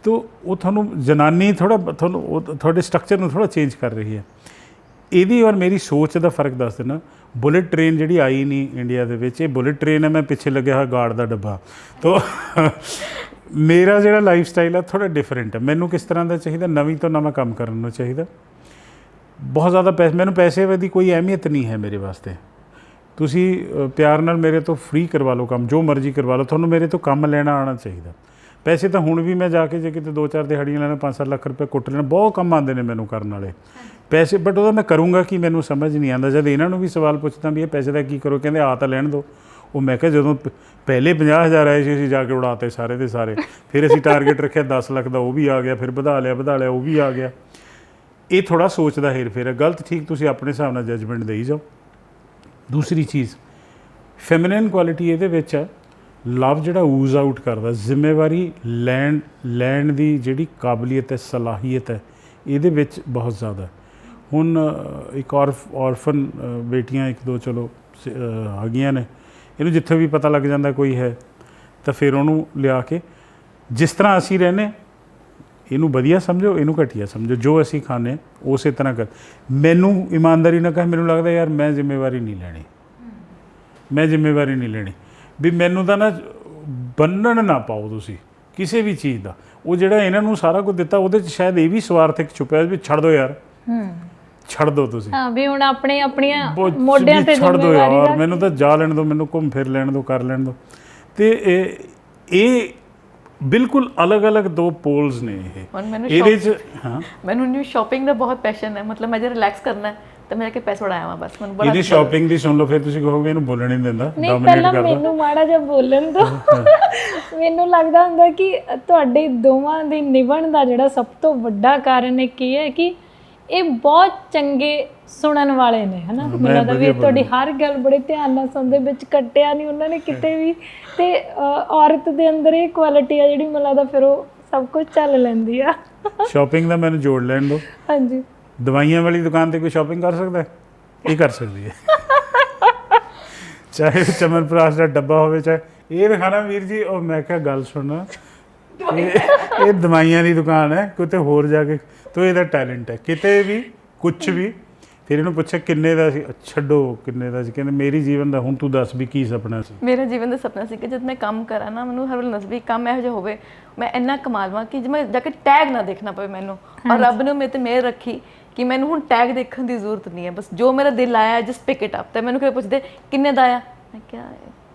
ਤਾਂ ਉਹ ਤੁਹਾਨੂੰ ਜਨਾਨੀ ਤੁਹਾਨੂੰ ਉਹ ਤੁਹਾਡੇ ਸਟਰਕਚਰ ਨੂੰ ਥੋੜ੍ਹਾ ਚੇਂਜ ਕਰ ਰਹੀ ਹੈ। ਇਹਦੀ ਔਰ ਮੇਰੀ ਸੋਚ ਦਾ ਫਰਕ ਦੱਸ ਦੇਣਾ। ਬੁਲਟ ਟ੍ਰੇਨ ਜਿਹੜੀ ਆਈ ਨਹੀਂ ਇੰਡੀਆ ਦੇ ਵਿੱਚ, ਇਹ ਬੁਲਟ ਟ੍ਰੇਨ ਹੈ, ਮੈਂ ਪਿੱਛੇ ਲੱਗਿਆ ਹੋਇਆ ਗਾਰਡ ਦਾ ਡੱਬਾ। ਤੋ ਮੇਰਾ ਜਿਹੜਾ ਲਾਈਫ ਸਟਾਈਲ ਹੈ ਥੋੜ੍ਹਾ ਡਿਫਰੈਂਟ ਹੈ। ਮੈਨੂੰ ਕਿਸ ਤਰ੍ਹਾਂ ਦਾ ਚਾਹੀਦਾ, ਨਵੀਂ ਤੋਂ ਨਵਾਂ ਕੰਮ ਕਰਨ ਨੂੰ ਚਾਹੀਦਾ। ਬਹੁਤ ਜ਼ਿਆਦਾ ਮੈਨੂੰ ਪੈਸੇ ਦੀ ਕੋਈ ਅਹਿਮੀਅਤ ਨਹੀਂ ਹੈ ਮੇਰੇ ਵਾਸਤੇ। ਤੁਸੀਂ ਪਿਆਰ ਨਾਲ ਮੇਰੇ ਤੋਂ ਫ੍ਰੀ ਕਰਵਾ ਲਓ ਕੰਮ, ਜੋ ਮਰਜ਼ੀ ਕਰਵਾ ਲਓ, ਤੁਹਾਨੂੰ ਮੇਰੇ ਤੋਂ ਕੰਮ ਲੈਣਾ ਆਉਣਾ ਚਾਹੀਦਾ। ਪੈਸੇ ਤਾਂ ਹੁਣ ਵੀ ਮੈਂ ਜਾ ਕੇ ਜੇ ਕਿਤੇ 2-4 ਦਿਹਾੜੀਆਂ ਲੈਣਾ, 5-7 ਲੱਖ ਰੁਪਏ ਕੁੱਟ ਲੈਣਾ, ਬਹੁਤ ਕੰਮ ਆਉਂਦੇ ਨੇ ਮੈਨੂੰ ਕਰਨ ਵਾਲੇ ਪੈਸੇ, ਬਟ ਉਹਦਾ ਮੈਂ ਕਰੂੰਗਾ ਕਿ ਮੈਨੂੰ ਸਮਝ ਨਹੀਂ ਆਉਂਦਾ। ਜਦ ਇਹਨਾਂ ਨੂੰ ਵੀ ਸਵਾਲ ਪੁੱਛਦਾ ਵੀ ਇਹ ਪੈਸੇ ਦਾ ਕੀ ਕਰੋ, ਕਹਿੰਦੇ ਆ ਤਾਂ ਲੈਣ ਦਿਓ। ਉਹ ਮੈਂ ਕਿਹਾ ਜਦੋਂ ਪਹਿਲੇ 50,000 ਆਏ ਸੀ ਅਸੀਂ ਜਾ ਕੇ ਉਡਾਤੇ ਸਾਰੇ ਦੇ ਸਾਰੇ, ਫਿਰ ਅਸੀਂ ਟਾਰਗੇਟ ਰੱਖਿਆ 10 ਲੱਖ ਦਾ, ਉਹ ਵੀ ਆ ਗਿਆ, ਫਿਰ ਵਧਾ ਲਿਆ ਉਹ ਵੀ ਆ ਗਿਆ। ਇਹ ਥੋੜ੍ਹਾ ਸੋਚ ਦਾ ਹੇਰ ਫੇਰ ਹੈ, ਗਲਤ ਠੀਕ ਤੁਸੀਂ ਆਪਣੇ ਹਿਸਾਬ ਨਾਲ ਜੱਜਮੈਂਟ ਦੇਈ ਜਾਓ। ਦੂਸਰੀ ਚੀਜ਼ ਫੈਮਿਨਿਨ ਕੁਆਲਿਟੀ ਇਹਦੇ ਵਿੱਚ ਹੈ, ਲਵ ਜਿਹੜਾ ਊਜ਼ ਆਊਟ ਕਰਦਾ, ਜ਼ਿੰਮੇਵਾਰੀ ਲੈਣ ਦੀ ਜਿਹੜੀ ਕਾਬਲੀਅਤ ਹੈ, ਸਲਾਹੀਅਤ ਹੈ, ਇਹਦੇ ਵਿੱਚ ਬਹੁਤ ਜ਼ਿਆਦਾ। ਹੁਣ ਇੱਕ ਔਰਫਨ ਬੇਟੀਆਂ 1-2 ਚਲੋ ਹੈਗੀਆਂ ਨੇ, ਇਹਨੂੰ ਜਿੱਥੇ ਵੀ ਪਤਾ ਲੱਗ ਜਾਂਦਾ ਕੋਈ ਹੈ ਤਾਂ ਫਿਰ ਉਹਨੂੰ ਲਿਆ ਕੇ ਜਿਸ ਤਰ੍ਹਾਂ ਅਸੀਂ ਰਹਿੰਦੇ ਇਹਨੂੰ ਵਧੀਆ ਸਮਝੋ, ਇਹਨੂੰ ਘਟੀਆ ਸਮਝੋ, ਜੋ ਅਸੀਂ ਖਾਂਦੇ ਉਸੇ ਤਰ੍ਹਾਂ ਕਰ। ਮੈਨੂੰ ਇਮਾਨਦਾਰੀ ਨਾਲ ਕਹੇ, ਮੈਨੂੰ ਲੱਗਦਾ ਯਾਰ ਮੈਂ ਜ਼ਿੰਮੇਵਾਰੀ ਨਹੀਂ ਲੈਣੀ, ਵੀ ਮੈਨੂੰ ਤਾਂ ਨਾ ਬੰਨਣ ਨਾ ਪਾਓ ਤੁਸੀਂ ਕਿਸੇ ਵੀ ਚੀਜ਼ ਦਾ। ਉਹ ਜਿਹੜਾ ਇਹਨਾਂ ਨੂੰ ਸਾਰਾ ਕੁਝ ਦਿੱਤਾ ਉਹਦੇ 'ਚ ਸ਼ਾਇਦ ਇਹ ਵੀ ਸਵਾਰਥ ਇੱਕ ਛੁਪਿਆ ਵੀ ਛੱਡ ਦਿਓ ਯਾਰ, ਛੱਡ ਦਿਓ ਤੁਸੀਂ। ਹਾਂ ਵੀ ਹੁਣ ਆਪਣੀਆਂ ਮੋਢਿਆਂ ਤੇ ਛੱਡ ਦਿਓ ਯਾਰ, ਮੈਨੂੰ ਤਾਂ ਜਾ ਲੈਣ ਦਿਓ, ਮੈਨੂੰ ਘੁੰਮ ਫਿਰ ਲੈਣ ਦਿਓ, ਕਰ ਲੈਣ ਦਿਓ। ਤੇ ਇਹ ਬਿਲਕੁਲ ਅਲੱਗ-ਅਲੱਗ 2 ਪੋਲਸ ਨੇ ਇਹਦੇ 'ਚ। ਹਾਂ, ਮੈਨੂੰ ਸ਼ਾਪਿੰਗ ਦਾ ਬਹੁਤ ਪੈਸ਼ਨ ਹੈ, ਮਤਲਬ ਮੈਂ ਜੇ ਰਿਲੈਕਸ ਕਰਨਾ ਤਾਂ ਮੈਂ ਕਿ ਪੈਸੇ ਉਡਾਇਆ ਬਸ, ਮੈਨੂੰ ਬੜਾ। ਇਹਦੀ ਸ਼ਾਪਿੰਗ ਦੀ ਸੁਣ ਲਓ, ਫਿਰ ਤੁਸੀਂ ਕਹੋਗੇ ਇਹਨੂੰ ਬੋਲਣ ਨਹੀਂ ਦਿੰਦਾ, ਨਹੀਂ ਪਹਿਲਾਂ ਮੈਨੂੰ ਮਾੜਾ ਜਿਹਾ ਬੋਲਣ ਦਿਓ। ਮੈਨੂੰ ਲੱਗਦਾ ਹੁੰਦਾ ਕਿ ਤੁਹਾਡੇ ਦੋਵਾਂ ਦੀ ਨਿਭਣ ਦਾ ਜਿਹੜਾ ਸਭ ਤੋਂ ਵੱਡਾ ਕਾਰਨ ਕੀ ਹੈ ਕਿ ਇਹ ਬਹੁਤ ਚੰਗੇ ਸੁਣਨ ਵਾਲੇ ਨੇ, ਹੈ ਨਾ। ਮੈਨੂੰ ਲੱਗਦਾ ਵੀ ਤੁਹਾਡੀ ਹਰ ਗੱਲ ਬੜੇ ਧਿਆਨ ਨਾਲ ਸੁਣਦੇ, ਵਿੱਚ ਕੱਟਿਆ ਨਹੀਂ ਉਹਨਾਂ ਨੇ ਕਿਤੇ ਵੀ। ਤੇ ਔਰਤ ਦੇ ਅੰਦਰ ਇਹ ਕੁਆਲਿਟੀ ਆ ਜਿਹੜੀ ਮੈਨੂੰ ਲੱਗਦਾ ਫਿਰ ਉਹ ਸਭ ਕੁਝ ਚੱਲ ਲੈਂਦੀ ਆ। ਸ਼ਾਪਿੰਗ ਦਾ ਮੈਨੂੰ ਜੋੜ ਲੈਣ ਦਿਓ। ਹਾਂਜੀ, ਦਵਾਈਆਂ ਵਾਲੀ ਦੁਕਾਨ 'ਤੇ ਕੋਈ ਸ਼ਾਪਿੰਗ ਕਰ ਸਕਦਾ? ਇਹ ਕਰ ਸਕਦੀ ਹੈ। ਚਾਹੇ ਚਮਨਪ੍ਰਾਸ਼ ਦਾ ਡੱਬਾ ਹੋਵੇ, ਚਾਹੇ ਇਹ ਦਿਖਾਣਾ ਵੀਰ ਜੀ। ਉਹ ਮੈਂ ਕਿਹਾ ਗੱਲ ਸੁਣ, ਇਹ ਦਵਾਈਆਂ ਦੀ ਦੁਕਾਨ ਹੈ, ਕਿਤੇ ਹੋਰ ਜਾ ਕੇ ਤੋ ਇਹਦਾ ਟੈਲੈਂਟ ਹੈ ਕਿਤੇ ਵੀ ਕੁਛ ਵੀ। ਫਿਰ ਇਹਨੂੰ ਪੁੱਛਿਆ ਕਿੰਨੇ ਦਾ ਸੀ, ਛੱਡੋ ਕਿੰਨੇ ਦਾ ਸੀ, ਕਹਿੰਦੇ ਮੇਰੀ ਜੀਵਨ ਦਾ, ਹੁਣ ਤੂੰ ਦੱਸ ਵੀ ਕੀ ਸੁਪਨਾ ਸੀ। ਮੇਰਾ ਜੀਵਨ ਦਾ ਸੁਪਨਾ ਸੀ ਕਿ ਜਦ ਮੈਂ ਕੰਮ ਕਰਾਂ ਨਾ, ਮੈਨੂੰ ਹਰ ਵੇਲੇ ਨਸਬੀ ਕੰਮ ਇਹੋ ਜਿਹਾ ਹੋਵੇ, ਮੈਂ ਇੰਨਾ ਕਮਾ ਲਵਾਂ ਕਿ ਜੇ ਮੈਂ ਜਾ ਕੇ ਟੈਗ ਨਾ ਦੇਖਣਾ ਪਵੇ ਮੈਨੂੰ। ਔਰ ਰੱਬ ਨੇ ਮੇਰੇ ਤੇ ਮਿਹਰ ਰੱਖੀ ਕਿ ਮੈਨੂੰ ਹੁਣ ਟੈਗ ਦੇਖਣ ਦੀ ਜ਼ਰੂਰਤ ਨਹੀਂ ਹੈ, ਬਸ ਜੋ ਮੇਰਾ ਦਿਲ ਆਇਆ ਜਸਟ ਪਿਕ ਇਟ ਅਪ। ਤੇ ਮੈਨੂੰ ਕੋਈ ਪੁੱਛਦੇ ਕਿੰਨੇ ਦਾ ਆਇਆ, ਮੈਂ ਕਿਹਾ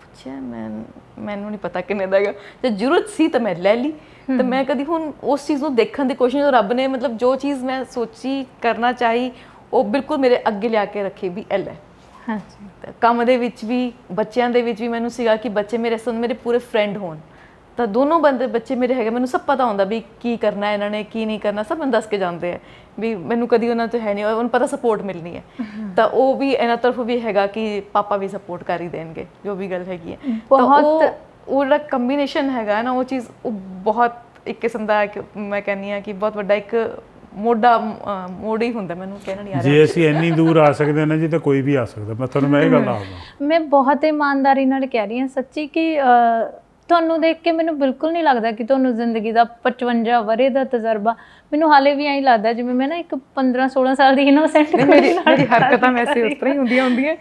ਪੁੱਛਿਆ ਮੈਨੂੰ ਨਹੀਂ ਪਤਾ ਕਿੰਨੇ ਦਾ ਹੈਗਾ, ਜੇ ਜ਼ਰੂਰਤ ਸੀ ਤਾਂ ਮੈਂ ਲੈ ਲਈ। ਤੇ ਮੈਂ ਕਦੀ ਹੁਣ ਉਸ ਚੀਜ਼ ਨੂੰ ਦੇਖਣ ਦੀ ਕੋਸ਼ਿਸ਼, ਰੱਬ ਨੇ ਮਤਲਬ ਜੋ ਚੀਜ਼ ਮੈਂ ਸੋਚੀ ਕਰਨਾ ਚਾਹੀ ਉਹ ਬਿਲਕੁਲ ਮੇਰੇ ਅੱਗੇ ਲਿਆ ਕੇ ਰੱਖੀ ਵੀ ਇਹ ਲੈ। ਹਾਂਜੀ ਤੇ ਕੰਮ ਦੇ ਵਿੱਚ ਵੀ, ਬੱਚਿਆਂ ਦੇ ਵਿੱਚ ਵੀ ਮੈਨੂੰ ਸੀਗਾ ਕਿ ਬੱਚੇ ਮੇਰੇ ਸੰਗ ਮੇਰੇ ਪੂਰੇ ਫਰੈਂਡ ਹੋਣ। ਤਾਂ ਦੋਨੋਂ ਬੱਚੇ ਮੇਰੇ ਹੈਗੇ, ਮੈਨੂੰ ਸਭ ਪਤਾ ਹੁੰਦਾ ਵੀ ਕੀ ਕਰਨਾ ਇਹਨਾਂ ਨੇ, ਕੀ ਨਹੀਂ ਕਰਨਾ, ਸਭ ਮੈਨੂੰ ਦੱਸ ਕੇ ਜਾਂਦੇ ਆ ਵੀ ਮੈਨੂੰ ਕਦੀ ਉਹਨਾਂ ਤੋਂ ਹੈ ਨਹੀਂ, ਉਹਨੂੰ ਪਤਾ ਸਪੋਰਟ ਮਿਲਣੀ ਹੈ। ਤਾਂ ਉਹ ਵੀ ਇਹਨਾਂ ਤਰਫੋਂ ਵੀ ਹੈਗਾ ਕਿ ਪਾਪਾ ਵੀ ਸਪੋਰਟ ਕਰ ਹੀ ਦੇਣਗੇ ਜੋ ਵੀ ਗੱਲ ਹੈਗੀ ਹੈ। ਤਾਂ ਉਹ ਜਿਹੜਾ ਕੰਬੀਨੇਸ਼ਨ ਹੈਗਾ ਨਾ, ਉਹ ਚੀਜ਼ ਉਹ ਬਹੁਤ ਇੱਕ ਕਿਸਮ ਦਾ ਮੈਂ ਕਹਿੰਦੀ ਹਾਂ ਕਿ ਬਹੁਤ ਵੱਡਾ ਇੱਕ ਮੋੜ ਹੀ ਹੁੰਦਾ, ਮੈਨੂੰ ਕਹਿਣਾ ਨਹੀਂ ਆ ਰਿਹਾ। ਜੇ ਅਸੀਂ ਇੰਨੀ ਦੂਰ ਆ ਸਕਦੇ ਹਾਂ ਨਾ ਜੀ, ਤਾਂ ਕੋਈ ਵੀ ਆ ਸਕਦਾ। ਮੈਂ ਤੁਹਾਨੂੰ ਇਹ ਗੱਲ ਆਖਦਾ, ਮੈਂ ਬਹੁਤ ਇਮਾਨਦਾਰੀ ਨਾਲ ਕਹਿ ਰਹੀ ਹਾਂ ਸੱਚੀ ਕਿ ਤੁਹਾਨੂੰ ਦੇਖ ਕੇ ਮੈਨੂੰ ਬਿਲਕੁਲ ਨਹੀਂ ਲੱਗਦਾ ਕਿ ਤੁਹਾਨੂੰ ਜ਼ਿੰਦਗੀ ਦਾ 55 ਵਰ੍ਹੇ ਦਾ ਤਜਰਬਾ, ਮੈਨੂੰ ਹਾਲੇ ਵੀ ਐਂ ਲੱਗਦਾ ਜਿਵੇਂ ਮੈਂ ਨਾ ਇੱਕ 15-16 ਸਾਲ ਦੀ ਇਨੋਸੈਂਟ। ਮੇਰੀ ਹਰਕਤਾਂ ਵੈਸੇ ਉਸ ਤਰ੍ਹਾਂ ਹੀ ਹੁੰਦੀਆਂ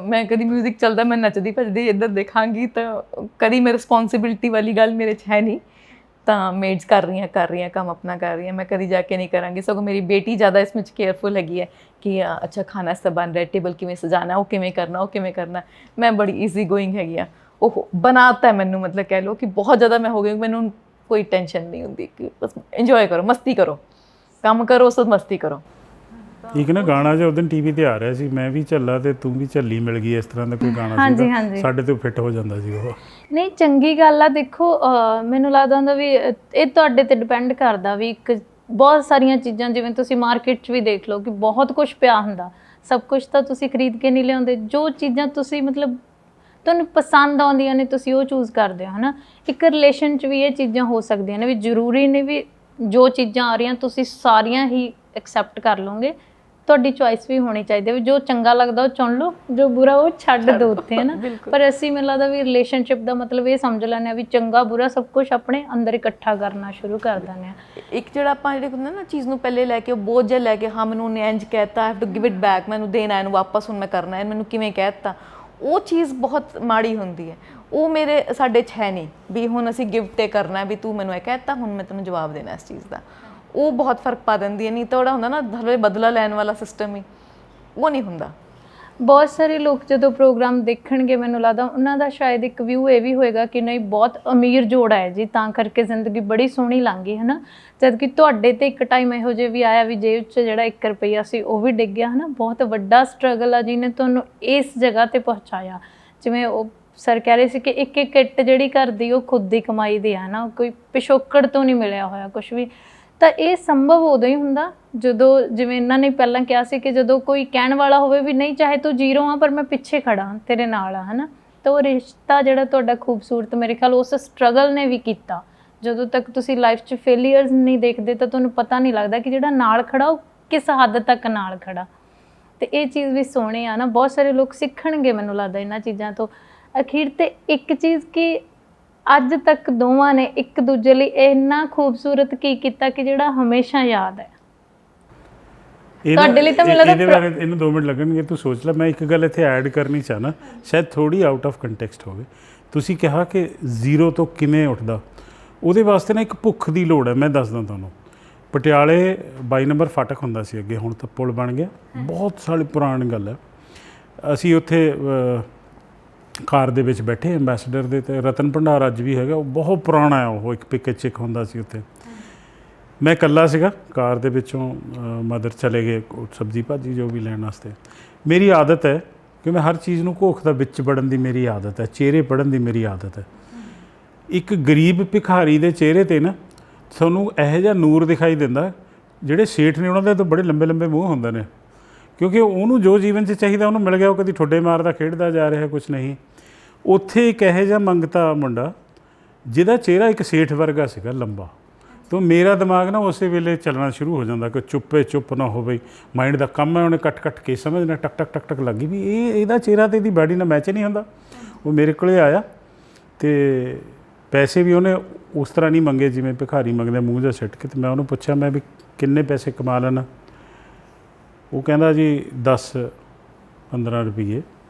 ਮੈਂ ਕਦੀ ਮਿਊਜ਼ਿਕ ਚੱਲਦਾ ਮੈਂ ਨੱਚਦੀ ਭੱਜਦੀ ਇੱਧਰ ਦੇਖਾਂਗੀ, ਤਾਂ ਕਦੀ ਮੈਂ ਰਿਸਪੌਂਸਿਬਿਲਿਟੀ ਵਾਲੀ ਗੱਲ ਮੇਰੇ 'ਚ ਹੈ ਨਹੀਂ। ਤਾਂ ਮੇਡਸ ਕਰ ਰਹੀਆਂ ਕੰਮ ਆਪਣਾ ਕਰ ਰਹੀਆਂ, ਮੈਂ ਕਦੀ ਜਾ ਕੇ ਨਹੀਂ ਕਰਾਂਗੀ। ਸਗੋਂ ਮੇਰੀ ਬੇਟੀ ਜ਼ਿਆਦਾ ਇਸ ਵਿੱਚ ਕੇਅਰਫੁਲ ਹੈਗੀ ਹੈ ਕਿ ਅੱਛਾ ਖਾਣਾ ਇਸ ਤਰ੍ਹਾਂ ਬਣ ਰਿਹਾ, ਟੇਬਲ ਕਿਵੇਂ ਸਜਾਣਾ, ਉਹ ਕਿਵੇਂ ਕਰਨਾ। ਮੈਂ ਬੜੀ ਈਜ਼ੀ ਗੋਇੰਗ ਹੈਗੀ ਆ, ਉਹ ਬਣਾਤਾ ਮੈਨੂੰ, ਮਤਲਬ ਕਹਿ ਲਓ ਕਿ ਬਹੁਤ ਜ਼ਿਆਦਾ ਮੈਂ ਹੋ ਗਈ, ਮੈਨੂੰ ਕੋਈ ਟੈਨਸ਼ਨ ਨਹੀਂ ਹੁੰਦੀ ਕਿ ਬਸ ਇੰਜੋਏ ਕਰੋ, ਮਸਤੀ ਕਰੋ, ਕੰਮ ਕਰੋ, ਉਸ ਮਸਤੀ ਕਰੋ। ਇੱਕ ਨਾ ਗਾਣਾ ਜਿਹਾ ਉਦੋਂ ਟੀਵੀ ਤੇ ਆ ਰਿਹਾ ਸੀ, ਮੈਂ ਵੀ ਝੱਲਾ ਤੇ ਤੂੰ ਵੀ ਝੱਲੀ ਮਿਲ ਗਈ, ਇਸ ਤਰ੍ਹਾਂ ਦਾ ਕੋਈ ਗਾਣਾ ਸੀ, ਸਾਡੇ ਤੋਂ ਫਿੱਟ ਹੋ ਜਾਂਦਾ ਸੀ ਉਹ। ਨਹੀਂ ਚੰਗੀ ਗੱਲ ਆ। ਦੇਖੋ ਮੈਨੂੰ ਲੱਗਦਾ ਹੁੰਦਾ ਵੀ ਇਹ ਤੁਹਾਡੇ ਤੇ ਡਿਪੈਂਡ ਕਰਦਾ ਵੀ ਇੱਕ ਬਹੁਤ ਸਾਰੀਆਂ ਚੀਜ਼ਾਂ, ਜਿਵੇਂ ਤੁਸੀਂ ਮਾਰਕੀਟ 'ਚ ਵੀ ਦੇਖ ਲਓ ਕਿ ਬਹੁਤ ਕੁਝ ਪਿਆ ਹੁੰਦਾ, ਸਭ ਕੁਝ ਤਾਂ ਤੁਸੀਂ ਖਰੀਦ ਕੇ ਨਹੀਂ ਲਿਆਉਂਦੇ। ਜੋ ਚੀਜ਼ਾਂ ਤੁਸੀਂ ਮਤਲਬ ਤੁਹਾਨੂੰ ਪਸੰਦ ਆਉਂਦੀਆਂ ਨੇ ਤੁਸੀਂ ਉਹ ਚੂਜ਼ ਕਰਦੇ ਹੋ, ਹੈ ਨਾ। ਇੱਕ ਰਿਲੇਸ਼ਨ 'ਚ ਵੀ ਇਹ ਚੀਜ਼ਾਂ ਹੋ ਸਕਦੀਆਂ ਨੇ ਵੀ ਜ਼ਰੂਰੀ ਨਹੀਂ ਵੀ ਜੋ ਚੀਜ਼ਾਂ ਆ ਰਹੀਆਂ ਤੁਸੀਂ ਸਾਰੀਆਂ ਹੀ ਐਕਸੈਪਟ ਕਰ ਲਓਗੇ। ਤੁਹਾਡੀ ਚੋਇਸ ਵੀ ਹੋਣੀ ਚਾਹੀਦੀ ਹੈ ਵੀ ਜੋ ਚੰਗਾ ਲੱਗਦਾ ਉਹ ਚੁਣ ਲਓ, ਜੋ ਬੁਰਾ ਉਹ ਛੱਡ ਦਿਓ ਉੱਥੇ, ਹੈ ਨਾ। ਪਰ ਅਸੀਂ ਮੈਨੂੰ ਲੱਗਦਾ ਵੀ ਰਿਲੇਸ਼ਨਸ਼ਿਪ ਦਾ ਮਤਲਬ ਇਹ ਸਮਝ ਲੈਂਦੇ ਹਾਂ ਵੀ ਚੰਗਾ ਬੁਰਾ ਸਭ ਕੁਝ ਆਪਣੇ ਅੰਦਰ ਇਕੱਠਾ ਕਰਨਾ ਸ਼ੁਰੂ ਕਰ ਦਿੰਦੇ ਹਾਂ। ਇੱਕ ਜਿਹੜਾ ਆਪਾਂ ਜਿਹੜੇ ਹੁੰਦਾ ਨਾ ਚੀਜ਼ ਨੂੰ ਪਹਿਲੇ ਲੈ ਕੇ ਉਹ ਬੋਝ ਜਿਹਾ ਲੈ ਕੇ, ਹਾਂ ਮੈਨੂੰ ਉਹਨੇ ਇੰਝ ਕਹਿਤਾ, I have to give it back, ਮੈਨੂੰ ਦੇਣਾ ਇਹਨੂੰ ਵਾਪਸ, ਹੁਣ ਮੈਂ ਕਰਨਾ, ਇਹਨੂੰ ਕਿਵੇਂ ਕਹਿ ਦਿੱਤਾ, ਉਹ ਚੀਜ਼ ਬਹੁਤ ਮਾੜੀ ਹੁੰਦੀ ਹੈ। ਉਹ ਸਾਡੇ 'ਚ ਹੈ ਨਹੀਂ ਵੀ ਹੁਣ ਅਸੀਂ ਗਿਫਟ ਤੇ ਕਰਨਾ ਵੀ ਤੂੰ ਮੈਨੂੰ ਇਹ ਕਹਿ ਦਿੱਤਾ, ਹੁਣ ਮੈਂ ਤੈਨੂੰ ਜਵਾਬ ਦੇਣਾ ਇਸ ਚੀਜ਼ ਦਾ। ਉਹ ਬਹੁਤ ਫਰਕ ਪਾ ਦਿੰਦੀ ਹੈ। ਨਹੀਂ ਤਾਂ ਉਹਦਾ ਹੁੰਦਾ ਨਾ ਹਲੇ ਬਦਲਾ ਲੈਣ ਵਾਲਾ ਸਿਸਟਮ ਹੀ, ਉਹ ਨਹੀਂ ਹੁੰਦਾ। ਬਹੁਤ ਸਾਰੇ ਲੋਕ ਜਦੋਂ ਪ੍ਰੋਗਰਾਮ ਦੇਖਣਗੇ ਮੈਨੂੰ ਲੱਗਦਾ ਉਹਨਾਂ ਦਾ ਸ਼ਾਇਦ ਇੱਕ ਵਿਊ ਇਹ ਵੀ ਹੋਏਗਾ ਕਿ ਨਹੀਂ ਬਹੁਤ ਅਮੀਰ ਜੋੜਾ ਹੈ ਜੀ, ਤਾਂ ਕਰਕੇ ਜ਼ਿੰਦਗੀ ਬੜੀ ਸੋਹਣੀ ਲੰਘ ਗਈ, ਹੈ ਨਾ। ਜਦ ਕਿ ਤੁਹਾਡੇ ਤੇ ਇੱਕ ਟਾਈਮ ਇਹੋ ਜਿਹੇ ਵੀ ਆਇਆ ਵੀ ਜੇਬ 'ਚ ਜਿਹੜਾ 1 ਰੁਪਈਆ ਸੀ ਉਹ ਵੀ ਡਿੱਗ ਗਿਆ, ਹੈ ਨਾ। ਬਹੁਤ ਵੱਡਾ ਸਟਰਗਲ ਆ ਜਿਹਨੇ ਤੁਹਾਨੂੰ ਇਸ ਜਗ੍ਹਾ ਤੇ ਪਹੁੰਚਾਇਆ। ਜਿਵੇਂ ਉਹ ਸਰ ਕਹਿ ਰਹੇ ਸੀ ਕਿ ਇੱਕ ਇੱਟ ਜਿਹੜੀ ਘਰ ਦੀ ਉਹ ਖੁਦ ਦੀ ਕਮਾਈ ਦੀ ਹੈ ਨਾ, ਕੋਈ ਪਿਛੋਕੜ ਤੋਂ ਨਹੀਂ ਮਿਲਿਆ ਹੋਇਆ ਕੁਛ ਵੀ। ਤਾਂ ਇਹ ਸੰਭਵ ਉਦੋਂ ਹੀ ਹੁੰਦਾ ਜਦੋਂ, ਜਿਵੇਂ ਇਹਨਾਂ ਨੇ ਪਹਿਲਾਂ ਕਿਹਾ ਸੀ ਕਿ ਜਦੋਂ ਕੋਈ ਕਹਿਣ ਵਾਲਾ ਹੋਵੇ ਵੀ ਨਹੀਂ ਚਾਹੇ ਤੂੰ ਜ਼ੀਰੋ ਆ ਪਰ ਮੈਂ ਪਿੱਛੇ ਖੜਾ ਤੇਰੇ ਨਾਲ ਆ, ਹੈ ਨਾ। ਤਾਂ ਉਹ ਰਿਸ਼ਤਾ ਜਿਹੜਾ ਤੁਹਾਡਾ ਖੂਬਸੂਰਤ, ਮੇਰੇ ਖਿਆਲ ਉਸ ਸਟਰਗਲ ਨੇ ਵੀ ਕੀਤਾ। ਜਦੋਂ ਤੱਕ ਤੁਸੀਂ ਲਾਈਫ 'ਚ ਫੇਲੀਅਰਸ ਨਹੀਂ ਦੇਖਦੇ ਤਾਂ ਤੁਹਾਨੂੰ ਪਤਾ ਨਹੀਂ ਲੱਗਦਾ ਕਿ ਜਿਹੜਾ ਨਾਲ ਖੜਾ ਉਹ ਕਿਸ ਹੱਦ ਤੱਕ ਨਾਲ ਖੜਾ। ਤੇ ਇਹ ਚੀਜ਼ ਵੀ ਸੋਹਣੀ ਆ ਨਾ, ਬਹੁਤ ਸਾਰੇ ਲੋਕ ਸਿੱਖਣਗੇ ਮੈਨੂੰ ਲੱਗਦਾ ਇਹਨਾਂ ਚੀਜ਼ਾਂ ਤੋਂ। ਅਖੀਰ ਤੇ ਇੱਕ ਚੀਜ਼ ਕਿ ਅੱਜ ਤੱਕ ਦੋਵਾਂ ਨੇ ਇੱਕ ਦੂਜੇ ਲਈ ਇੰਨਾ ਖੂਬਸੂਰਤ ਕੀ ਕੀਤਾ ਕਿ ਜਿਹੜਾ ਹਮੇਸ਼ਾ ਯਾਦ ਹੈ ਤੁਹਾਡੇ ਲਈ। ਤਾਂ ਮੈਨੂੰ ਲੱਗਦਾ ਇਹਨੂੰ 2 ਮਿੰਟ ਲੱਗਣਗੇ, ਤੂੰ ਸੋਚ ਲੈ। ਮੈਂ ਇੱਕ ਗੱਲ ਇੱਥੇ ਐਡ ਕਰਨੀ ਚਾਹਨਾ, ਸ਼ਾਇਦ ਥੋੜੀ ਆਊਟ ਆਫ ਕੰਟੈਕਸਟ ਹੋਵੇ। ਤੁਸੀਂ ਕਿਹਾ ਕਿ ਜ਼ੀਰੋ ਤੋਂ ਕਿਵੇਂ ਉੱਠਦਾ, ਉਹਦੇ ਵਾਸਤੇ ਨਾ ਇੱਕ ਭੁੱਖ ਦੀ ਲੋੜ ਹੈ। ਮੈਂ ਦੱਸਦਾ ਤੁਹਾਨੂੰ, ਪਟਿਆਲੇ 22 ਨੰਬਰ ਫਾਟਕ ਹੁੰਦਾ ਸੀ ਅੱਗੇ, ਹੁਣ ਤਾਂ ਪੁਲ ਬਣ ਗਿਆ, ਬਹੁਤ ਸਾਲ ਪੁਰਾਣੀ ਗੱਲ ਹੈ। ਅਸੀਂ ਉੱਥੇ ਕਾਰ ਦੇ ਵਿੱਚ ਬੈਠੇ ਐਂਬੈਸਡਰ ਦੇ, ਤੇ ਰਤਨ ਭੰਡਾਰ ਅੱਜ ਵੀ ਹੈਗਾ, ਉਹ ਬਹੁਤ ਪੁਰਾਣਾ ਹੈ, ਉਹ ਇੱਕ ਪਿੱਕੇ 'ਚ ਇੱਕ ਹੁੰਦਾ ਸੀ ਉੱਥੇ। ਮੈਂ ਇਕੱਲਾ ਸੀਗਾ ਕਾਰ ਦੇ ਵਿੱਚੋਂ, ਮਦਰ ਚਲੇ ਗਏ ਸਬਜ਼ੀ ਭਾਜੀ ਜੋ ਵੀ ਲੈਣ ਵਾਸਤੇ। ਮੇਰੀ ਆਦਤ ਹੈ ਕਿ ਮੈਂ ਹਰ ਚੀਜ਼ ਨੂੰ ਘੋਖ ਦਾ ਵਿੱਚ ਵੜਨ ਦੀ ਮੇਰੀ ਆਦਤ ਹੈ, ਚਿਹਰੇ ਪੜ੍ਹਨ ਦੀ ਮੇਰੀ ਆਦਤ ਹੈ। ਇੱਕ ਗਰੀਬ ਭਿਖਾਰੀ ਦੇ ਚਿਹਰੇ 'ਤੇ ਨਾ ਤੁਹਾਨੂੰ ਇਹੋ ਜਿਹਾ ਨੂਰ ਦਿਖਾਈ ਦਿੰਦਾ, ਜਿਹੜੇ ਸੇਠ ਨੇ ਉਹਨਾਂ ਦੇ ਤਾਂ ਬੜੇ ਲੰਬੇ ਲੰਬੇ ਮੂੰਹ ਹੁੰਦੇ ਨੇ, ਕਿਉਂਕਿ ਉਹਨੂੰ ਜੋ ਜੀਵਨ 'ਚ ਚਾਹੀਦਾ ਉਹਨੂੰ ਮਿਲ ਗਿਆ। ਉਹ ਕਦੀ ਠੁੱਡੇ ਮਾਰਦਾ ਖੇਡਦਾ ਜਾ ਰਿਹਾ ਕੁਛ ਨਹੀਂ। ਉੱਥੇ ਇੱਕ ਇਹੋ ਜਿਹਾ ਮੰਗਤਾ ਮੁੰਡਾ ਜਿਹਦਾ ਚਿਹਰਾ ਇੱਕ ਸੇਠ ਵਰਗਾ ਸੀਗਾ, ਲੰਬਾ। ਤਾਂ ਮੇਰਾ ਦਿਮਾਗ ਨਾ ਉਸੇ ਵੇਲੇ ਚੱਲਣਾ ਸ਼ੁਰੂ ਹੋ ਜਾਂਦਾ ਕਿ ਚੁੱਪ ਨਾ ਹੋਵੇ, ਮਾਈਂਡ ਦਾ ਕੰਮ ਹੈ ਉਹਨੇ ਕੱਟ ਕੇ ਸਮਝਣਾ, ਟਕ ਟਕ ਟਕ ਲੱਗੀ ਵੀ ਇਹਦਾ ਚਿਹਰਾ ਤੇ ਇਹਦੀ ਬਾਡੀ ਨਾਲ ਮੈਚ ਨਹੀਂ ਹੁੰਦਾ। ਉਹ ਮੇਰੇ ਕੋਲੇ ਆਇਆ ਅਤੇ ਪੈਸੇ ਵੀ ਉਹਨੇ ਉਸ ਤਰ੍ਹਾਂ ਨਹੀਂ ਮੰਗੇ ਜਿਵੇਂ ਭਿਖਾਰੀ ਮੰਗਦੇ, ਮੂੰਹ ਜਿਹਾ ਸਿੱਟ ਕੇ। ਅਤੇ ਮੈਂ ਉਹਨੂੰ ਪੁੱਛਿਆ, ਮੈਂ ਵੀ ਕਿੰਨੇ ਪੈਸੇ ਕਮਾ ਲੈਣਾ? ਉਹ ਕਹਿੰਦਾ ਜੀ 10-15 ਰੁਪਈਏ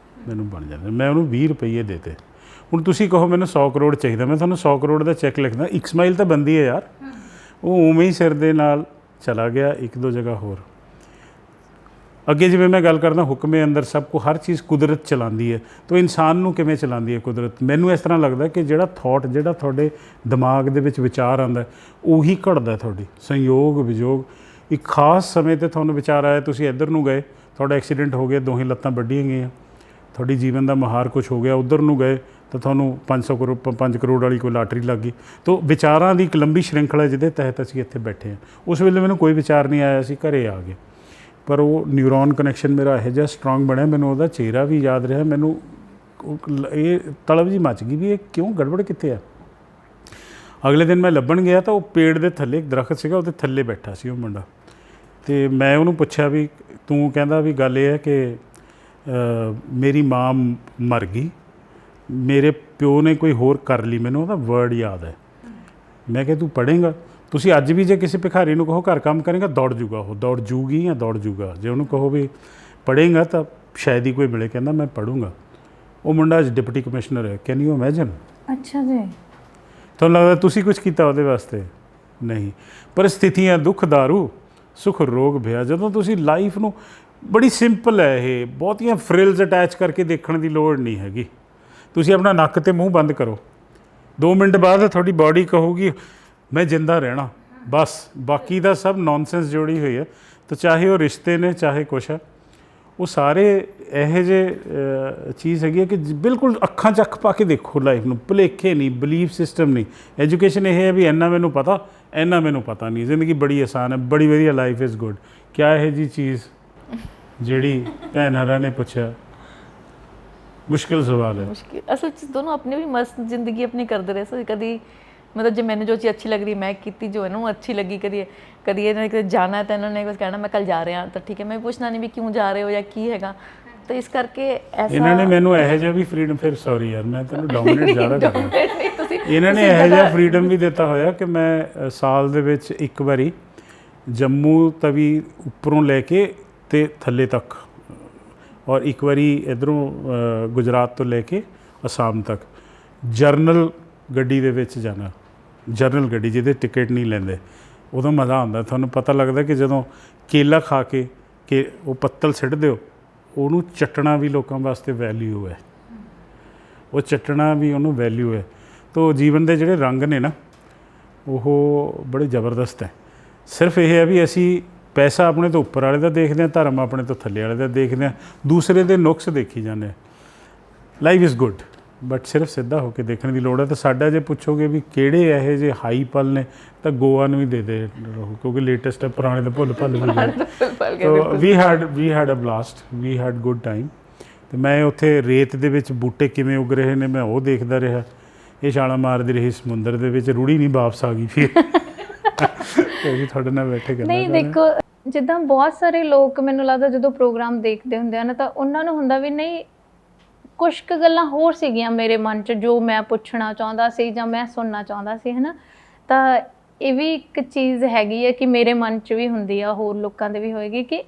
ਮੈਨੂੰ ਬਣ ਜਾਂਦੇ। ਮੈਂ ਉਹਨੂੰ 20 ਰੁਪਈਏ ਦੇ ਦਿੱਤੇ। ਹੁਣ ਤੁਸੀਂ ਕਹੋ ਮੈਨੂੰ 100 ਕਰੋੜ ਚਾਹੀਦਾ, ਮੈਂ ਤੁਹਾਨੂੰ 100 ਕਰੋੜ ਦਾ ਚੈੱਕ ਲਿਖਦਾ। ਇੱਕ ਸਮਾਈਲ ਤਾਂ ਬਣਦੀ ਹੈ ਯਾਰ। ਉਹ ਉਵੇਂ ਹੀ ਸਿਰ ਦੇ ਨਾਲ ਚਲਾ ਗਿਆ 1-2 ਜਗ੍ਹਾ ਹੋਰ ਅੱਗੇ। ਜਿਵੇਂ ਮੈਂ ਗੱਲ ਕਰਦਾ ਹੁਕਮੇ ਅੰਦਰ ਸਭ ਕੁ, ਹਰ ਚੀਜ਼ ਕੁਦਰਤ ਚਲਾਉਂਦੀ ਹੈ। ਤਾਂ ਇਨਸਾਨ ਨੂੰ ਕਿਵੇਂ ਚਲਾਉਂਦੀ ਹੈ ਕੁਦਰਤ? ਮੈਨੂੰ ਇਸ ਤਰ੍ਹਾਂ ਲੱਗਦਾ ਕਿ ਜਿਹੜਾ ਥੋਟ, ਜਿਹੜਾ ਤੁਹਾਡੇ ਦਿਮਾਗ ਦੇ ਵਿੱਚ ਵਿਚਾਰ ਆਉਂਦਾ, ਉਹੀ ਘੜਦਾ ਤੁਹਾਡੀ ਸੰਯੋਗ ਵਿਯੋਗ। ਇੱਕ ਖਾਸ ਸਮੇਂ 'ਤੇ ਤੁਹਾਨੂੰ ਵਿਚਾਰ ਆਇਆ, ਤੁਸੀਂ ਇੱਧਰ ਨੂੰ ਗਏ, ਤੁਹਾਡਾ ਐਕਸੀਡੈਂਟ ਹੋ ਗਿਆ, ਦੋਹੇ ਲੱਤਾਂ ਵੱਢੀਆਂ ਗਈਆਂ, ਤੁਹਾਡੀ ਜੀਵਨ ਦਾ ਮਹਾਰ ਕੁਛ ਹੋ ਗਿਆ, ਉੱਧਰ ਨੂੰ ਗਏ ਤਾਂ ਤੁਹਾਨੂੰ 5 ਕਰੋੜ ਵਾਲੀ ਕੋਈ ਲਾਟਰੀ ਲੱਗ ਗਈ। ਤਾਂ ਵਿਚਾਰਾਂ ਦੀ ਇੱਕ ਲੰਬੀ ਸ਼੍ਰਿੰਖਲਾ ਜਿਹਦੇ ਤਹਿਤ ਅਸੀਂ ਇੱਥੇ ਬੈਠੇ ਹਾਂ। ਉਸ ਵੇਲੇ ਮੈਨੂੰ ਕੋਈ ਵਿਚਾਰ ਨਹੀਂ ਆਇਆ, ਅਸੀਂ ਘਰੇ ਆ ਗਏ, ਪਰ ਉਹ ਨਿਊਰੋਨ ਕਨੈਕਸ਼ਨ ਮੇਰਾ ਇਹੋ ਜਿਹਾ ਸਟਰੋਂਗ ਬਣਿਆ, ਮੈਨੂੰ ਉਹਦਾ ਚਿਹਰਾ ਵੀ ਯਾਦ ਰਿਹਾ, ਮੈਨੂੰ ਇਹ ਤਲਬ ਜੀ ਮੱਚ ਗਈ ਵੀ ਇਹ ਕਿਉਂ ਗੜਬੜ ਕਿੱਥੇ ਆ। ਅਗਲੇ ਦਿਨ ਮੈਂ ਲੱਭਣ ਗਿਆ ਤਾਂ ਉਹ ਪੇੜ ਦੇ ਥੱਲੇ ਇੱਕ ਦਰਖਤ ਸੀਗਾ, ਉਹਦੇ ਥੱਲੇ ਬੈਠਾ ਸੀ ਉਹ ਮੁੰਡਾ। ਅਤੇ ਮੈਂ ਉਹਨੂੰ ਪੁੱਛਿਆ ਵੀ ਤੂੰ, ਕਹਿੰਦਾ ਵੀ ਗੱਲ ਇਹ ਹੈ ਕਿ ਮੇਰੀ ਮਾਂ ਮਰ ਗਈ, ਮੇਰੇ ਪਿਓ ਨੇ ਕੋਈ ਹੋਰ ਕਰ ਲਈ, ਮੈਨੂੰ ਉਹਦਾ ਵਰਡ ਯਾਦ ਹੈ। ਮੈਂ ਕਿਹਾ ਤੂੰ ਪੜ੍ਹੇਂਗਾ, ਤੁਸੀਂ ਅੱਜ ਵੀ ਜੇ ਕਿਸੇ ਭਿਖਾਰੀ ਨੂੰ ਕਹੋ ਘਰ ਕੰਮ ਕਰੇਗਾ, ਦੌੜ ਜੂਗਾ, ਉਹ ਦੌੜ ਜੂਗੀ ਜਾਂ ਦੌੜ ਜੂਗਾ। ਜੇ ਉਹਨੂੰ ਕਹੋ ਵੀ ਪੜ੍ਹੇਂਗਾ ਤਾਂ ਸ਼ਾਇਦ ਹੀ ਕੋਈ ਮਿਲੇ, ਕਹਿੰਦਾ ਮੈਂ ਪੜ੍ਹੂੰਗਾ। ਉਹ ਮੁੰਡਾ ਅੱਜ ਡਿਪਟੀ ਕਮਿਸ਼ਨਰ ਹੈ। Can you imagine? ਅੱਛਾ ਜੀ। ਤੁਹਾਨੂੰ ਲੱਗਦਾ ਤੁਸੀਂ ਕੁਝ ਕੀਤਾ ਉਹਦੇ ਵਾਸਤੇ? ਨਹੀਂ। ਪਰਿਸਥਿਤੀਆਂ ਦੁੱਖ ਦਾਰੂ ਸੁਖ ਰੋਗ ਭਿਆ। ਜਦੋਂ ਤੁਸੀਂ ਲਾਈਫ ਨੂੰ, ਬੜੀ ਸਿੰਪਲ ਹੈ ਇਹ, ਬਹੁਤੀਆਂ ਫਰਿਲਸ ਅਟੈਚ ਕਰਕੇ ਦੇਖਣ ਦੀ ਲੋੜ ਨਹੀਂ ਹੈਗੀ। ਤੁਸੀਂ ਆਪਣਾ ਨੱਕ ਤੇ ਮੂੰਹ ਬੰਦ ਕਰੋ, 2 ਮਿੰਟ ਬਾਅਦ ਤੁਹਾਡੀ ਬਾਡੀ ਕਹੂਗੀ ਮੈਂ ਜਿੰਦਾ ਰਹਿਣਾ, ਬਸ। ਬਾਕੀ ਦਾ ਸਭ ਨੌਨਸੈਂਸ ਜੋੜੀ ਹੋਈ ਹੈ। ਤਾਂ ਚਾਹੇ ਉਹ ਰਿਸ਼ਤੇ ਨੇ, ਚਾਹੇ ਕੁਛ ਹੈ, ਉਹ ਸਾਰੇ ਇਹੋ ਜਿਹੇ ਚੀਜ਼ ਹੈਗੀ ਹੈ ਕਿ ਬਿਲਕੁਲ ਅੱਖਾਂ 'ਚ ਅੱਖ ਪਾ ਕੇ ਦੇਖੋ ਲਾਈਫ ਨੂੰ। ਭੁਲੇਖੇ ਨਹੀਂ, ਬਲੀਫ ਸਿਸਟਮ ਨਹੀਂ। ਐਜੂਕੇਸ਼ਨ ਇਹ ਹੈ ਵੀ ਇੰਨਾ ਮੈਨੂੰ ਪਤਾ, ਇੰਨਾ ਮੈਨੂੰ ਪਤਾ ਨਹੀਂ। ਜ਼ਿੰਦਗੀ ਬੜੀ ਆਸਾਨ ਹੈ, ਬੜੀ ਵਧੀਆ, ਲਾਈਫ ਇਜ਼ ਗੁੱਡ। ਕਿਆ ਇਹੋ ਜਿਹੀ ਚੀਜ਼ ਜਿਹੜੀ ਭੈਣ ਹਰਾਂ ਨੇ ਪੁੱਛਿਆ? ਮੁਸ਼ਕਿਲ ਸਵਾਲ ਹੈ। ਮੁਸ਼ਕਿਲ ਅਸਲ 'ਚ ਦੋਨੋਂ ਆਪਣੀ ਵੀ ਮਸਤ ਜ਼ਿੰਦਗੀ ਆਪਣੀ ਕਰਦੇ ਰਹੇ ਸੋ। ਕਦੀ ਮਤਲਬ ਜੇ ਮੈਨੂੰ ਜੋ ਚੀਜ਼ ਅੱਛੀ ਲੱਗ ਰਹੀ ਮੈਂ ਕੀਤੀ, ਜੋ ਇਹਨੂੰ ਅੱਛੀ ਲੱਗੀ। ਕਦੀ ਇਹਨਾਂ ਨੇ ਕਿਤੇ ਜਾਣਾ ਤਾਂ ਇਹਨਾਂ ਨੇ ਕੁਝ ਕਹਿਣਾ ਮੈਂ ਕੱਲ ਜਾ ਰਿਹਾ, ਤਾਂ ਠੀਕ ਹੈ, ਮੈਂ ਪੁੱਛਣਾ ਨਹੀਂ ਵੀ ਕਿਉਂ ਜਾ ਰਹੇ ਹੋ ਜਾਂ ਕੀ ਹੈਗਾ। ਤਾਂ ਇਸ ਕਰਕੇ ਐਸਾ ਇਹਨਾਂ ਨੇ ਮੈਨੂੰ ਇਹੋ ਜਿਹਾ ਵੀ ਫਰੀਡਮ, ਫਿਰ ਸੌਰੀ ਯਾਰ ਮੈਂ ਤੈਨੂੰ ਡੋਮੀਨੇਟ ਜ਼ਿਆਦਾ ਕਰ ਰਿਹਾ। ਤੁਸੀਂ ਇਹਨਾਂ ਨੇ ਇਹੋ ਜਿਹਾ ਫਰੀਡਮ ਵੀ ਦਿੱਤਾ ਹੋਇਆ ਕਿ ਮੈਂ ਸਾਲ ਦੇ ਵਿੱਚ ਇੱਕ ਵਾਰੀ ਜੰਮੂ ਤਵੀ ਉੱਪਰੋਂ ਲੈ ਕੇ ਤੇ ਥੱਲੇ ਤੱਕ, ਔਰ ਇੱਕ ਵਾਰੀ ਇੱਧਰੋਂ ਗੁਜਰਾਤ ਤੋਂ ਲੈ ਕੇ ਅਸਾਮ ਤੱਕ ਜਰਨਲ ਗੱਡੀ ਦੇ ਵਿੱਚ ਜਾਣਾ। ਜਰਨਲ ਗੱਡੀ ਜਿਹਦੇ ਟਿਕਟ ਨਹੀਂ ਲੈਂਦੇ, ਉਦੋਂ ਮਜ਼ਾ ਆਉਂਦਾ। ਤੁਹਾਨੂੰ ਪਤਾ ਲੱਗਦਾ ਕਿ ਜਦੋਂ ਕੇਲਾ ਖਾ ਕੇ ਕਿ ਉਹ ਪੱਤਲ ਸਿੱਟ ਦਿਓ, ਉਹਨੂੰ ਚੱਟਣਾ ਵੀ ਲੋਕਾਂ ਵਾਸਤੇ ਵੈਲਿਊ ਹੈ, ਉਹ ਚੱਟਣਾ ਵੀ ਉਹਨੂੰ ਵੈਲਿਊ ਹੈ। ਤਾਂ ਜੀਵਨ ਦੇ ਜਿਹੜੇ ਰੰਗ ਨੇ ਨਾ, ਉਹ ਬੜੇ ਜ਼ਬਰਦਸਤ ਹੈ। ਸਿਰਫ ਇਹ ਹੈ ਵੀ ਅਸੀਂ ਪੈਸਾ ਆਪਣੇ ਤੋਂ ਉੱਪਰ ਵਾਲੇ ਦਾ ਦੇਖਦੇ ਹਾਂ, ਧਰਮ ਆਪਣੇ ਤੋਂ ਥੱਲੇ ਵਾਲੇ ਦਾ ਦੇਖਦੇ ਹਾਂ, ਦੂਸਰੇ ਦੇ ਨੁਕਸ ਦੇਖੀ ਜਾਂਦੇ ਹਾਂ। ਲਾਈਫ ਇਜ਼ ਗੁੱਡ, ਬਟ ਸਿਰਫ ਸਿੱਧਾ ਹੋ ਕੇ ਦੇਖਣ ਦੀ ਲੋੜ ਹੈ। ਤਾਂ ਸਾਡਾ ਜੇ ਪੁੱਛੋਗੇ ਵੀ ਕਿਹੜੇ ਇਹੋ ਜਿਹੇ ਹਾਈ ਪਲ ਨੇ, ਤਾਂ ਗੋਆ ਨੂੰ ਵੀ ਦੇ ਰਹੋ, ਕਿਉਂਕਿ ਲੇਟੈਸਟ ਹੈ, ਪੁਰਾਣੇ ਤਾਂ ਭੁੱਲ ਵੀ ਗਏ। We had a blast, we had good time. ਅਤੇ ਮੈਂ ਉੱਥੇ ਰੇਤ ਦੇ ਵਿੱਚ ਬੂਟੇ ਕਿਵੇਂ ਉੱਗ ਰਹੇ ਨੇ ਮੈਂ ਉਹ ਦੇਖਦਾ ਰਿਹਾ। ਇਹ ਛਾਲਾਂ ਮਾਰਦੀ ਰਹੀ ਸਮੁੰਦਰ ਦੇ ਵਿੱਚ, ਰੂੜੀ ਨਹੀਂ ਵਾਪਸ ਆ ਗਈ ਫਿਰ। ਵੀ ਤੁਹਾਡੇ ਨਾਲ ਬੈਠੇ ਕਰਨਾ ਨਹੀਂ। ਦੇਖੋ ਜਿੱਦਾਂ ਬਹੁਤ ਸਾਰੇ ਲੋਕ ਮੈਨੂੰ ਲੱਗਦਾ ਜਦੋਂ ਪ੍ਰੋਗਰਾਮ ਦੇਖਦੇ ਹੁੰਦੇ ਹਨ ਤਾਂ ਉਹਨਾਂ ਨੂੰ ਹੁੰਦਾ ਵੀ ਨਹੀਂ, ਕੁਛ ਕੁ ਗੱਲਾਂ ਹੋਰ ਸੀਗੀਆਂ ਮੇਰੇ ਮਨ 'ਚ ਜੋ ਮੈਂ ਪੁੱਛਣਾ ਚਾਹੁੰਦਾ ਸੀ ਜਾਂ ਮੈਂ ਸੁਣਨਾ ਚਾਹੁੰਦਾ ਸੀ, ਹੈ ਨਾ। ਤਾਂ ਇਹ ਵੀ ਇੱਕ ਚੀਜ਼ ਹੈਗੀ ਹੈ ਕਿ ਮੇਰੇ ਮਨ 'ਚ ਵੀ ਹੁੰਦੀ ਆ, ਹੋਰ ਲੋਕਾਂ ਦੇ ਵੀ ਹੋਏਗੀ, ਕਿ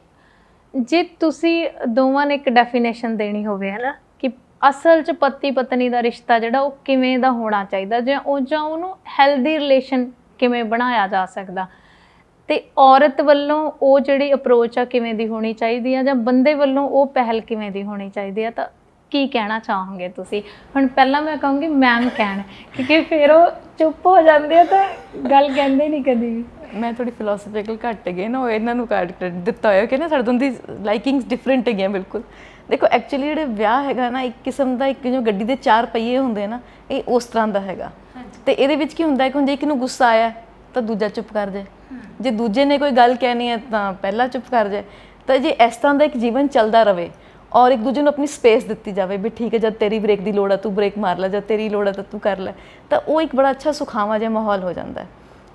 ਜੇ ਤੁਸੀਂ ਦੋਵਾਂ ਨੇ ਇੱਕ ਡੈਫੀਨੇਸ਼ਨ ਦੇਣੀ ਹੋਵੇ, ਹੈ ਨਾ, ਕਿ ਅਸਲ 'ਚ ਪਤੀ ਪਤਨੀ ਦਾ ਰਿਸ਼ਤਾ ਜਿਹੜਾ ਉਹ ਕਿਵੇਂ ਦਾ ਹੋਣਾ ਚਾਹੀਦਾ, ਜਾਂ ਉਹਨੂੰ ਹੈਲਦੀ ਰਿਲੇਸ਼ਨ ਕਿਵੇਂ ਬਣਾਇਆ ਜਾ ਸਕਦਾ, ਅਤੇ ਔਰਤ ਵੱਲੋਂ ਉਹ ਜਿਹੜੀ ਅਪਰੋਚ ਆ ਕਿਵੇਂ ਦੀ ਹੋਣੀ ਚਾਹੀਦੀ ਆ, ਜਾਂ ਬੰਦੇ ਵੱਲੋਂ ਉਹ ਪਹਿਲ ਕਿਵੇਂ ਦੀ ਹੋਣੀ ਚਾਹੀਦੀ ਆ। ਤਾਂ ਕੀ ਕਹਿਣਾ ਚਾਹੋਗੇ ਤੁਸੀਂ? ਹੁਣ ਪਹਿਲਾਂ ਮੈਂ ਕਹੂੰਗੀ ਮੈਮ ਕਹਿਣ, ਕਿਉਂਕਿ ਫਿਰ ਉਹ ਚੁੱਪ ਹੋ ਜਾਂਦੇ ਆ ਤਾਂ ਗੱਲ ਕਹਿੰਦੇ ਨਹੀਂ ਕਦੀ ਵੀ। ਮੈਂ ਥੋੜੀ ਫਿਲੋਸਫੀਕਲ ਘੱਟ ਗਈ ਨਾ, ਉਹ ਇਹਨਾਂ ਨੂੰ ਘੱਟ ਦਿੱਤਾ ਹੋਇਆ ਕਿ ਨਾ ਸਾਡੇ ਦੋਨਾਂ ਦੀ ਲਾਈਕਿੰਗਸ ਡਿਫਰੈਂਟ ਹੈਗੀਆਂ ਬਿਲਕੁਲ। ਦੇਖੋ ਐਕਚੁਅਲੀ ਜਿਹੜੇ ਵਿਆਹ ਹੈਗਾ ਨਾ, ਇੱਕ ਕਿਸਮ ਦਾ, ਇੱਕ ਜੋ ਗੱਡੀ ਦੇ 4 ਪਹੀਏ ਹੁੰਦੇ ਨਾ, ਇਹ ਉਸ ਤਰ੍ਹਾਂ ਦਾ ਹੈਗਾ। ਅਤੇ ਇਹਦੇ ਵਿੱਚ ਕੀ ਹੁੰਦਾ ਹੈ ਕਿ ਹੁਣ ਜੇ ਇੱਕ ਨੂੰ ਗੁੱਸਾ ਆਇਆ ਤਾਂ ਦੂਜਾ ਚੁੱਪ ਕਰ ਜਾਏ, ਜੇ ਦੂਜੇ ਨੇ ਕੋਈ ਗੱਲ ਕਹਿਣੀ ਹੈ ਤਾਂ ਪਹਿਲਾ ਚੁੱਪ ਕਰ ਜਾਏ। ਤਾਂ ਜੇ ਇਸ ਤਰ੍ਹਾਂ ਦਾ ਇੱਕ ਜੀਵਨ ਚੱਲਦਾ ਰਹੇ ਔਰ ਇੱਕ ਦੂਜੇ ਨੂੰ ਆਪਣੀ ਸਪੇਸ ਦਿੱਤੀ ਜਾਵੇ ਵੀ ਠੀਕ ਹੈ, ਜਦ ਤੇਰੀ ਬ੍ਰੇਕ ਦੀ ਲੋੜ ਹੈ ਤੂੰ ਬ੍ਰੇਕ ਮਾਰ ਲੈ, ਜਦ ਤੇਰੀ ਲੋੜ ਹੈ ਤਾਂ ਤੂੰ ਕਰ ਲੈ, ਤਾਂ ਉਹ ਇੱਕ ਬੜਾ ਅੱਛਾ ਸੁਖਾਵਾਂ ਜਿਹਾ ਮਾਹੌਲ ਹੋ ਜਾਂਦਾ ਹੈ।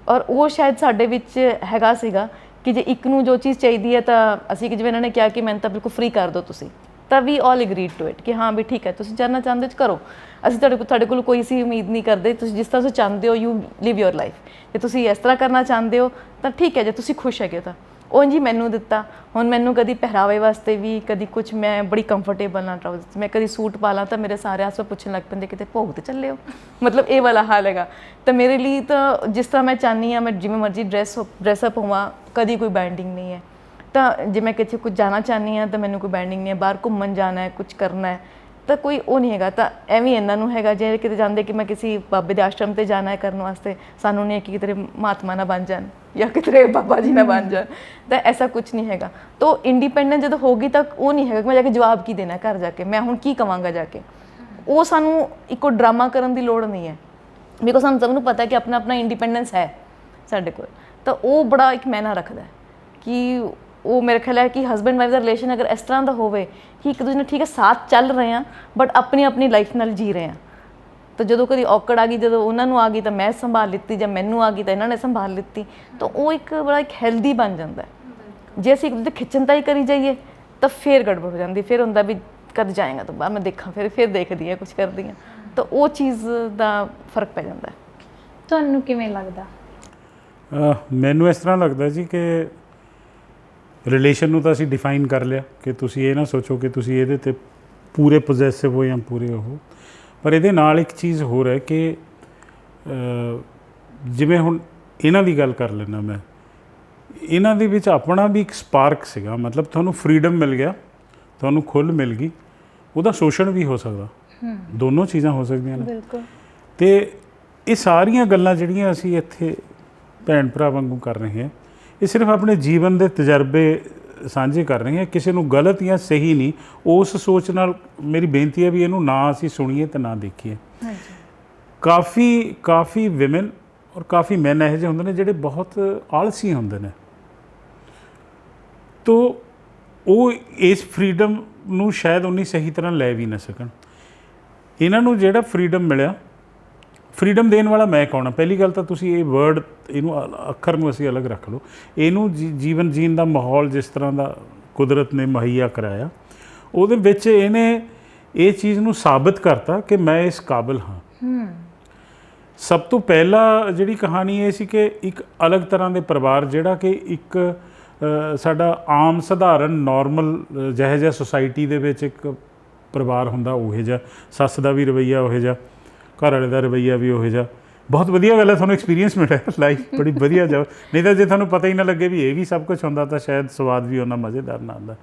ਔਰ ਉਹ ਸ਼ਾਇਦ ਸਾਡੇ ਵਿੱਚ ਹੈਗਾ ਸੀਗਾ ਕਿ ਜੇ ਇੱਕ ਨੂੰ ਜੋ ਚੀਜ਼ ਚਾਹੀਦੀ ਹੈ ਤਾਂ ਅਸੀਂ, ਕਿ ਜਿਵੇਂ ਇਹਨਾਂ ਨੇ ਕਿਹਾ ਕਿ ਮੈਨੂੰ ਤਾਂ ਬਿਲਕੁਲ ਫ੍ਰੀ ਕਰ ਦਿਓ ਤੁਸੀਂ, ਤਾਂ ਵੀ ਆਲ ਐਗਰੀਡ ਟੂ ਇਟ ਕਿ ਹਾਂ ਵੀ ਠੀਕ ਹੈ, ਤੁਸੀਂ ਜਾਣਾ ਚਾਹੁੰਦੇ ਹੋ ਕਰੋ, ਅਸੀਂ ਤੁਹਾਡੇ ਕੋਲ ਕੋਈ ਸੀ ਉਮੀਦ ਨਹੀਂ ਕਰਦੇ, ਤੁਸੀਂ ਜਿਸ ਤਰ੍ਹਾਂ ਤੁਸੀਂ ਚਾਹੁੰਦੇ ਹੋ ਯੂ ਲਿਵ ਯੋਰ ਲਾਈਫ। ਜੇ ਤੁਸੀਂ ਇਸ ਤਰ੍ਹਾਂ ਕਰਨਾ ਚਾਹੁੰਦੇ ਹੋ ਤਾਂ ਠੀਕ ਹੈ, ਜੇ ਤੁਸੀਂ ਖੁਸ਼ ਹੈਗੇ ਤਾਂ ਉਂਝ ਹੀ ਮੈਨੂੰ ਦਿੱਤਾ। ਹੁਣ ਮੈਨੂੰ ਕਦੀ ਪਹਿਰਾਵੇ ਵਾਸਤੇ ਵੀ ਕਦੀ ਕੁਛ, ਮੈਂ ਬੜੀ ਕੰਫਰਟੇਬਲ ਨਾਲ ਟਰਾਊਜ਼ਰ, ਮੈਂ ਕਦੀ ਸੂਟ ਪਾ ਲਾਂ ਤਾਂ ਮੇਰੇ ਸਾਰੇ ਆਸ-ਪਾਸ ਪੁੱਛਣ ਲੱਗ ਪੈਂਦੇ ਕਿਤੇ ਭੋਗ 'ਤੇ ਚੱਲੇ ਹੋ, ਮਤਲਬ ਇਹ ਵਾਲਾ ਹਾਲ ਹੈਗਾ। ਤਾਂ ਮੇਰੇ ਲਈ ਤਾਂ ਜਿਸ ਤਰ੍ਹਾਂ ਮੈਂ ਚਾਹੁੰਦੀ ਹਾਂ, ਮੈਂ ਜਿਵੇਂ ਮਰਜ਼ੀ ਡਰੈਸਅਪ ਹੋਵਾਂ, ਕਦੀ ਕੋਈ ਬੈਂਡਿੰਗ ਨਹੀਂ ਹੈ। ਤਾਂ ਜੇ ਮੈਂ ਕਿਤੇ ਕੁਝ ਜਾਣਾ ਚਾਹੁੰਦੀ ਹਾਂ ਤਾਂ ਮੈਨੂੰ ਕੋਈ ਬੈਂਡਿੰਗ ਨਹੀਂ ਹੈ, ਬਾਹਰ ਘੁੰਮਣ ਜਾਣਾ ਹੈ, ਕੁਝ ਕਰਨਾ ਹੈ ਤਾਂ ਕੋਈ ਉਹ ਨਹੀਂ ਹੈਗਾ। ਤਾਂ ਐਵੇਂ ਇਹਨਾਂ ਨੂੰ ਹੈਗਾ ਜੇ ਕਿਤੇ ਜਾਂਦੇ ਕਿ ਮੈਂ ਕਿਸੇ ਬਾਬੇ ਦੇ ਆਸ਼ਰਮ ਤੇ ਜਾਣਾ ਹੈ ਕਰਨ ਵਾਸਤੇ, ਸਾਨੂੰ ਨਹੀਂ ਕਿ ਕਿਤੇ ਮਹਾਤਮਾ ਨਾ ਬਣ ਜਾਣ ਜਾਂ ਕਿਤੇ ਬਾਬਾ ਜੀ ਨਾ ਬਣ ਜਾਣ, ਤਾਂ ਐਸਾ ਕੁਝ ਨਹੀਂ ਹੈਗਾ। ਤਾਂ ਇੰਡੀਪੈਂਡੈਂਟ ਜਦੋਂ ਹੋਗੀ ਤਾਂ ਉਹ ਨਹੀਂ ਹੈਗਾ ਕਿ ਮੈਂ ਜਾ ਕੇ ਜਵਾਬ ਕੀ ਦੇਣਾ ਘਰ ਜਾ ਕੇ, ਮੈਂ ਹੁਣ ਕੀ ਕਵਾਂਗਾ ਜਾ ਕੇ। ਉਹ ਸਾਨੂੰ ਇੱਕੋ ਡਰਾਮਾ ਕਰਨ ਦੀ ਲੋੜ ਨਹੀਂ ਹੈ, ਬਿਕੋਜ਼ ਸਾਨੂੰ ਸਭ ਨੂੰ ਪਤਾ ਕਿ ਆਪਣਾ ਆਪਣਾ ਇੰਡੀਪੈਂਡੈਂਸ ਹੈ ਸਾਡੇ ਕੋਲ। ਤਾਂ ਉਹ ਬੜਾ ਇੱਕ ਮਾਇਨਾ ਰੱਖਦਾ ਕਿ ਉਹ ਮੇਰੇ ਖਿਆਲ ਹੈ ਕਿ ਹਸਬੈਂਡ ਵਾਈਫ ਦਾ ਰਿਲੇਸ਼ਨ ਅਗਰ ਇਸ ਤਰ੍ਹਾਂ ਦਾ ਹੋਵੇ ਕਿ ਇੱਕ ਦੂਜੇ ਨਾਲ ਠੀਕ ਹੈ ਸਾਥ ਚੱਲ ਰਹੇ ਹਾਂ ਬਟ ਆਪਣੀ ਆਪਣੀ ਲਾਈਫ ਨਾਲ ਜੀ ਰਹੇ ਹਾਂ। ਤਾਂ ਜਦੋਂ ਕਦੀ ਔਕੜ ਆ ਗਈ, ਜਦੋਂ ਉਹਨਾਂ ਨੂੰ ਆ ਗਈ ਤਾਂ ਮੈਂ ਸੰਭਾਲ ਲਿੱਤੀ, ਜਾਂ ਮੈਨੂੰ ਆ ਗਈ ਤਾਂ ਇਹਨਾਂ ਨੇ ਸੰਭਾਲ ਲਿੱਤੀ, ਤਾਂ ਉਹ ਇੱਕ ਬੜਾ ਇੱਕ ਹੈਲਦੀ ਬਣ ਜਾਂਦਾ। ਜੇ ਅਸੀਂ ਇੱਕ ਦੂਜੇ ਖਿੱਚਣਤਾਈ ਕਰੀ ਜਾਈਏ ਤਾਂ ਫਿਰ ਗੜਬੜ ਹੋ ਜਾਂਦੀ, ਫਿਰ ਹੁੰਦਾ ਵੀ ਕਦ ਜਾਏਗਾ ਤਾਂ ਬਾਹਰ ਮੈਂ ਦੇਖਾਂ, ਫਿਰ ਦੇਖਦੀ ਹਾਂ ਕੁਝ ਕਰਦੀ ਹਾਂ, ਤਾਂ ਉਹ ਚੀਜ਼ ਦਾ ਫਰਕ ਪੈ ਜਾਂਦਾ। ਤੁਹਾਨੂੰ ਕਿਵੇਂ ਲੱਗਦਾ? ਮੈਨੂੰ ਇਸ ਤਰ੍ਹਾਂ ਲੱਗਦਾ ਜੀ ਕਿ ਰਿਲੇਸ਼ਨ ਨੂੰ ਤਾਂ ਅਸੀਂ ਡਿਫਾਈਨ ਕਰ ਲਿਆ ਕਿ ਤੁਸੀਂ ਇਹ ਨਾ ਸੋਚੋ ਕਿ ਤੁਸੀਂ ਇਹਦੇ 'ਤੇ ਪੂਰੇ ਪੋਜ਼ੈਸਿਵ ਹੋ ਜਾਂ ਪੂਰੇ ਹੋ, ਪਰ ਇਹਦੇ ਨਾਲ ਇੱਕ ਚੀਜ਼ ਹੋਰ ਹੈ ਕਿ ਜਿਵੇਂ ਹੁਣ ਇਹਨਾਂ ਦੀ ਗੱਲ ਕਰ ਲੈਂਦਾ ਮੈਂ, ਇਹਨਾਂ ਦੇ ਵਿੱਚ ਆਪਣਾ ਵੀ ਇੱਕ ਸਪਾਰਕ ਸੀਗਾ, ਮਤਲਬ ਤੁਹਾਨੂੰ ਫਰੀडम ਮਿਲ ਗਿਆ, ਤੁਹਾਨੂੰ ਖੁੱਲ੍ਹ ਮਿਲ ਗਈ, ਉਹਦਾ ਸ਼ੋਸ਼ਣ ਵੀ ਹੋ ਸਕਦਾ, ਦੋਨੋਂ ਚੀਜ਼ਾਂ ਹੋ ਸਕਦੀਆਂ ਨੇ। ਬਿਲਕੁਲ। ਤੇ ਇਹ ਸਾਰੀਆਂ ਗੱਲਾਂ ਜਿਹੜੀਆਂ ਅਸੀਂ ਇੱਥੇ ਭੈਣ ਭਰਾ ਵਾਂਗੂ ਕਰ ਰਹੇ ਹਾਂ, ਇਹ ਸਿਰਫ ਆਪਣੇ ਜੀਵਨ ਦੇ ਤਜਰਬੇ ਸਾਂਝੇ ਕਰ ਰਹੇ ਹਾਂ, ਕਿਸੇ ਨੂੰ ਗਲਤ ਜਾਂ ਸਹੀ ਨਹੀਂ। ਉਸ ਸੋਚ ਨਾਲ ਮੇਰੀ ਬੇਨਤੀ ਹੈ ਵੀ ਇਹਨੂੰ ਨਾ ਅਸੀਂ ਸੁਣੀਏ ਤੇ ਨਾ ਦੇਖੀਏ। ਕਾਫੀ ਵਿਮਨ ਔਰ ਕਾਫੀ ਮੈਨ ਇਹੋ ਜਿਹੇ ਹੁੰਦੇ ਨੇ ਜਿਹੜੇ ਬਹੁਤ ਆਲਸੀ ਹੁੰਦੇ ਨੇ, ਤੋ ਉਹ ਇਸ ਫਰੀडम ਨੂੰ ਸ਼ਾਇਦ ਉਨੀ ਸਹੀ ਤਰ੍ਹਾਂ ਲੈ ਵੀ ਨਾ ਸਕਣ। ਇਹਨਾਂ ਨੂੰ ਜਿਹੜਾ ਫਰੀडम ਮਿਲਿਆ, ਫਰੀडम ਦੇਣ ਵਾਲਾ ਮੈਂ ਕੌਣ ਹਾਂ? ਪਹਿਲੀ ਗੱਲ ਤਾਂ ਤੁਸੀਂ ਇਹ ਵਰਡ, ਇਹਨੂੰ ਅੱਖਰ ਨੂੰ ਅਸੀਂ ਅਲੱਗ ਰੱਖ ਲਓ। ਇਹਨੂੰ ਜੀਵਨ ਜੀਣ ਦਾ ਮਾਹੌਲ ਜਿਸ ਤਰ੍ਹਾਂ ਦਾ ਕੁਦਰਤ ਨੇ ਮੁਹੱਈਆ ਕਰਾਇਆ, ਉਹਦੇ ਵਿੱਚ ਇਹਨੇ ਇਹ ਚੀਜ਼ ਨੂੰ ਸਾਬਤ ਕਰਤਾ ਕਿ ਮੈਂ ਇਸ ਕਾਬਿਲ ਹਾਂ। ਸਭ ਤੋਂ ਪਹਿਲਾਂ ਜਿਹੜੀ ਕਹਾਣੀ ਇਹ ਸੀ ਕਿ ਇੱਕ ਅਲੱਗ ਤਰ੍ਹਾਂ ਦੇ ਪਰਿਵਾਰ, ਜਿਹੜਾ ਕਿ ਇੱਕ ਸਾਡਾ ਆਮ ਸਧਾਰਨ ਨੋਰਮਲ ਜਿਹੋ ਜਿਹਾ ਸੁਸਾਇਟੀ ਦੇ ਵਿੱਚ ਇੱਕ ਪਰਿਵਾਰ ਹੁੰਦਾ, ਉਹੋ ਜਿਹਾ ਸੱਸ ਦਾ ਵੀ ਰਵੱਈਆ ਉਹੋ ਜਿਹਾ, ਘਰ ਵਾਲੇ ਦਾ ਰਵੱਈਆ ਵੀ ਉਹੋ ਜਿਹਾ। ਬਹੁਤ ਵਧੀਆ ਗੱਲ ਹੈ, ਤੁਹਾਨੂੰ ਐਕਸਪੀਰੀਅੰਸ ਮਿਲਿਆ, ਲਾਈਫ ਬੜੀ ਵਧੀਆ ਜਾ। ਨਹੀਂ ਤਾਂ ਜੇ ਤੁਹਾਨੂੰ ਪਤਾ ਹੀ ਨਾ ਲੱਗੇ ਵੀ ਇਹ ਵੀ ਸਭ ਕੁਝ ਹੁੰਦਾ ਤਾਂ ਸ਼ਾਇਦ ਸਵਾਦ ਵੀ ਉਹਨਾਂ ਮਜ਼ੇਦਾਰ ਨਾ ਆਉਂਦਾ।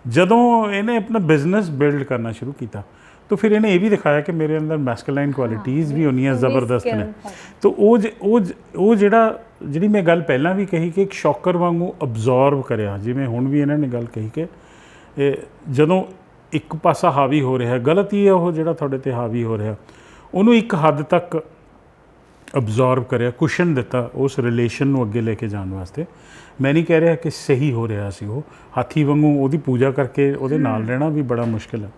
ਜਦੋਂ ਇਹਨੇ ਆਪਣਾ ਬਿਜ਼ਨਸ ਬਿਲਡ ਕਰਨਾ ਸ਼ੁਰੂ ਕੀਤਾ ਤਾਂ ਫਿਰ ਇਹਨੇ ਇਹ ਵੀ ਦਿਖਾਇਆ ਕਿ ਮੇਰੇ ਅੰਦਰ ਮੈਸਕੂਲਾਈਨ ਕੁਆਲਿਟੀਜ਼ ਵੀ ਉਨੀਆਂ ਜ਼ਬਰਦਸਤ ਨੇ। ਤਾਂ ਉਹ ਜਿਹੜੀ ਮੈਂ ਗੱਲ ਪਹਿਲਾਂ ਵੀ ਕਹੀ ਕਿ ਇੱਕ ਸ਼ੌਕਰ ਵਾਂਗੂ ਅਬਜ਼ੋਰਵ ਕਰਿਆ, ਜਿਵੇਂ ਹੁਣ ਵੀ ਇਹਨਾਂ ਨੇ ਗੱਲ ਕਹੀ ਕਿ ਜਦੋਂ ਇੱਕ ਪਾਸਾ ਹਾਵੀ ਹੋ ਰਿਹਾ, ਗਲਤ ਹੀ ਹੈ ਉਹ ਜਿਹੜਾ ਤੁਹਾਡੇ 'ਤੇ ਹਾਵੀ ਹੋ ਰਿਹਾ, ਉਹਨੂੰ ਇੱਕ ਹੱਦ ਤੱਕ ਅਬਜ਼ੋਰਵ ਕਰਿਆ, ਕੁਸ਼ਨ ਦਿੱਤਾ ਉਸ ਰਿਲੇਸ਼ਨ ਨੂੰ ਅੱਗੇ ਲੈ ਕੇ ਜਾਣ ਵਾਸਤੇ। ਮੈਂ ਨਹੀਂ ਕਹਿ ਰਿਹਾ ਕਿ ਸਹੀ ਹੋ ਰਿਹਾ ਸੀ, ਉਹ ਹਾਥੀ ਵਾਂਗੂ ਉਹਦੀ ਪੂਜਾ ਕਰਕੇ ਉਹਦੇ ਨਾਲ ਰਹਿਣਾ ਵੀ ਬੜਾ ਮੁਸ਼ਕਿਲ ਹੈ।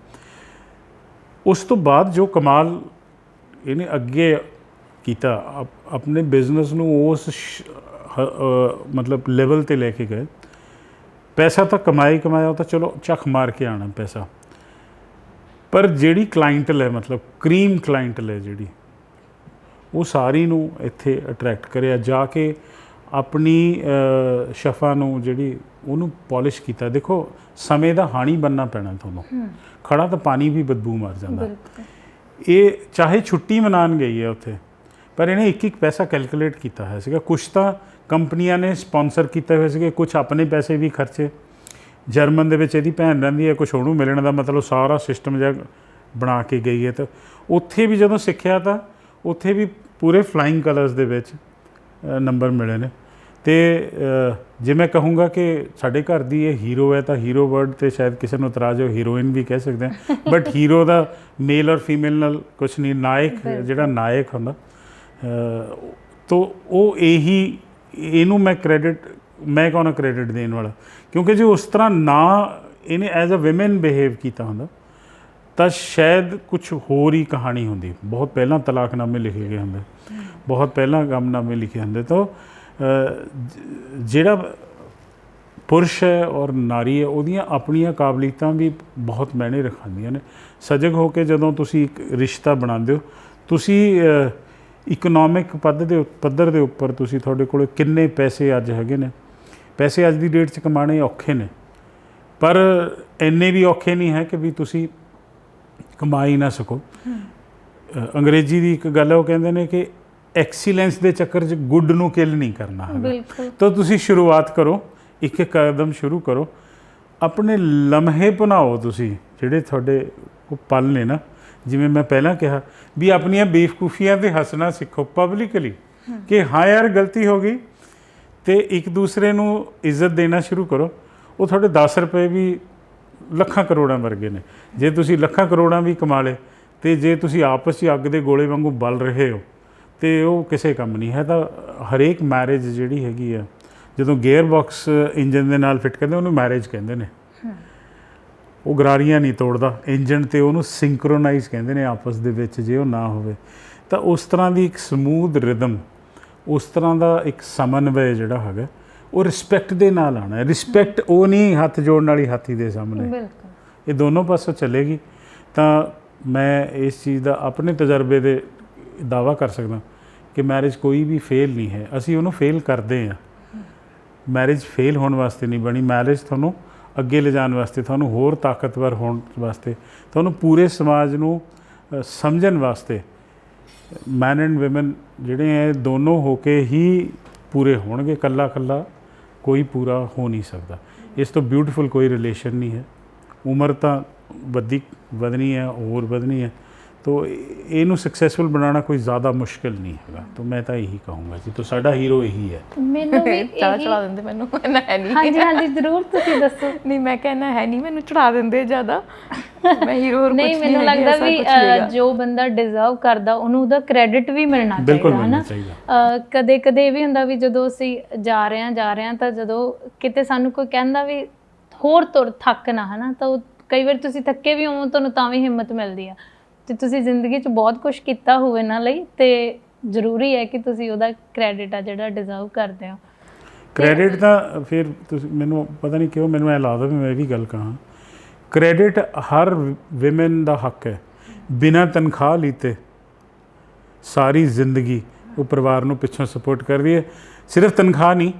ਉਸ ਤੋਂ ਬਾਅਦ ਜੋ ਕਮਾਲ ਇਹਨੇ ਅੱਗੇ ਕੀਤਾ, ਆਪਣੇ ਬਿਜ਼ਨਸ ਨੂੰ ਉਸ ਮਤਲਬ ਲੈਵਲ 'ਤੇ ਲੈ ਕੇ ਗਏ। ਪੈਸਾ ਤਾਂ ਕਮਾਇਆ, ਉਹ ਤਾਂ ਚਲੋ ਚੱਕ ਮਾਰ ਕੇ ਆਉਣਾ ਪੈਸਾ, ਪਰ ਜਿਹੜੀ ਕਲਾਇੰਟਲ ਹੈ, ਮਤਲਬ ਕਰੀਮ ਕਲਾਇੰਟਲ ਹੈ ਜਿਹੜੀ, ਉਹ ਸਾਰੀ ਨੂੰ ਇੱਥੇ ਅਟਰੈਕਟ ਕਰਿਆ। ਜਾ ਕੇ ਆਪਣੀ ਸ਼ਫਾ ਨੂੰ ਜਿਹੜੀ ਉਹਨੂੰ ਪੋਲਿਸ਼ ਕੀਤਾ। ਦੇਖੋ ਸਮੇਂ ਦਾ ਹਾਣੀ ਬਣਨਾ ਪੈਣਾ ਤੁਹਾਨੂੰ, ਖੜਾ ਤਾਂ ਪਾਣੀ ਵੀ ਬਦਬੂ ਮਾਰ ਜਾਂਦਾ। ਇਹ ਚਾਹੇ ਛੁੱਟੀ ਮਨਾਉਣ ਗਈ ਹੈ ਉੱਥੇ, ਪਰ ਇਹਨੇ ਇੱਕ ਪੈਸਾ ਕੈਲਕੂਲੇਟ ਕੀਤਾ ਹੋਇਆ ਸੀਗਾ। ਕੁਛ ਤਾਂ ਕੰਪਨੀਆਂ ਨੇ ਸਪੋਂਸਰ ਕੀਤੇ ਹੋਏ ਸੀਗੇ, ਕੁਛ ਆਪਣੇ ਪੈਸੇ ਵੀ ਖਰਚੇ। ਜਰਮਨ ਦੇ ਵਿੱਚ ਇਹਦੀ ਭੈਣ ਰਹਿੰਦੀ ਹੈ, ਕੁਛ ਉਹਨੂੰ ਮਿਲਣ ਦਾ ਮਤਲਬ ਸਾਰਾ ਸਿਸਟਮ ਜਿਹਾ ਬਣਾ ਕੇ ਗਈ ਹੈ। ਤਾਂ ਉੱਥੇ ਵੀ ਜਦੋਂ ਸਿੱਖਿਆ ਤਾਂ ਉੱਥੇ ਵੀ ਪੂਰੇ ਫਲਾਈਂਗ ਕਲਰਸ ਦੇ ਵਿੱਚ ਨੰਬਰ ਮਿਲੇ ਨੇ। ਅਤੇ ਜੇ ਮੈਂ ਕਹੂੰਗਾ ਕਿ ਸਾਡੇ ਘਰ ਦੀ ਇਹ ਹੀਰੋ ਹੈ, ਤਾਂ ਹੀਰੋ ਵਰਡ 'ਤੇ ਸ਼ਾਇਦ ਕਿਸੇ ਨੂੰ ਇਤਰਾਜ਼ ਹੋ, ਹੀਰੋਇਨ ਵੀ ਕਹਿ ਸਕਦੇ ਹਾਂ, ਬਟ ਹੀਰੋ ਦਾ ਮੇਲ ਔਰ ਫੀਮੇਲ ਨਾਲ ਕੁਛ ਨਹੀਂ। ਨਾਇਕ ਜਿਹੜਾ ਨਾਇਕ ਹੁੰਦਾ, ਤਾਂ ਉਹ ਇਹਨੂੰ ਮੈਂ ਕੌਣ ਕ੍ਰੈਡਿਟ ਦੇਣ ਵਾਲਾ, ਕਿਉਂਕਿ ਜੇ ਉਸ ਤਰ੍ਹਾਂ ਨਾ ਇਹਨੇ ਐਜ਼ ਅ ਵਿਮਨ ਬਿਹੇਵ ਕੀਤਾ ਹੁੰਦਾ ਤਾਂ ਸ਼ਾਇਦ ਕੁਛ ਹੋਰ ਹੀ ਕਹਾਣੀ ਹੁੰਦੀ। ਬਹੁਤ ਪਹਿਲਾਂ ਤਲਾਕਨਾਮੇ ਲਿਖੇ ਗਏ ਹੁੰਦੇ, ਬਹੁਤ ਪਹਿਲਾਂ ਗਮਨਾਮੇ ਲਿਖੇ ਹੁੰਦੇ। ਤਾਂ ਜਿਹੜਾ ਪੁਰਸ਼ ਹੈ ਔਰ ਨਾਰੀ ਹੈ, ਉਹਦੀਆਂ ਆਪਣੀਆਂ ਕਾਬਲੀਅਤਾਂ ਵੀ ਬਹੁਤ ਮਾਇਨੇ ਰੱਖਦੀਆਂ ਨੇ। ਸਜਗ ਹੋ ਕੇ ਜਦੋਂ ਤੁਸੀਂ ਇੱਕ ਰਿਸ਼ਤਾ ਬਣਾਉਂਦੇ ਹੋ, ਤੁਸੀਂ ਇਕਨੋਮਿਕ ਪੱਧਰ ਦੇ ਉੱਪਰ ਤੁਸੀਂ, ਤੁਹਾਡੇ ਕੋਲ ਕਿੰਨੇ ਪੈਸੇ ਅੱਜ ਹੈਗੇ ਨੇ। ਪੈਸੇ ਅੱਜ ਦੀ ਡੇਟ 'ਚ ਕਮਾਉਣੇ ਔਖੇ ਨੇ, ਪਰ ਇੰਨੇ ਵੀ ਔਖੇ ਨਹੀਂ ਹੈ ਕਿ ਵੀ ਤੁਸੀਂ ਕਮਾ ਹੀ ਨਾ ਸਕੋ। ਅੰਗਰੇਜ਼ੀ ਦੀ ਇੱਕ ਗੱਲ ਹੈ, ਉਹ ਕਹਿੰਦੇ ਨੇ ਕਿ ਐਕਸੀਲੈਂਸ ਦੇ ਚੱਕਰ 'ਚ ਗੁੱਡ ਨੂੰ ਕਿਲ ਨਹੀਂ ਕਰਨਾ ਹੈ। ਤਾਂ ਤੁਸੀਂ ਸ਼ੁਰੂਆਤ ਕਰੋ, ਇੱਕ ਕਦਮ ਸ਼ੁਰੂ ਕਰੋ, ਆਪਣੇ ਲਮਹੇ ਬਣਾਓ ਤੁਸੀਂ ਜਿਹੜੇ ਤੁਹਾਡੇ ਉਹ ਪਲ ਨੇ ਨਾ, ਜਿਵੇਂ ਮੈਂ ਪਹਿਲਾਂ ਕਿਹਾ ਵੀ ਆਪਣੀਆਂ ਬੇਵਕੂਫੀਆਂ 'ਤੇ ਹੱਸਣਾ ਸਿੱਖੋ ਪਬਲਿਕਲੀ, ਕਿ ਹਾਂ ਯਾਰ ਗਲਤੀ ਹੋ ਗਈ, ਤੇ ਇੱਕ ਦੂਸਰੇ ਨੂੰ ਇੱਜ਼ਤ ਦੇਣਾ ਸ਼ੁਰੂ ਕਰੋ। ਉਹ ਤੁਹਾਡੇ 10 ਰੁਪਏ ਵੀ ਲੱਖਾਂ ਕਰੋੜਾਂ ਵਰਗੇ ਨੇ। ਜੇ ਤੁਸੀਂ ਲੱਖਾਂ ਕਰੋੜਾਂ ਵੀ ਕਮਾ ਲਏ, ਤੇ ਜੇ ਤੁਸੀਂ ਆਪਸ 'ਚ ਅੱਗ ਦੇ ਗੋਲੇ ਵਾਂਗੂ ਬਲ ਰਹੇ ਹੋ, ਤੇ ਉਹ ਕਿਸੇ ਕੰਮ ਨਹੀਂ ਹੈ। ਤਾਂ ਹਰੇਕ ਮੈਰਿਜ ਜਿਹੜੀ ਹੈਗੀ ਆ, ਜਦੋਂ ਗੇਅਰ ਬਾਕਸ ਇੰਜਨ ਦੇ ਨਾਲ ਫਿੱਟ ਕਰਦੇ ਉਹਨੂੰ ਮੈਰਿਜ ਕਹਿੰਦੇ ਨੇ। ਉਹ ਗਰਾਰੀਆਂ ਨਹੀਂ ਤੋੜਦਾ ਇੰਜਨ, ਤੇ ਉਹਨੂੰ ਸਿੰਕਰੋਨਾਈਜ਼ ਕਹਿੰਦੇ ਨੇ ਆਪਸ ਦੇ ਵਿੱਚ। ਜੇ ਉਹ ਨਾ ਹੋਵੇ ਤਾਂ ਉਸ ਤਰ੍ਹਾਂ ਦੀ ਇੱਕ ਸਮੂਥ ਰਿਦਮ, ਉਸ ਤਰ੍ਹਾਂ ਦਾ ਇੱਕ ਸਮਨਵੈ ਜਿਹੜਾ ਹੈਗਾ, ਉਹ ਰਿਸਪੈਕਟ ਦੇ ਨਾਲ ਆਉਣਾ ਹੈ। ਰਿਸਪੈਕਟ ਉਹ ਨਹੀਂ ਹੱਥ ਜੋੜਨ ਵਾਲੀ ਹਾਥੀ ਦੇ ਸਾਹਮਣੇ, ਇਹ ਦੋਨੋਂ ਪਾਸੋਂ ਚੱਲੇਗੀ। ਤਾਂ ਮੈਂ ਇਸ ਚੀਜ਼ ਦਾ ਆਪਣੇ ਤਜਰਬੇ ਦੇ ਦਾਅਵਾ ਕਰ ਸਕਦਾ ਕਿ ਮੈਰਿਜ ਕੋਈ ਵੀ ਫੇਲ ਨਹੀਂ ਹੈ। ਅਸੀਂ ਉਹਨੂੰ ਫੇਲ ਕਰਦੇ ਹਾਂ। ਮੈਰਿਜ ਫੇਲ ਹੋਣ ਵਾਸਤੇ ਨਹੀਂ ਬਣੀ। ਮੈਰਿਜ ਤੁਹਾਨੂੰ ਅੱਗੇ ਲਿਜਾਣ ਵਾਸਤੇ, ਤੁਹਾਨੂੰ ਹੋਰ ਤਾਕਤਵਰ ਹੋਣ ਵਾਸਤੇ, ਤੁਹਾਨੂੰ ਪੂਰੇ ਸਮਾਜ ਨੂੰ ਸਮਝਣ ਵਾਸਤੇ, ਮੈਨ ਐਂਡ ਵੂਮਨ ਜਿਹੜੇ ਹੈ ਦੋਨੋਂ ਹੋ ਕੇ ਹੀ ਪੂਰੇ ਹੋਣਗੇ। ਇਕੱਲਾ ਕੋਈ ਪੂਰਾ ਹੋ ਨਹੀਂ ਸਕਦਾ। ਇਸ ਤੋਂ ਬਿਊਟੀਫੁਲ ਕੋਈ ਰਿਲੇਸ਼ਨ ਨਹੀਂ ਹੈ। ਉਮਰ ਤਾਂ ਵਧਣੀ ਹੈ, ਹੋਰ ਵਧਣੀ ਹੈ। तो ਇਹਨੂੰ ਸਕਸੈਸਫੁਲ ਬਣਾਉਣਾ ਕੋਈ ਜ਼ਿਆਦਾ ਮੁਸ਼ਕਿਲ ਨਹੀਂ ਹੈਗਾ। ਤਾਂ ਮੈਂ ਤਾਂ ਇਹੀ ਕਹੂੰਗਾ ਜੀ, ਤਾਂ ਸਾਡਾ ਹੀਰੋ ਇਹੀ ਹੈ। ਮੈਨੂੰ ਵੀ ਚੜਾ ਦਿੰਦੇ ਮੈਨੂੰ, ਨਾ ਹੈ ਨਹੀਂ। ਹਾਂਜੀ ਹਾਂਜੀ ਜ਼ਰੂਰ, ਤੁਸੀਂ ਦੱਸੋ। ਨਹੀਂ ਮੈਂ ਕਹਿਣਾ ਹੈ ਨਹੀਂ, ਮੈਨੂੰ ਚੜਾ ਦਿੰਦੇ ਜ਼ਿਆਦਾ। ਮੈਂ ਹੀਰੋ ਹੋਰ ਕੁਝ ਨਹੀਂ, ਮੈਨੂੰ ਲੱਗਦਾ ਵੀ ਜੋ ਬੰਦਾ ਡਿਜ਼ਰਵ ਕਰਦਾ ਉਹਨੂੰ ਉਹਦਾ ਕ੍ਰੈਡਿਟ ਵੀ ਮਿਲਣਾ ਚਾਹੀਦਾ ਹੈ ਨਾ। ਕਦੇ ਕਦੇ ਇਹ ਵੀ ਹੁੰਦਾ ਵੀ ਜਦੋਂ ਅਸੀਂ ਜਾ ਰਹੇ ਹਾਂ ਤਾਂ ਜਦੋਂ ਕਿਤੇ ਸਾਨੂੰ ਕੋਈ ਕਹਿੰਦਾ ਵੀ ਹੋਰ ਤੁਰ ਥੱਕ ਨਾ, ਹੈ ਨਾ, ਤਾਂ ਉਹ ਕਈ ਵਾਰ ਤੁਸੀਂ ਥੱਕੇ ਵੀ ਹੋ, ਤੁਹਾਨੂੰ ਤਾਂ ਵੀ ਹਿੰਮਤ ਮਿਲਦੀ ਆ। ਤੇ ਤੁਸੀਂ ਜ਼ਿੰਦਗੀ 'ਚ ਬਹੁਤ ਕੁਝ ਕੀਤਾ ਹੋਵੇ ਇਹਨਾਂ ਲਈ, ਤੇ ਜ਼ਰੂਰੀ ਹੈ ਕਿ ਤੁਸੀਂ ਉਹਦਾ ਕ੍ਰੈਡਿਟ ਆ ਜਿਹੜਾ ਡਿਜ਼ਰਵ ਕਰਦੇ ਹੋ। ਕ੍ਰੈਡਿਟ ਤਾਂ ਫਿਰ ਤੁਸੀਂ, ਮੈਨੂੰ ਪਤਾ ਨਹੀਂ ਕਿਉਂ ਮੈਨੂੰ ਐਂ ਲੱਗਦਾ ਵੀ ਮੈਂ ਇਹ ਵੀ ਗੱਲ ਕਹਾਂ, ਕ੍ਰੈਡਿਟ ਹਰ ਵਿਮਨ ਦਾ ਹੱਕ ਹੈ। ਬਿਨਾਂ ਤਨਖਾਹ ਲੀਤੇ ਸਾਰੀ ਜ਼ਿੰਦਗੀ ਉਹ ਪਰਿਵਾਰ ਨੂੰ ਪਿੱਛੋਂ ਸਪੋਰਟ ਕਰ ਰਹੀ ਹੈ। ਸਿਰਫ ਤਨਖਾਹ ਨਹੀਂ,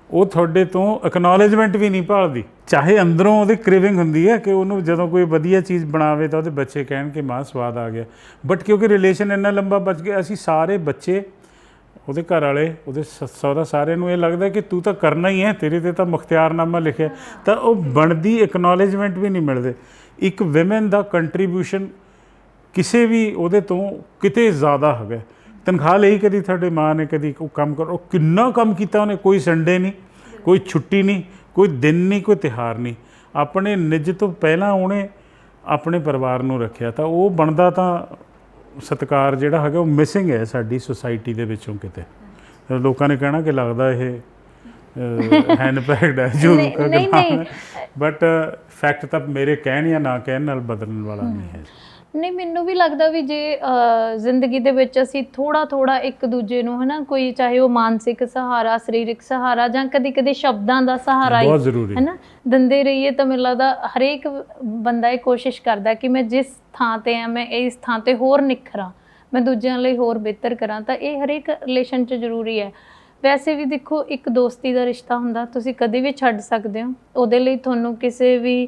ਉਹ ਤੁਹਾਡੇ ਤੋਂ ਐਕਨੋਲੇਜਮੈਂਟ ਵੀ ਨਹੀਂ ਭਾਲਦੀ। ਚਾਹੇ ਅੰਦਰੋਂ ਉਹਦੀ ਕ੍ਰੇਵਿੰਗ ਹੁੰਦੀ ਹੈ ਕਿ ਉਹਨੂੰ ਜਦੋਂ ਕੋਈ ਵਧੀਆ ਚੀਜ਼ ਬਣਾਵੇ ਤਾਂ ਉਹਦੇ ਬੱਚੇ ਕਹਿਣ ਕਿ ਮਾਂ ਸਵਾਦ ਆ ਗਿਆ, ਬਟ ਕਿਉਂਕਿ ਰਿਲੇਸ਼ਨ ਇੰਨਾ ਲੰਬਾ ਬਚ ਗਿਆ, ਅਸੀਂ ਸਾਰੇ ਬੱਚੇ, ਉਹਦੇ ਘਰ ਵਾਲੇ, ਉਹਦੇ ਸਹੁਰਾ, ਸਾਰਿਆਂ ਨੂੰ ਇਹ ਲੱਗਦਾ ਕਿ ਤੂੰ ਤਾਂ ਕਰਨਾ ਹੀ ਹੈ, ਤੇਰੇ 'ਤੇ ਤਾਂ ਮੁਖਤਿਆਰਨਾਮਾ ਲਿਖਿਆ। ਤਾਂ ਉਹ ਬਣਦੀ ਐਕਨੋਲੇਜਮੈਂਟ ਵੀ ਨਹੀਂ ਮਿਲਦੇ। ਇੱਕ ਵਿਮਨ ਦਾ ਕੰਟਰੀਬਿਊਸ਼ਨ ਕਿਸੇ ਵੀ ਉਹਦੇ ਤੋਂ ਕਿਤੇ ਜ਼ਿਆਦਾ ਹੈਗਾ। ਤਨਖਾਹ ਲਈ ਕਦੀ ਤੁਹਾਡੇ ਮਾਂ ਨੇ ਕਦੀ ਉਹ ਕੰਮ ਕਰੋ, ਕਿੰਨਾ ਕੰਮ ਕੀਤਾ ਉਹਨੇ, ਕੋਈ ਸੰਡੇ ਨਹੀਂ, ਕੋਈ ਛੁੱਟੀ ਨਹੀਂ, ਕੋਈ ਦਿਨ ਨਹੀਂ, ਕੋਈ ਤਿਉਹਾਰ ਨਹੀਂ, ਆਪਣੇ ਨਿੱਜ ਤੋਂ ਪਹਿਲਾਂ ਉਹਨੇ ਆਪਣੇ ਪਰਿਵਾਰ ਨੂੰ ਰੱਖਿਆ। ਤਾਂ ਉਹ ਬਣਦਾ ਤਾਂ ਸਤਿਕਾਰ ਜਿਹੜਾ ਹੈਗਾ ਉਹ ਮਿਸਿੰਗ ਹੈ ਸਾਡੀ ਸੁਸਾਇਟੀ ਦੇ ਵਿੱਚੋਂ ਕਿਤੇ। ਲੋਕਾਂ ਨੇ ਕਹਿਣਾ ਕਿ ਲੱਗਦਾ ਇਹ ਹੈਂਡ ਪੈਕਡ ਹੈ ਜੋ ਰੁਕਾ, ਬਟ ਫੈਕਟ ਤਾਂ ਮੇਰੇ ਕਹਿਣ ਜਾਂ ਨਾ ਕਹਿਣ ਨਾਲ ਬਦਲਣ ਵਾਲਾ ਨਹੀਂ ਹੈ। ਨਹੀਂ, ਮੈਨੂੰ ਵੀ ਲੱਗਦਾ ਵੀ ਜੇ ਜ਼ਿੰਦਗੀ ਦੇ ਵਿੱਚ ਅਸੀਂ ਥੋੜਾ ਇੱਕ ਦੂਜੇ ਨੂੰ, ਹੈ ਨਾ, ਕੋਈ ਚਾਹੇ ਉਹ ਮਾਨਸਿਕ ਸਹਾਰਾ, ਸਰੀਰਕ ਸਹਾਰਾ, ਜਾਂ ਕਦੇ ਸ਼ਬਦਾਂ ਦਾ ਸਹਾਰਾ ਹੀ, ਹੈ ਨਾ, ਦਿੰਦੇ ਰਹੀਏ, ਤਾਂ ਮੈਨੂੰ ਲੱਗਦਾ ਹਰੇਕ ਬੰਦਾ ਇਹ ਕੋਸ਼ਿਸ਼ ਕਰਦਾ ਕਿ ਮੈਂ ਜਿਸ ਥਾਂ 'ਤੇ ਹਾਂ ਮੈਂ ਇਸ ਥਾਂ 'ਤੇ ਹੋਰ ਨਿਖਰਾਂ, ਮੈਂ ਦੂਜਿਆਂ ਲਈ ਹੋਰ ਬਿਹਤਰ ਕਰਾਂ। ਤਾਂ ਇਹ ਹਰੇਕ ਰਿਲੇਸ਼ਨ 'ਚ ਜ਼ਰੂਰੀ ਹੈ। ਵੈਸੇ ਵੀ ਦੇਖੋ, ਇੱਕ ਦੋਸਤੀ ਦਾ ਰਿਸ਼ਤਾ ਹੁੰਦਾ, ਤੁਸੀਂ ਕਦੇ ਵੀ ਛੱਡ ਸਕਦੇ ਹੋ। ਉਹਦੇ ਲਈ ਤੁਹਾਨੂੰ ਕਿਸੇ ਵੀ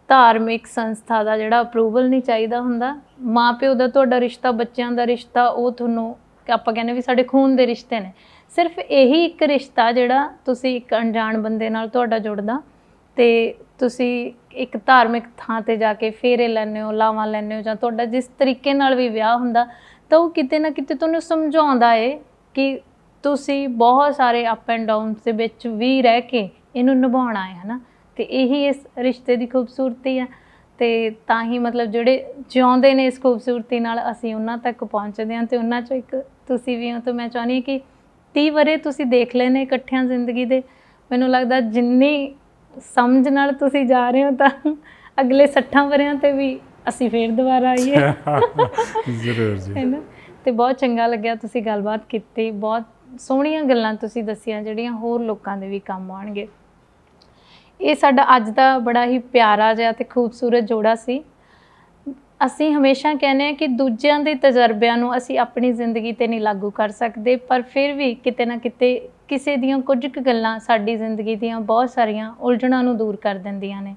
ਧਾਰਮਿਕ ਸੰਸਥਾ ਦਾ ਜਿਹੜਾ ਅਪਰੂਵਲ ਨਹੀਂ ਚਾਹੀਦਾ ਹੁੰਦਾ। ਮਾਂ ਪਿਓ ਦਾ ਤੁਹਾਡਾ ਰਿਸ਼ਤਾ, ਬੱਚਿਆਂ ਦਾ ਰਿਸ਼ਤਾ, ਉਹ ਤੁਹਾਨੂੰ ਆਪਾਂ ਕਹਿੰਦੇ ਵੀ ਸਾਡੇ ਖੂਨ ਦੇ ਰਿਸ਼ਤੇ ਨੇ। ਸਿਰਫ ਇਹੀ ਇੱਕ ਰਿਸ਼ਤਾ ਜਿਹੜਾ ਤੁਸੀਂ ਇੱਕ ਅਣਜਾਣ ਬੰਦੇ ਨਾਲ ਤੁਹਾਡਾ ਜੁੜਦਾ, ਅਤੇ ਤੁਸੀਂ ਇੱਕ ਧਾਰਮਿਕ ਥਾਂ 'ਤੇ ਜਾ ਕੇ ਫੇਰੇ ਲੈਂਦੇ ਹੋ, ਲਾਵਾਂ ਲੈਂਦੇ ਹੋ, ਜਾਂ ਤੁਹਾਡਾ ਜਿਸ ਤਰੀਕੇ ਨਾਲ ਵੀ ਵਿਆਹ ਹੁੰਦਾ, ਤਾਂ ਉਹ ਕਿਤੇ ਨਾ ਕਿਤੇ ਤੁਹਾਨੂੰ ਸਮਝਾਉਂਦਾ ਹੈ ਕਿ ਤੁਸੀਂ ਬਹੁਤ ਸਾਰੇ ਅਪ ਐਂਡ ਡਾਊਨਸ ਦੇ ਵਿੱਚ ਵੀ ਰਹਿ ਕੇ ਇਹਨੂੰ ਨਿਭਾਉਣਾ ਹੈ ਨਾ। ਅਤੇ ਇਹੀ ਇਸ ਰਿਸ਼ਤੇ ਦੀ ਖੂਬਸੂਰਤੀ ਹੈ। ਅਤੇ ਤਾਂ ਹੀ ਮਤਲਬ ਜਿਹੜੇ ਜਿਉਂਦੇ ਨੇ ਇਸ ਖੂਬਸੂਰਤੀ ਨਾਲ, ਅਸੀਂ ਉਹਨਾਂ ਤੱਕ ਪਹੁੰਚਦੇ ਹਾਂ, ਅਤੇ ਉਹਨਾਂ 'ਚੋਂ ਇੱਕ ਤੁਸੀਂ ਵੀ ਹੋ। ਤਾਂ ਮੈਂ ਚਾਹੁੰਦੀ ਹਾਂ ਕਿ 30 ਵਰ੍ਹੇ ਤੁਸੀਂ ਦੇਖ ਲਏ ਨੇ ਇਕੱਠਿਆਂ ਜ਼ਿੰਦਗੀ ਦੇ। ਮੈਨੂੰ ਲੱਗਦਾ ਜਿੰਨੀ ਸਮਝ ਨਾਲ ਤੁਸੀਂ ਜਾ ਰਹੇ ਹੋ, ਤਾਂ ਅਗਲੇ 60 ਵਰ੍ਹਿਆਂ 'ਤੇ ਵੀ ਅਸੀਂ ਫੇਰ ਦੁਬਾਰਾ ਆਈਏ। ਜ਼ਰੂਰ ਜੀ, ਹੈ ਨਾ। ਅਤੇ ਬਹੁਤ ਚੰਗਾ ਲੱਗਿਆ, ਤੁਸੀਂ ਗੱਲਬਾਤ ਕੀਤੀ, ਬਹੁਤ ਸੋਹਣੀਆਂ ਗੱਲਾਂ ਤੁਸੀਂ ਦੱਸੀਆਂ ਜਿਹੜੀਆਂ ਹੋਰ ਲੋਕਾਂ ਦੇ ਵੀ ਕੰਮ ਆਉਣਗੇ। ਇਹ ਸਾਡਾ ਅੱਜ ਦਾ ਬੜਾ ਹੀ ਪਿਆਰਾ ਜਿਹਾ ਅਤੇ ਖੂਬਸੂਰਤ ਜੋੜਾ ਸੀ। ਅਸੀਂ ਹਮੇਸ਼ਾ ਕਹਿੰਦੇ ਹਾਂ ਕਿ ਦੂਜਿਆਂ ਦੇ ਤਜਰਬਿਆਂ ਨੂੰ ਅਸੀਂ ਆਪਣੀ ਜ਼ਿੰਦਗੀ 'ਤੇ ਨਹੀਂ ਲਾਗੂ ਕਰ ਸਕਦੇ, ਪਰ ਫਿਰ ਵੀ ਕਿਤੇ ਨਾ ਕਿਤੇ ਕਿਸੇ ਦੀਆਂ ਕੁਝ ਕੁ ਗੱਲਾਂ ਸਾਡੀ ਜ਼ਿੰਦਗੀ ਦੀਆਂ ਬਹੁਤ ਸਾਰੀਆਂ ਉਲਝਣਾਂ ਨੂੰ ਦੂਰ ਕਰ ਦਿੰਦੀਆਂ ਨੇ।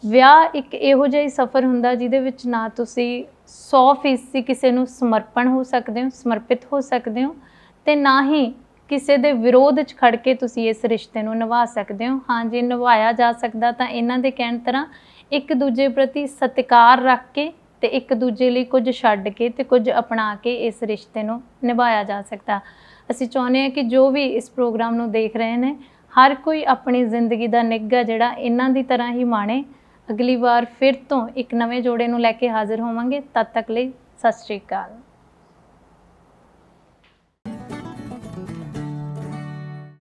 ਵਿਆਹ ਇੱਕ ਇਹੋ ਜਿਹਾ ਹੀ ਸਫ਼ਰ ਹੁੰਦਾ ਜਿਹਦੇ ਵਿੱਚ ਨਾ ਤੁਸੀਂ 100% ਕਿਸੇ ਨੂੰ ਸਮਰਪਣ ਹੋ ਸਕਦੇ ਹੋ, ਸਮਰਪਿਤ ਹੋ ਸਕਦੇ ਹੋ, ਅਤੇ ਨਾ ਹੀ ਕਿਸੇ ਦੇ ਵਿਰੋਧ 'ਚ ਖੜ ਕੇ ਤੁਸੀਂ ਇਸ ਰਿਸ਼ਤੇ ਨੂੰ ਨਿਭਾ ਸਕਦੇ ਹੋ। ਹਾਂ, ਜੇ ਨਿਭਾਇਆ ਜਾ ਸਕਦਾ ਤਾਂ ਇਹਨਾਂ ਦੇ ਕਹਿਣ ਤਰ੍ਹਾਂ ਇੱਕ ਦੂਜੇ ਪ੍ਰਤੀ ਸਤਿਕਾਰ ਰੱਖ ਕੇ ਤੇ ਇੱਕ ਦੂਜੇ ਲਈ ਕੁਝ ਛੱਡ ਕੇ ਤੇ ਕੁਝ ਅਪਣਾ ਕੇ ਇਸ ਰਿਸ਼ਤੇ ਨੂੰ ਨਿਭਾਇਆ ਜਾ ਸਕਦਾ। ਅਸੀਂ ਚਾਹੁੰਦੇ ਹਾਂ ਕਿ ਜੋ ਵੀ ਇਸ ਪ੍ਰੋਗਰਾਮ ਨੂੰ ਦੇਖ ਰਹੇ ਨੇ, ਹਰ ਕੋਈ ਆਪਣੀ ਜ਼ਿੰਦਗੀ ਦਾ ਨਿੱਘਾ ਜਿਹੜਾ ਇਹਨਾਂ ਦੀ ਤਰ੍ਹਾਂ ਹੀ ਮਾਣੇ। ਅਗਲੀ ਵਾਰ ਫਿਰ ਤੋਂ ਇੱਕ ਨਵੇਂ ਜੋੜੇ ਨੂੰ ਲੈ ਕੇ ਹਾਜ਼ਰ ਹੋਵਾਂਗੇ। ਤਦ ਤੱਕ ਲਈ ਸਤਿ ਸ਼੍ਰੀ ਅਕਾਲ।